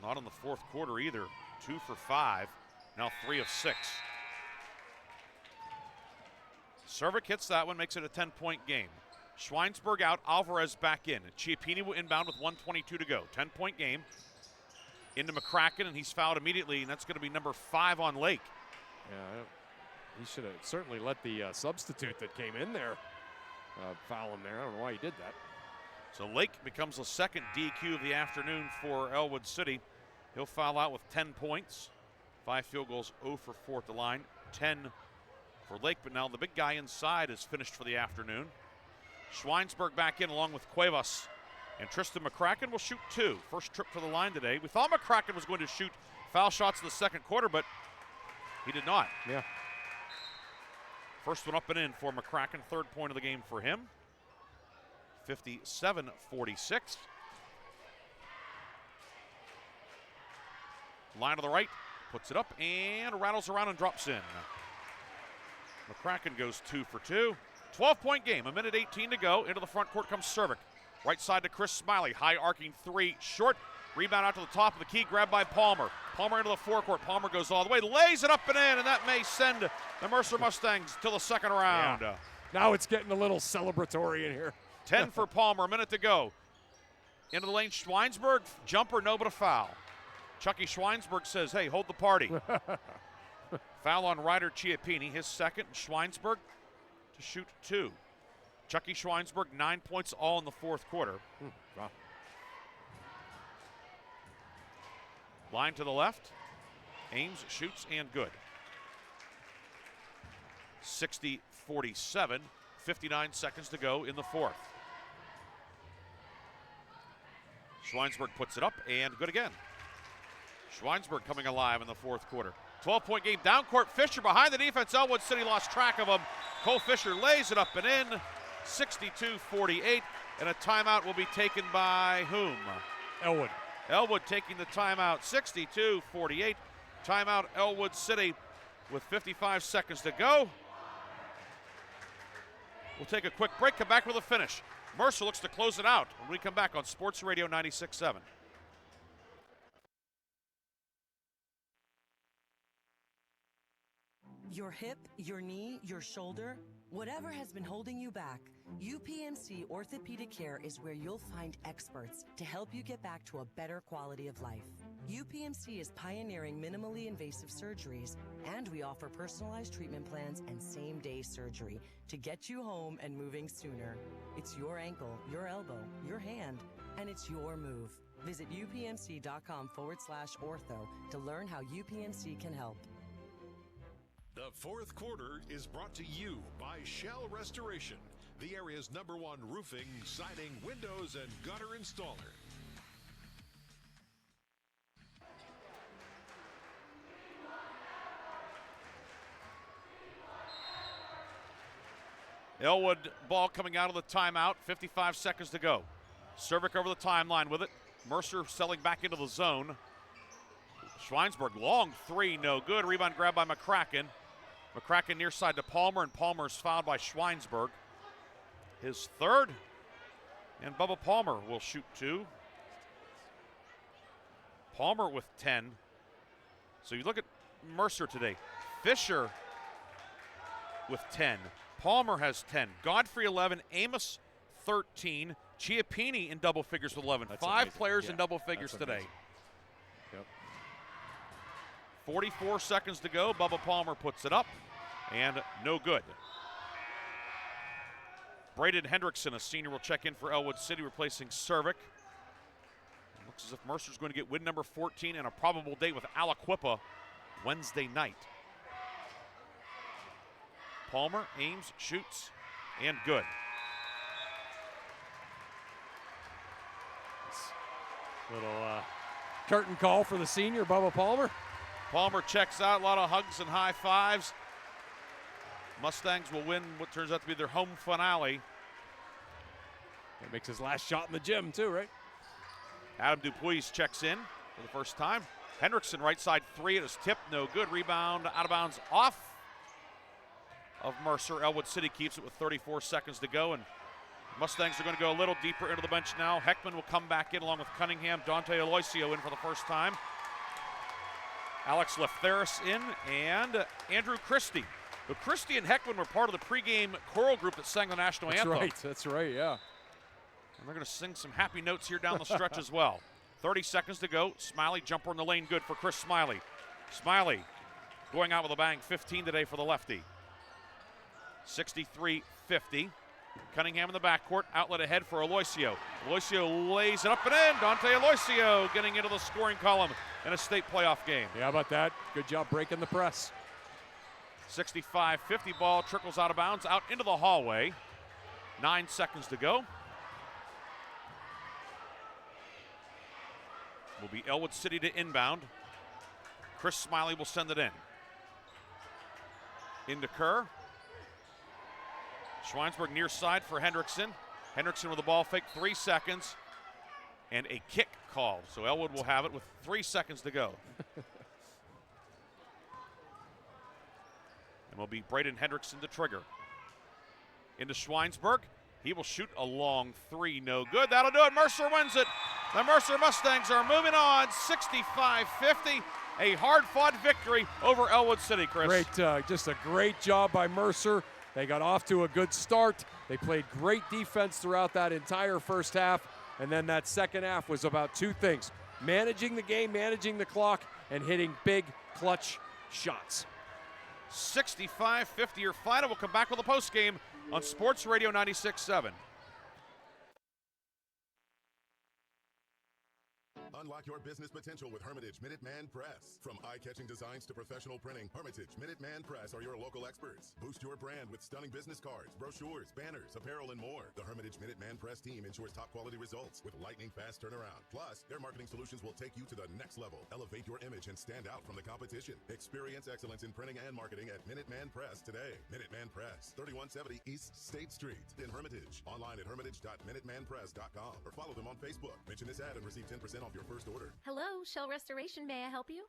Not in the fourth quarter either. 2 for 5. Now 3 of 6. Cervic hits that one, makes it a 10-point game. Schweinsburg out, Alvarez back in. Chiappini will inbound with 1:22 to go. 10-point game. Into McCracken, and he's fouled immediately, and that's going to be number 5 on Lake. Yeah, he should have certainly let the substitute that came in there foul him there. I don't know why he did that. So Lake becomes the second DQ of the afternoon for Ellwood City. He'll foul out with 10 points. 5 field goals, 0 for 4 at the line. 10 for Lake, but now the big guy inside is finished for the afternoon. Schweinsberg back in along with Cuevas. And Tristan McCracken will shoot 2. First trip to the line today. We thought McCracken was going to shoot foul shots in the second quarter, but he did not. Yeah. First one up and in for McCracken. Third point of the game for him. 57-46. Line to the right. Puts it up and rattles around and drops in. McCracken goes 2 for 2. 12-point game, 1:18 to go. Into the front court comes Cervic. Right side to Chris Smiley. High arcing 3, short. Rebound out to the top of the key, grabbed by Palmer. Palmer into the forecourt. Palmer goes all the way, lays it up and in, and that may send the Mercer Mustangs to the second round. Yeah. Now it's getting a little celebratory in here. 10 for Palmer, a minute to go. Into the lane, Schweinsberg, jumper, no, but a foul. Chucky Schweinsberg says, hey, hold the party. Foul on Ryder Chiappini, his second. Schweinsberg to shoot 2. Chucky Schweinsberg, 9 points all in the fourth quarter. Wow. Line to the left. Ames shoots and good. 60-47, 59 seconds to go in the fourth. Schweinsberg puts it up and good again. Schweinsberg coming alive in the fourth quarter. 12-point game, down court, Fisher behind the defense. Ellwood City lost track of him. Cole Fisher lays it up and in. 62-48, and a timeout will be taken by whom? Ellwood. Ellwood taking the timeout, 62-48. Timeout, Ellwood City with 55 seconds to go. We'll take a quick break, come back with a finish. Mercer looks to close it out when we come back on Sports Radio 96.7. Your hip, your knee, your shoulder, whatever has been holding you back, UPMC Orthopedic Care is where you'll find experts to help you get back to a better quality of life. UPMC is pioneering minimally invasive surgeries, and we offer personalized treatment plans and same-day surgery to get you home and moving sooner. It's your ankle, your elbow, your hand, and it's your move. Visit upmc.com/ortho to learn how UPMC can help. The fourth quarter is brought to you by Shell Restoration, the area's #1 roofing, siding, windows, and gutter installer. Ellwood ball coming out of the timeout, 55 seconds to go. Cervic over the timeline with it. Mercer selling back into the zone. Schweinsberg, long 3, no good. Rebound grabbed by McCracken. McCracken near side to Palmer, and Palmer's fouled by Schweinsberg. His third, and Bubba Palmer will shoot 2. Palmer with 10. So you look at Mercer today. Fisher with 10. Palmer has 10. Godfrey 11. Amos 13. Chiappini in double figures with 11. That's 5 amazing. players Yeah, in double figures that's today. amazing. Yep. 44 seconds to go. Bubba Palmer puts it up, and no good. Braden Hendrickson, a senior, will check in for Ellwood City, replacing Cervic. Looks as if Mercer's going to get win number 14 and a probable date with Aliquippa Wednesday night. Palmer, aims, shoots, and good. Little curtain call for the senior, Bubba Palmer. Palmer checks out, a lot of hugs and high fives. Mustangs will win what turns out to be their home finale. He makes his last shot in the gym too, right? Adam Dupuis checks in for the first time. Hendrickson right side 3, it is tipped, no good. Rebound out of bounds off of Mercer. Ellwood City keeps it with 34 seconds to go, and Mustangs are going to go a little deeper into the bench now. Heckman will come back in along with Cunningham. Dante Aloisio in for the first time. Alex Leftheris in, and Andrew Christie. But Christie and Heckman were part of the pregame choral group that sang the national anthem. That's right, yeah. And they're going to sing some happy notes here down the stretch as well. 30 seconds to go. Smiley jumper in the lane, good for Chris Smiley. Smiley going out with a bang, 15 today for the lefty. 63-50. Cunningham in the backcourt, outlet ahead for Aloisio. Aloisio lays it up and in. Dante Aloisio getting into the scoring column in a state playoff game. Yeah, how about that? Good job breaking the press. 65-50 ball trickles out of bounds, out into the hallway. 9 seconds to go. Will be Ellwood City to inbound. Chris Smiley will send it in. Into Kerr. Schweinsberg near side for Hendrickson. Hendrickson with the ball fake, 3 seconds. And a kick called. So Ellwood will have it with 3 seconds to go. And will be Braden Hendrickson to trigger. Into Schweinsberg. He will shoot a long 3, no good. That'll do it. Mercer wins it. The Mercer Mustangs are moving on, 65-50. A hard-fought victory over Ellwood City, Chris. Great, just a great job by Mercer. They got off to a good start. They played great defense throughout that entire first half. And then that second half was about 2 things: managing the game, managing the clock, and hitting big, clutch shots. 65-50 your final. We'll come back with a postgame on Sports Radio 96.7. Unlock your business potential with Hermitage Minuteman Press. From eye-catching designs to professional printing, Hermitage Minuteman Press are your local experts. Boost your brand with stunning business cards, brochures, banners, apparel, and more. The Hermitage Minuteman Press team ensures top-quality results with lightning-fast turnaround. Plus, their marketing solutions will take you to the next level. Elevate your image and stand out from the competition. Experience excellence in printing and marketing at Minuteman Press today. Minuteman Press, 3170 East State Street in Hermitage. Online at hermitage.minutemanpress.com or follow them on Facebook. Mention this ad and receive 10% off your first order. Hello, Shell Restoration. May I help you?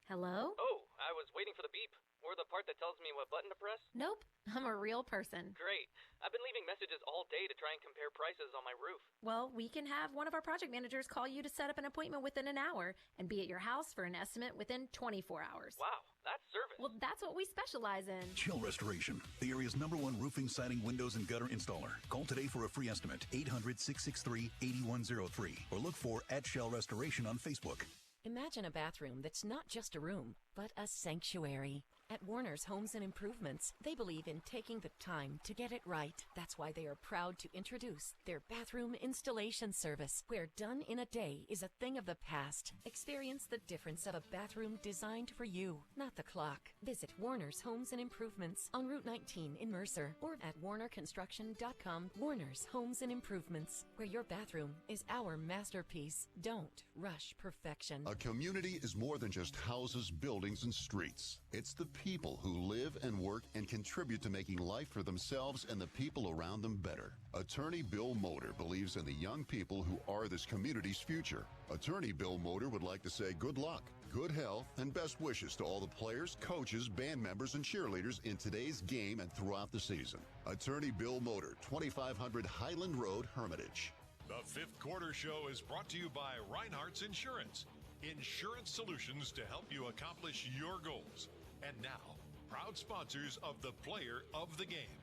Hello? Oh, I was waiting for the beep. Or the part that tells me what button to press. Nope, I'm a real person. Great. I've been leaving messages all day to try and compare prices on my roof. Well, we can have one of our project managers call you to set up an appointment within an hour and be at your house for an estimate within 24 hours. Wow, that's service. Well, that's what we specialize in. Shell Restoration, the area's #1 roofing, siding, windows, and gutter installer. Call today for a free estimate, 800-663-8103, or look for @Shell Restoration on Facebook. Imagine a bathroom that's not just a room, but a sanctuary. At Warner's Homes and Improvements, they believe in taking the time to get it right. That's why they are proud to introduce their bathroom installation service, where done in a day is a thing of the past. Experience the difference of a bathroom designed for you, not the clock. Visit Warner's Homes and Improvements on Route 19 in Mercer or at warnerconstruction.com. Warner's Homes and Improvements, where your bathroom is our masterpiece. Don't rush perfection. A community is more than just houses, buildings, and streets. It's the people who live and work and contribute to making life for themselves and the people around them better. Attorney Bill Motor believes in the young people who are this community's future. Attorney Bill Motor would like to say good luck, good health, and best wishes to all the players, coaches, band members, and cheerleaders in today's game and throughout the season. Attorney Bill Motor, 2500 Highland Road, Hermitage. The fifth quarter show is brought to you by Reinhardt's Insurance. Insurance solutions to help you accomplish your goals. And now, proud sponsors of the Player of the Game.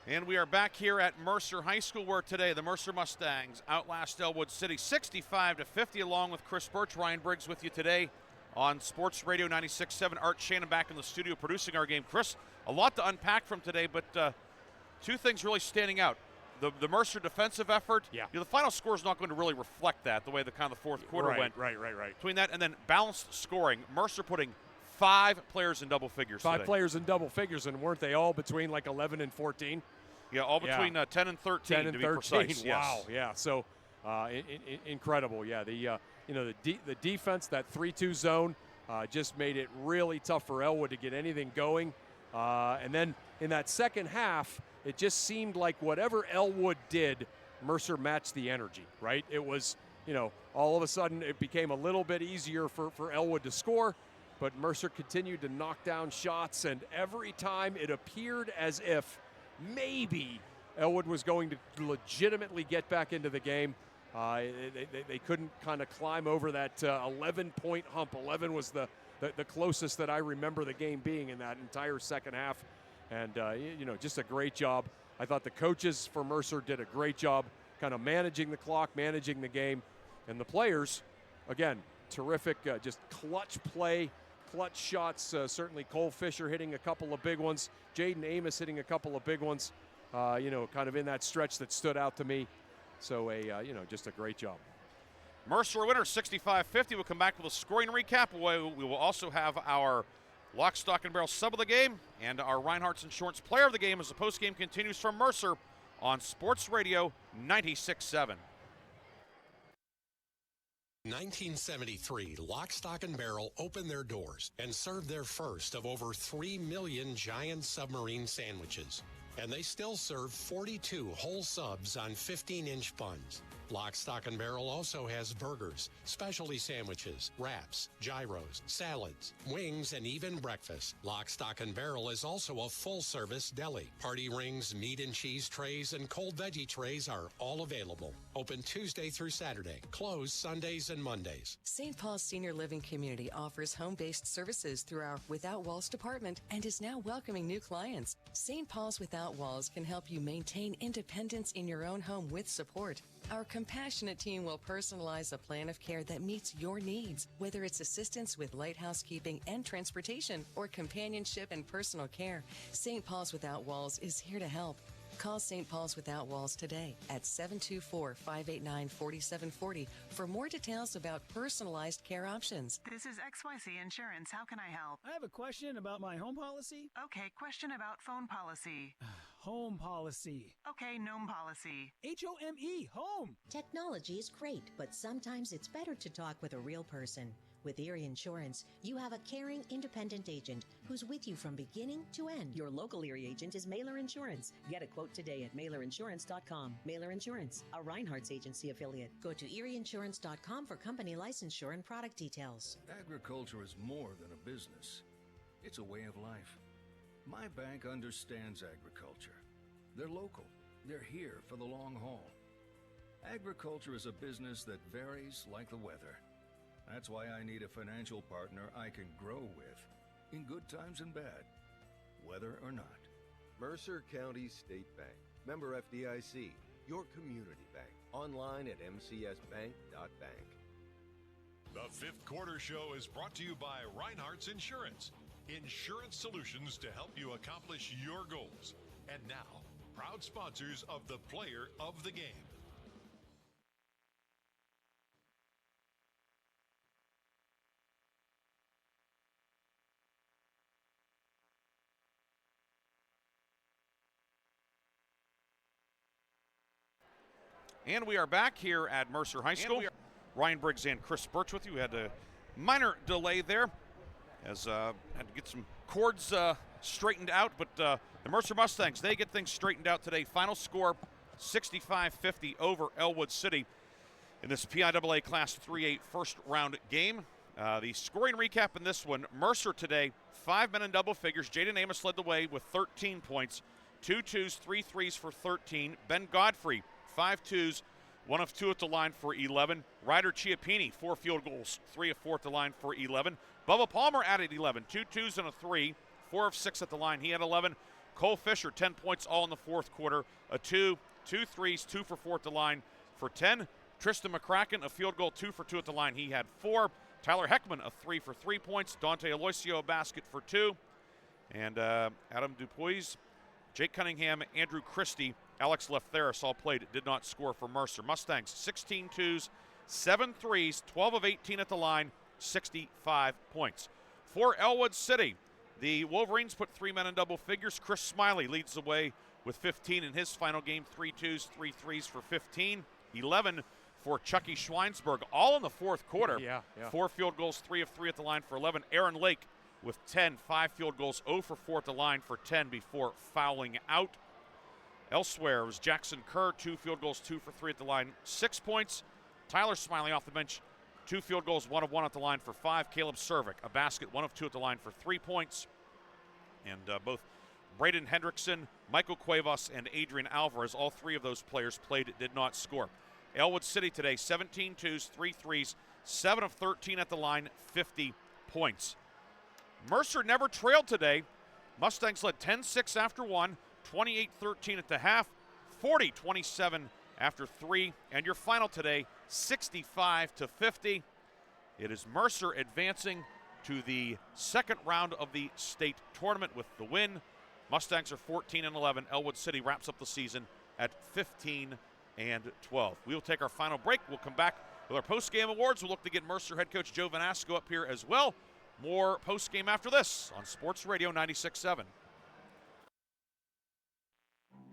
And we are back here at Mercer High School, where today the Mercer Mustangs outlast Ellwood City 65-50, along with Chris Burtch. Ryan Briggs with you today on Sports Radio 96.7. Art Shannon back in the studio producing our game. Chris, a lot to unpack from today, but 2 things really standing out. The Mercer defensive effort. Yeah. The final score is not going to really reflect that, the way the kind of the fourth quarter went. Right. Between that and then balanced scoring, Mercer putting 5 players in double figures 5 today. players in double figures, and weren't they all between like 11 and 14? Yeah, all between 10 and 13 10 and to 13. be precise. Wow, yes. yeah. So incredible. Yeah, the defense, that 3-2 zone, just made it really tough for Ellwood to get anything going. And then in that second half, it just seemed like whatever Ellwood did, Mercer matched the energy, right? It was, all of a sudden it became a little bit easier for Ellwood to score, but Mercer continued to knock down shots, and every time it appeared as if maybe Ellwood was going to legitimately get back into the game. They couldn't kind of climb over that 11-point hump. 11 was the closest that I remember the game being in that entire second half. And, just a great job. I thought the coaches for Mercer did a great job kind of managing the clock, managing the game. And the players, again, terrific, just clutch play clutch shots. Certainly Cole Fisher hitting a couple of big ones. Jaden Amos hitting a couple of big ones, kind of in that stretch that stood out to me. So, just a great job. Mercer winner 65-50. We'll come back with a scoring recap. We will also have our lock, stock, and barrel sub of the game and our Reinhardt's Insurance player of the game as the postgame continues from Mercer on Sports Radio 96.7. 1973, Lock, Stock, and Barrel opened their doors and served their first of over 3 million giant submarine sandwiches. And they still serve 42 whole subs on 15-inch buns. Lock, Stock, and Barrel also has burgers, specialty sandwiches, wraps, gyros, salads, wings, and even breakfast. Lock, Stock, and Barrel is also a full-service deli. Party rings, meat and cheese trays, and cold veggie trays are all available. Open Tuesday through Saturday. Closed Sundays and Mondays. St. Paul's Senior Living Community offers home-based services through our Without Walls department and is now welcoming new clients. St. Paul's Without Walls can help you maintain independence in your own home with support. Our compassionate team will personalize a plan of care that meets your needs, whether it's assistance with light housekeeping and transportation or companionship and personal care. St. Paul's Without Walls is here to help. Call St. Paul's Without Walls today at 724-589-4740 for more details about personalized care options. This is XYZ Insurance. How can I help? I have a question about my home policy. Okay, question about phone policy. Home policy. Okay, gnome policy. HOME, home. Technology is great, but sometimes it's better to talk with a real person. With Erie Insurance, you have a caring, independent agent who's with you from beginning to end. Your local Erie agent is Mailer Insurance. Get a quote today at mailerinsurance.com. Mailer Insurance, a Reinhardt's agency affiliate. Go to erieinsurance.com for company licensure and product details. Agriculture is more than a business. It's a way of life. My bank understands agriculture. They're local. They're here for the long haul. Agriculture is a business that varies like the weather. That's why I need a financial partner I can grow with, in good times and bad, whether or not. Mercer County State Bank. Member FDIC. Your community bank. Online at mcsbank.bank. The fifth quarter show is brought to you by Reinhardt's Insurance. Insurance solutions to help you accomplish your goals. And now, proud sponsors of the Player of the Game. And we are back here at Mercer High School. Ryan Briggs and Chris Burtch with you. We had a minor delay there as had to get some cords straightened out. But the Mercer Mustangs, they get things straightened out today. Final score, 65-50 over Ellwood City in this PIAA Class 3A first round game. The scoring recap in this one, Mercer today, 5 men in double figures. Jaden Amos led the way with 13 points. 2 twos, 3 threes for 13. Ben Godfrey, 5 twos, 1 of 2 at the line for 11. Ryder Chiappini, 4 field goals, 3 of 4 at the line for 11. Bubba Palmer added 11, 2 twos and a 3, 4 of 6 at the line. He had 11. Cole Fisher, 10 points all in the fourth quarter. A 2, 2 threes, 2 for 4 at the line for 10. Tristan McCracken, a field goal, 2 for 2 at the line. He had 4. Tyler Heckman, a 3 for 3 points. Dante Aloisio, a basket for 2. And Adam Dupuis, Jake Cunningham, Andrew Christie, Alex Leftheris all played, did not score for Mercer. Mustangs, 16 twos, 7 threes, 12 of 18 at the line, 65 points. For Ellwood City, the Wolverines put 3 men in double figures. Chris Smiley leads the way with 15 in his final game, 3 twos, 3 threes for 15. 11 for Chucky Schweinsberg, all in the fourth quarter. Yeah. 4 field goals, 3 of 3 at the line for 11. Aaron Lake with 10, 5 field goals, 0 for 4 at the line for 10 before fouling out. Elsewhere was Jackson Kerr, 2 field goals, 2 for 3 at the line, 6 points. Tyler Smiley off the bench, 2 field goals, 1 of 1 at the line for 5. Caleb Cervic, a basket, 1 of 2 at the line for 3 points. And both Braden Hendrickson, Michael Cuevas, and Adrian Alvarez, all 3 of those players played, did not score. Ellwood City today, 17 twos, 3 threes, 7 of 13 at the line, 50 points. Mercer never trailed today. Mustangs led 10-6 after 1, 28-13 at the half, 40-27 after 3, and your final today, 65-50. It is Mercer advancing to the second round of the state tournament with the win. Mustangs are 14-11. Ellwood City wraps up the season at 15-12. We will take our final break. We'll come back with our post-game awards. We'll look to get Mercer head coach Joe Vanasco up here as well. More post-game after this on Sports Radio 96.7.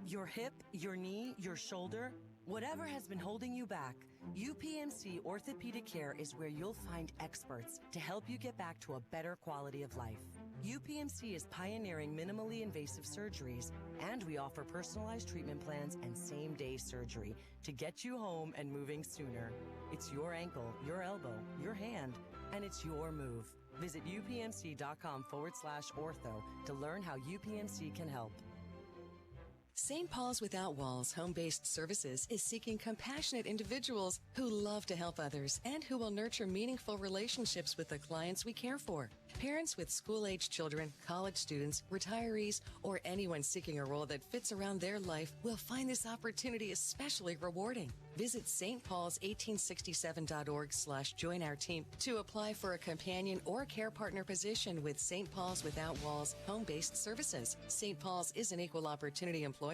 Your hip, your knee, your shoulder, whatever has been holding you back, UPMC Orthopedic Care is where you'll find experts to help you get back to a better quality of life. UPMC is pioneering minimally invasive surgeries, and we offer personalized treatment plans and same-day surgery to get you home and moving sooner. It's your ankle, your elbow, your hand, and it's your move. Visit upmc.com/ortho to learn how UPMC can help. St. Paul's Without Walls Home-Based Services is seeking compassionate individuals who love to help others and who will nurture meaningful relationships with the clients we care for. Parents with school-aged children, college students, retirees, or anyone seeking a role that fits around their life will find this opportunity especially rewarding. Visit stpaul's1867.org/join our team to apply for a companion or care partner position with St. Paul's Without Walls Home-Based Services. St. Paul's is an equal opportunity employer.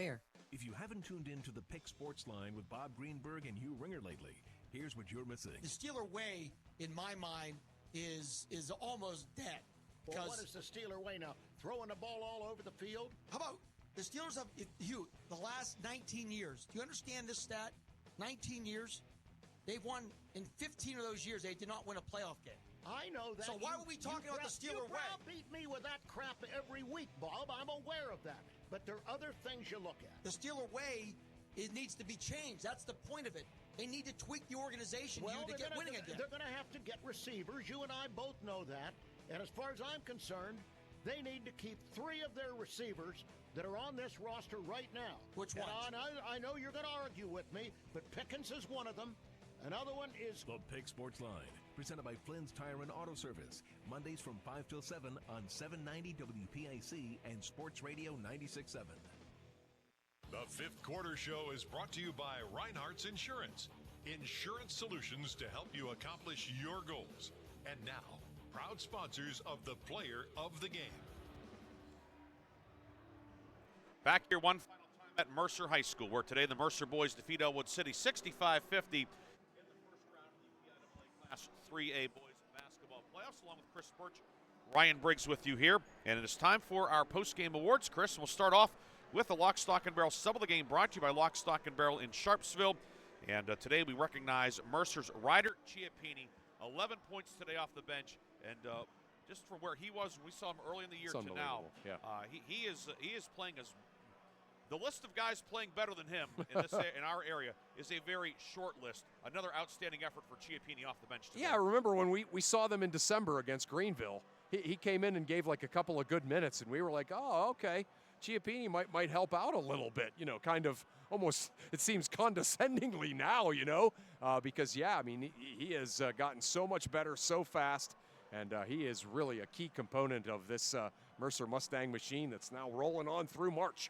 If you haven't tuned in to the Pick Sports Line with Bob Greenberg and Hugh Ringer lately, here's what you're missing. The Steeler way, in my mind, is almost dead. Well, what is the Steeler way now? Throwing the ball all over the field? How about the Steelers have, Hugh, the last 19 years, do you understand this stat? 19 years, they've won, in 15 of those years, they did not win a playoff game. I know that. So why were we talking about the Steeler way? You beat me with that crap every week, Bob. I'm aware of that. But there are other things you look at. The Steeler way, it needs to be changed. That's the point of it. They need to tweak the organization to get winning again. They're going to have to get receivers. You and I both know that. And as far as I'm concerned, they need to keep 3 of their receivers that are on this roster right now. Which ones? I know you're going to argue with me, but Pickens is one of them. Another one is The Pick Sports Line, presented by Flynn's Tire and Auto Service. Mondays from 5 till 7 on 790 WPIC and Sports Radio 96.7. The Fifth Quarter Show is brought to you by Reinhardt's Insurance. Insurance solutions to help you accomplish your goals. And now, proud sponsors of the Player of the Game. Back here one final time at Mercer High School, where today the Mercer boys defeat Ellwood City 65-50 in the first round of the PIAA Class 3A boys basketball playoffs, along with Chris Burtch, Ryan Briggs with you here. And it is time for our post-game awards, Chris. We'll start off with the Lock, Stock, and Barrel sub of the game, brought to you by Lock, Stock, and Barrel in Sharpsville. And today we recognize Mercer's Ryder Chiappini, 11 points today off the bench. And just from where he was when we saw him early in the year to now, he is playing as the list of guys playing better than him in our area is a very short list. Another outstanding effort for Chiappini off the bench today. Yeah, I remember when we saw them in December against Greenville. He came in and gave like a couple of good minutes, and we were like, oh, okay. Chiappini might help out a little bit, kind of almost, it seems condescendingly now, because, yeah, I mean, he has gotten so much better so fast, and he is really a key component of this Mercer Mustang machine that's now rolling on through March.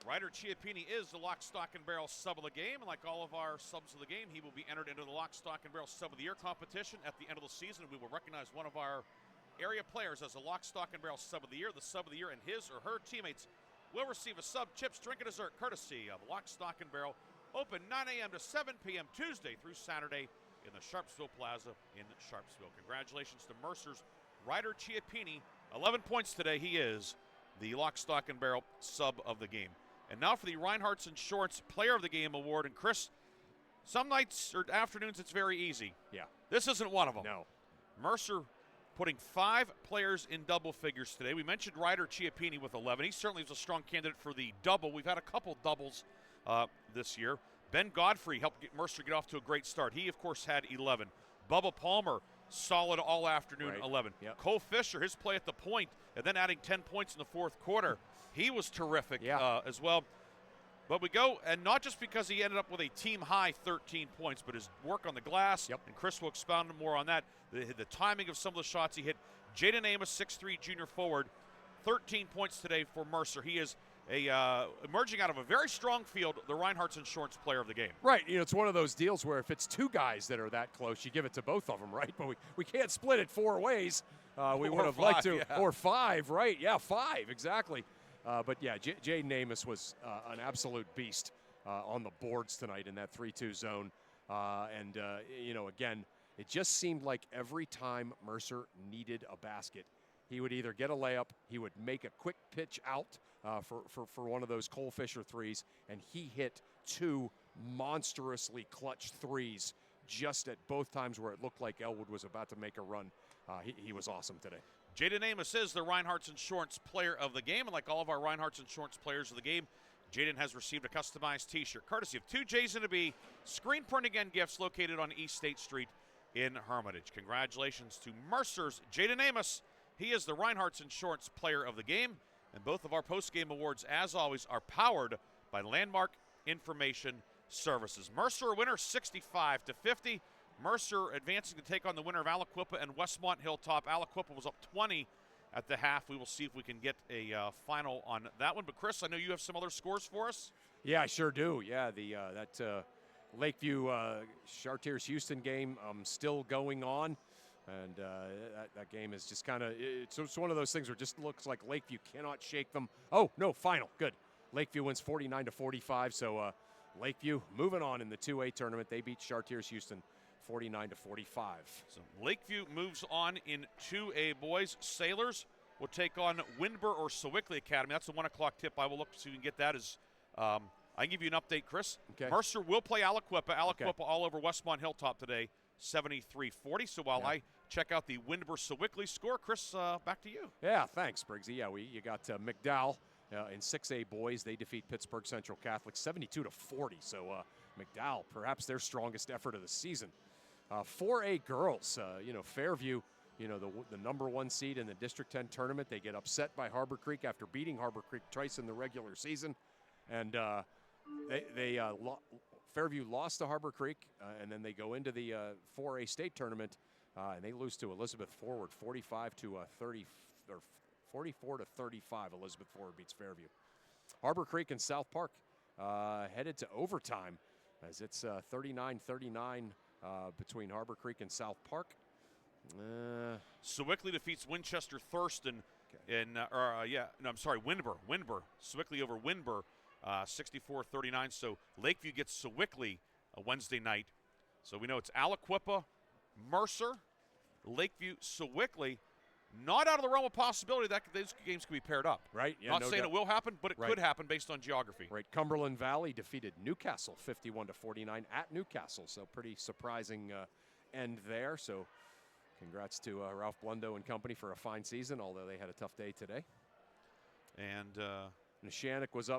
Ryder Chiappini is the Lock, Stock, and Barrel sub of the game, and like all of our subs of the game, he will be entered into the Lock, Stock, and Barrel sub of the year competition. At the end of the season, we will recognize one of our area players as a Lock, Stock, and Barrel sub of the year. The sub of the year and his or her teammates will receive a sub, chips, drink, and dessert courtesy of Lock, Stock, and Barrel. Open 9 a.m. to 7 p.m. Tuesday through Saturday in the Sharpsville Plaza in Sharpsville. Congratulations to Mercer's Ryder Chiappini. 11 points today. He is the Lock, Stock, and Barrel sub of the game. And now for the Reinhardt's Insurance Player of the Game Award. And Chris, some nights or afternoons it's very easy. Yeah. This isn't one of them. No. Mercer putting 5 players in double figures today. We mentioned Ryder Chiappini with 11. He certainly was a strong candidate for the double. We've had a couple doubles this year. Ben Godfrey helped Mercer get off to a great start. He, of course, had 11. Bubba Palmer, solid all afternoon, 11. Yep. Cole Fisher, his play at the point, and then adding 10 points in the fourth quarter. He was terrific as well. But we go, and not just because he ended up with a team-high 13 points, but his work on the glass, and Chris will expound more on that, the timing of some of the shots he hit. Jaden Amos, 6'3", junior forward, 13 points today for Mercer. He is emerging out of a very strong field, the Reinhardt's Insurance Player of the Game. Right. It's one of those deals where if it's two guys that are that close, you give it to both of them, right? But we can't split it 4 ways. We would have liked to, or 5, right? Yeah, 5, exactly. But yeah, Jaden Amos was an absolute beast on the boards tonight in that 3-2 zone. Again, it just seemed like every time Mercer needed a basket, he would either get a layup, he would make a quick pitch out for one of those Cole Fisher threes, and he hit 2 monstrously clutch threes just at both times where it looked like Ellwood was about to make a run. He was awesome today. Jaden Amos is the Reinhardt's Insurance Player of the Game, and like all of our Reinhardt's Insurance Players of the Game, Jaden has received a customized T-shirt, courtesy of 2 J's and a B, screen printing and gifts located on East State Street in Hermitage. Congratulations to Mercer's Jaden Amos. He is the Reinhardt's Insurance Player of the Game, and both of our post-game awards, as always, are powered by Landmark Information Services. Mercer a winner 65-50. Mercer advancing to take on the winner of Aliquippa and Westmont Hilltop. Aliquippa was up 20 at the half. We will see if we can get a final on that one. But Chris, I know you have some other scores for us. Yeah, I sure do. Yeah, that Lakeview Chartiers Houston game still going on. And that game is just kind of, it's one of those things where it just looks like Lakeview cannot shake them. Oh, no, final. Good. Lakeview wins 49-45. So Lakeview moving on in the 2A tournament. They beat Chartiers Houston 49-45. So Lakeview moves on in 2A boys. Sailors will take on Windber or Sewickley Academy. That's the 1 o'clock tip. I will look to see if we can get that. I can give you an update, Chris. Okay. Mercer will play Aliquippa. Aliquippa all over Westmont Hilltop today, 73-40. So while I check out the Windber-Sewickley score, Chris, back to you. Yeah, thanks, Briggsy. Yeah, you got McDowell in 6A boys. They defeat Pittsburgh Central Catholic 72-40. So McDowell, perhaps their strongest effort of the season. 4A girls, Fairview, the number 1 seed in the District 10 tournament. They get upset by Harbor Creek after beating Harbor Creek twice in the regular season. And Fairview lost to Harbor Creek, and then they go into the 4A state tournament, and they lose to Elizabeth Forward 45-30 or 44-35. Elizabeth Forward beats Fairview. Harbor Creek and South Park headed to overtime as it's 39-39 between Harbor Creek and South Park. Sewickley defeats Winchester Thurston Windber. Sewickley over Windber, 64-39. So Lakeview gets Sewickley Wednesday night. So we know it's Aliquippa, Mercer, Lakeview, Sewickley. Not out of the realm of possibility that those games could be paired up. Right. Yeah, Not saying it will happen, but it could happen based on geography. Right. Cumberland Valley defeated Newcastle 51-49 at Newcastle. So pretty surprising end there. So congrats to Ralph Blundo and company for a fine season, although they had a tough day today. And Neshannock was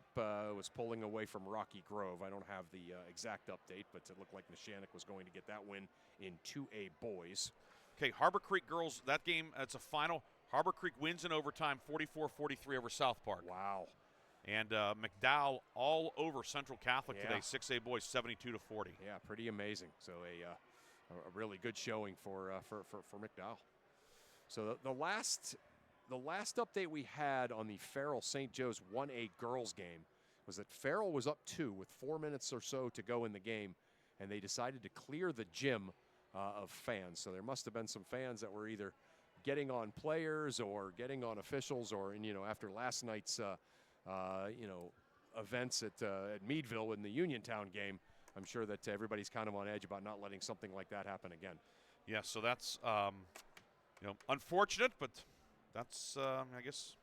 pulling away from Rocky Grove. I don't have the exact update, but it looked like Neshannock was going to get that win in 2A boys. Okay, Harbor Creek girls, that game, it's a final. Harbor Creek wins in overtime, 44-43 over South Park. Wow. And McDowell all over Central Catholic today, 6A boys, 72-40. Yeah, pretty amazing. So a really good showing for McDowell. So the last update we had on the Farrell St. Joe's 1A girls game was that Farrell was up 2 with 4 minutes or so to go in the game, and they decided to clear the gym of fans. So there must have been some fans that were either getting on players or getting on officials, or after last night's events at Meadville in the Uniontown game, I'm sure that everybody's kind of on edge about not letting something like that happen again. Yeah, so that's unfortunate, but that's I guess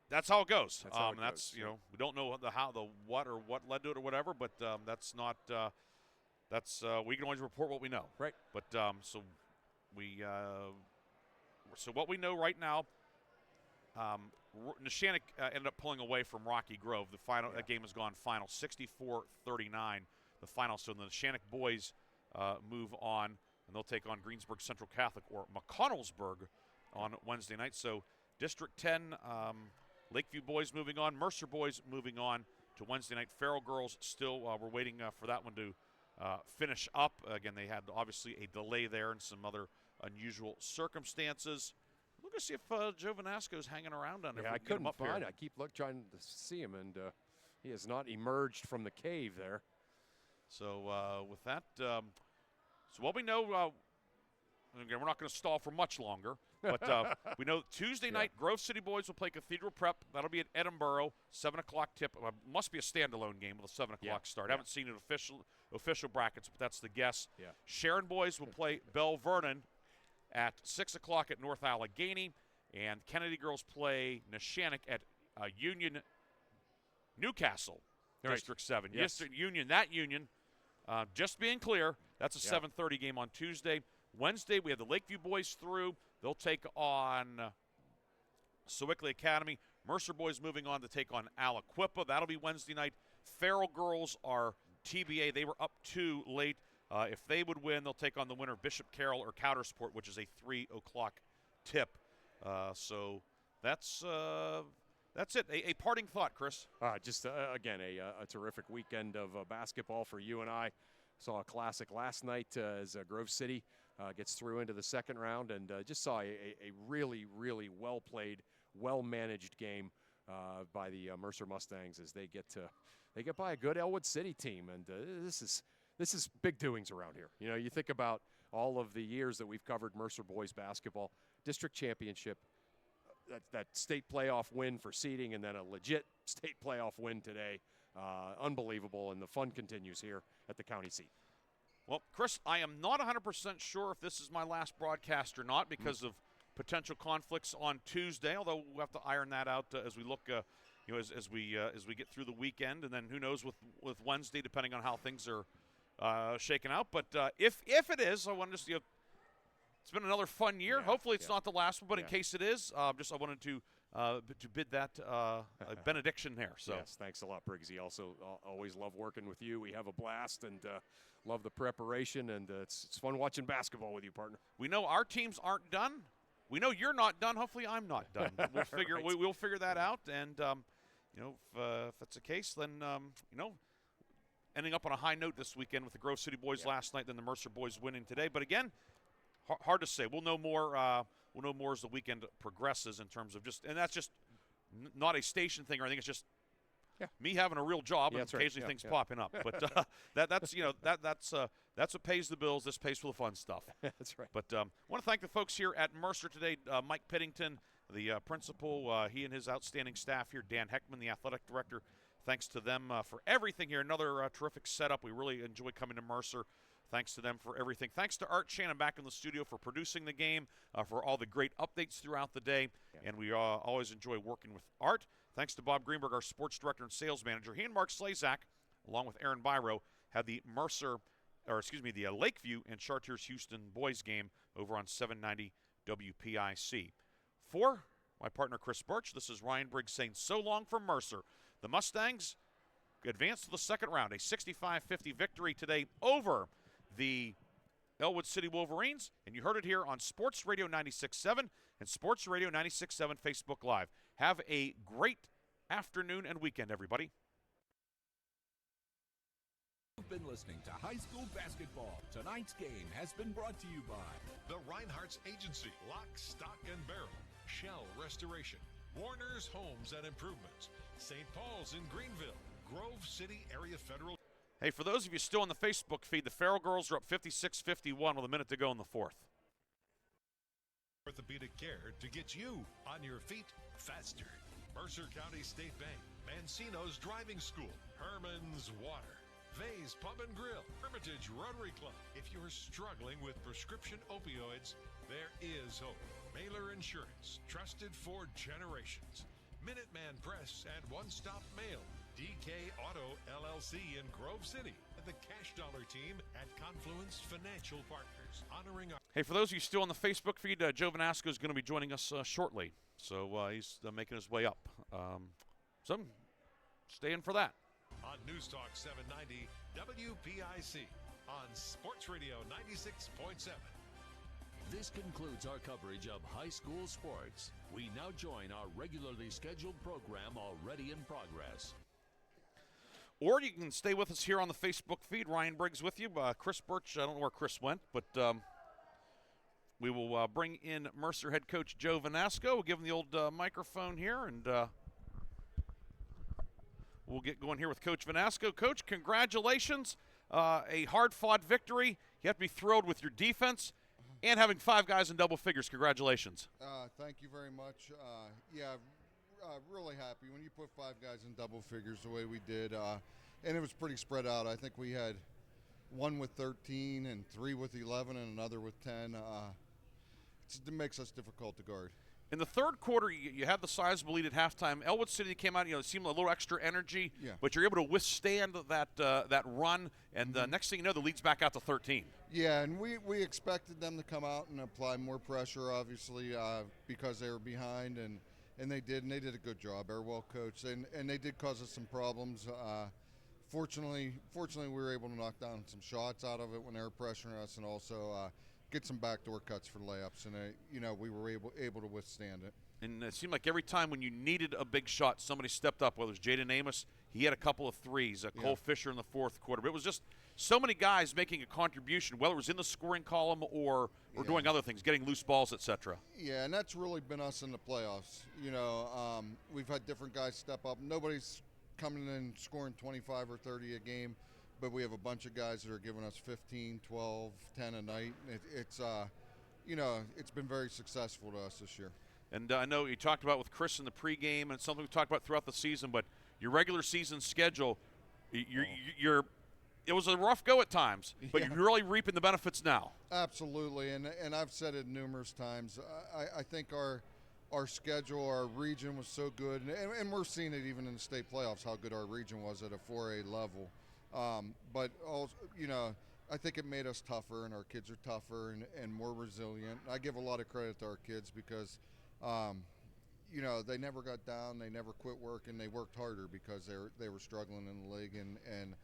that's how it goes. That's we don't know what led to it or whatever, but that's not. We can always report what we know. Right. But so what we know right now, Neshannock ended up pulling away from Rocky Grove. The final that game has gone final 64-39. The final. So the Neshannock boys move on, and they'll take on Greensburg Central Catholic or McConnellsburg on Wednesday night. So District 10, Lakeview boys moving on, Mercer boys moving on to Wednesday night. Farrell girls still we're waiting for that one to finish up. Again, they had obviously a delay there and some other unusual circumstances. Look to see if Joe Vanasco's hanging around on there. Yeah, I couldn't find it. I keep trying to see him, and he has not emerged from the cave there. So with that, so what we know, again, we're not going to stall for much longer, but we know Tuesday night, Grove City boys will play Cathedral Prep. That'll be at Edinburgh, 7 o'clock tip. Must be a standalone game with a 7 o'clock start. Haven't seen it official brackets, but that's the guess. Yeah. Sharon boys will play Bell Vernon at 6 o'clock at North Allegheny, and Kennedy girls play Neshannock at Union Newcastle, District 7. Yes. Union, just being clear, that's a 7:30 game on Tuesday. Wednesday, we have the Lakeview boys through. They'll take on Sewickley Academy. Mercer boys moving on to take on Aliquippa. That'll be Wednesday night. Farrell girls are TBA. They were up 2 late. If they would win, they'll take on the winner of Bishop Carroll or Coudersport, which is a 3 o'clock tip. So that's it. A parting thought, Chris. Again, a terrific weekend of basketball for you and I. Saw a classic last night as Grove City gets through into the second round, and just saw a really, really well-played, well-managed game by the Mercer Mustangs as they get by a good Ellwood City team, and this is big doings around here. You know, you think about all of the years that we've covered Mercer boys basketball, district championship, that state playoff win for seeding, and then a legit state playoff win today. Unbelievable, and the fun continues here at the county seat. Well, Chris, I am not 100% sure if this is my last broadcast or not because of potential conflicts on Tuesday, although we'll have to iron that out as we look, as we get through the weekend, and then who knows with Wednesday, depending on how things are shaken out. But if it is, I want to just, it's been another fun year. Hopefully it's not the last one, but in case it is, I wanted to bid that a benediction there. So. Yes, thanks a lot, Briggsy. Also, always love working with you. We have a blast and love the preparation, and it's fun watching basketball with you, partner. We know our teams aren't done. We know you're not done. Hopefully I'm not done. We'll figure we'll figure that out, and if that's the case, then ending up on a high note this weekend with the Grove City boys last night, then the Mercer boys winning today. But again, hard to say. We'll know more. We'll know more as the weekend progresses in terms of and that's just not a station thing or anything. It's just me having a real job and occasionally things popping up. But that's what pays the bills. This pays for the fun stuff. That's right. But I want to thank the folks here at Mercer today. Mike Piddington, the principal, he and his outstanding staff here. Dan Heckman, the athletic director. Thanks to them for everything here. Another terrific setup. We really enjoy coming to Mercer. Thanks to them for everything. Thanks to Art Shannon back in the studio for producing the game, for all the great updates throughout the day. And we always enjoy working with Art. Thanks to Bob Greenberg, our sports director and sales manager. He and Mark Slazak, along with Aaron Byro, had the the Lakeview and Chartiers Houston boys game over on 790 WPIC. For my partner Chris Burtch, this is Ryan Briggs saying so long from Mercer. The Mustangs advance to the second round, a 65-50 victory today over the Ellwood City Wolverines, and you heard it here on Sports Radio 96.7 and Sports Radio 96.7 Facebook Live. Have a great afternoon and weekend, everybody. You've been listening to High School Basketball. Tonight's game has been brought to you by the Reinhardt's Agency, Lock, Stock, and Barrel, Shell Restoration, Warner's Homes and Improvements, St. Paul's in Greenville, Grove City Area Federal. Hey, for those of you still on the Facebook feed, the Farrell girls are up 56-51 with a minute to go in the fourth. Orthopedic care to get you on your feet faster. Mercer County State Bank, Mancino's Driving School, Herman's Water, Vay's Pub and Grill, Hermitage Rotary Club. If you're struggling with prescription opioids, there is hope. Mailer Insurance, trusted for generations. Minuteman Press and One Stop Mail. DK Auto LLC in Grove City. The Cash Dollar team at Confluence Financial Partners. Honoring our... Hey, for those of you still on the Facebook feed, Joe Vanasco is going to be joining us shortly. So he's making his way up. So stay in for that. On News Talk 790 WPIC on Sports Radio 96.7. This concludes our coverage of high school sports. We now join our regularly scheduled program already in progress. Or you can stay with us here on the Facebook feed. Ryan Briggs with you. Chris Burtch, I don't know where Chris went, but We will bring in Mercer head coach Joe Vanasco. We'll give him the old microphone here, and we'll get going here with Coach Vanasco. Coach, congratulations. A hard-fought victory. You have to be thrilled with your defense and having 5 guys in double figures. Congratulations. Thank you very much. Really happy when you put 5 guys in double figures the way we did. And it was pretty spread out. I think we had 1 with 13 and 3 with 11 and another with 10. It makes us difficult to guard. In the third quarter, you had the sizable lead at halftime. Ellwood City came out, it seemed a little extra energy, but you're able to withstand that run, and the next thing you know, the lead's back out to 13. Yeah, and we expected them to come out and apply more pressure, obviously, because they were behind, and they did, and they did a good job. They're well coached, and they did cause us some problems. Fortunately, we were able to knock down some shots out of it when they were pressuring us, and also get some backdoor cuts for layups, and we were able to withstand it. And it seemed like every time when you needed a big shot, somebody stepped up. Whether it was Jaden Amos, he had a couple of threes. Cole Fisher in the fourth quarter. But it was just so many guys making a contribution, whether it was in the scoring column or doing other things, getting loose balls, etc. Yeah, and that's really been us in the playoffs. We've had different guys step up. Nobody's coming in scoring 25 or 30 a game, but we have a bunch of guys that are giving us 15, 12, 10 a night. It's been very successful to us this year. And I know you talked about with Chris in the pregame, and it's something we've talked about throughout the season, but your regular season schedule, it was a rough go at times, but you're really reaping the benefits now. Absolutely, and I've said it numerous times. I think our schedule, our region was so good, and we're seeing it even in the state playoffs, how good our region was at a 4A level. But also, I think it made us tougher, and our kids are tougher and more resilient. I give a lot of credit to our kids because, they never got down, they never quit working, they worked harder because they were struggling in the league, and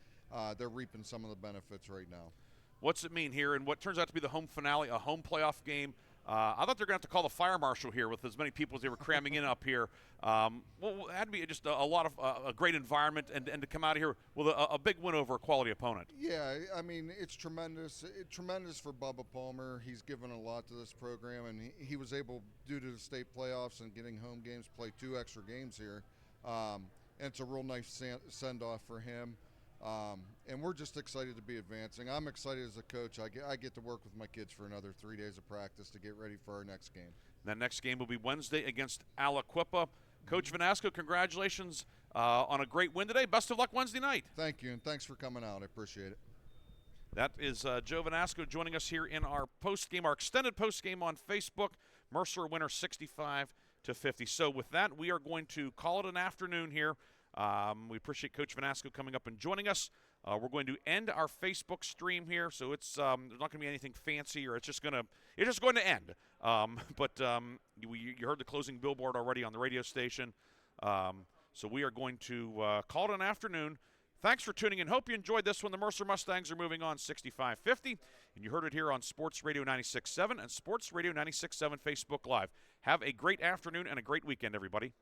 they're reaping some of the benefits right now. What's it mean here in what turns out to be the home finale, a home playoff game? I thought they were going to have to call the fire marshal here with as many people as they were cramming in up here. It had to be just a lot of a great environment, and to come out of here with a big win over a quality opponent. Yeah, I mean, it's tremendous. Tremendous for Bubba Palmer. He's given a lot to this program, and he was able, due to the state playoffs and getting home games, play 2 extra games here. And it's a real nice send-off for him. And we're just excited to be advancing. I'm excited as a coach. I get to work with my kids for another 3 days of practice to get ready for our next game. That next game will be Wednesday against Aliquippa. Coach Vanasco, congratulations on a great win today. Best of luck Wednesday night. Thank you, and thanks for coming out. I appreciate it. That is Joe Vanasco joining us here in our postgame, our extended postgame on Facebook. Mercer winner 65-50. So with that, we are going to call it an afternoon here. We appreciate Coach Vanasco coming up and joining us. We're going to end our Facebook stream here, so it's there's not going to be anything fancy, or it's just going to end. You heard the closing billboard already on the radio station, so we are going to call it an afternoon. Thanks for tuning in. Hope you enjoyed this one. The Mercer Mustangs are moving on 65-50, and you heard it here on Sports Radio 96.7 and Sports Radio 96.7 Facebook Live. Have a great afternoon and a great weekend, everybody.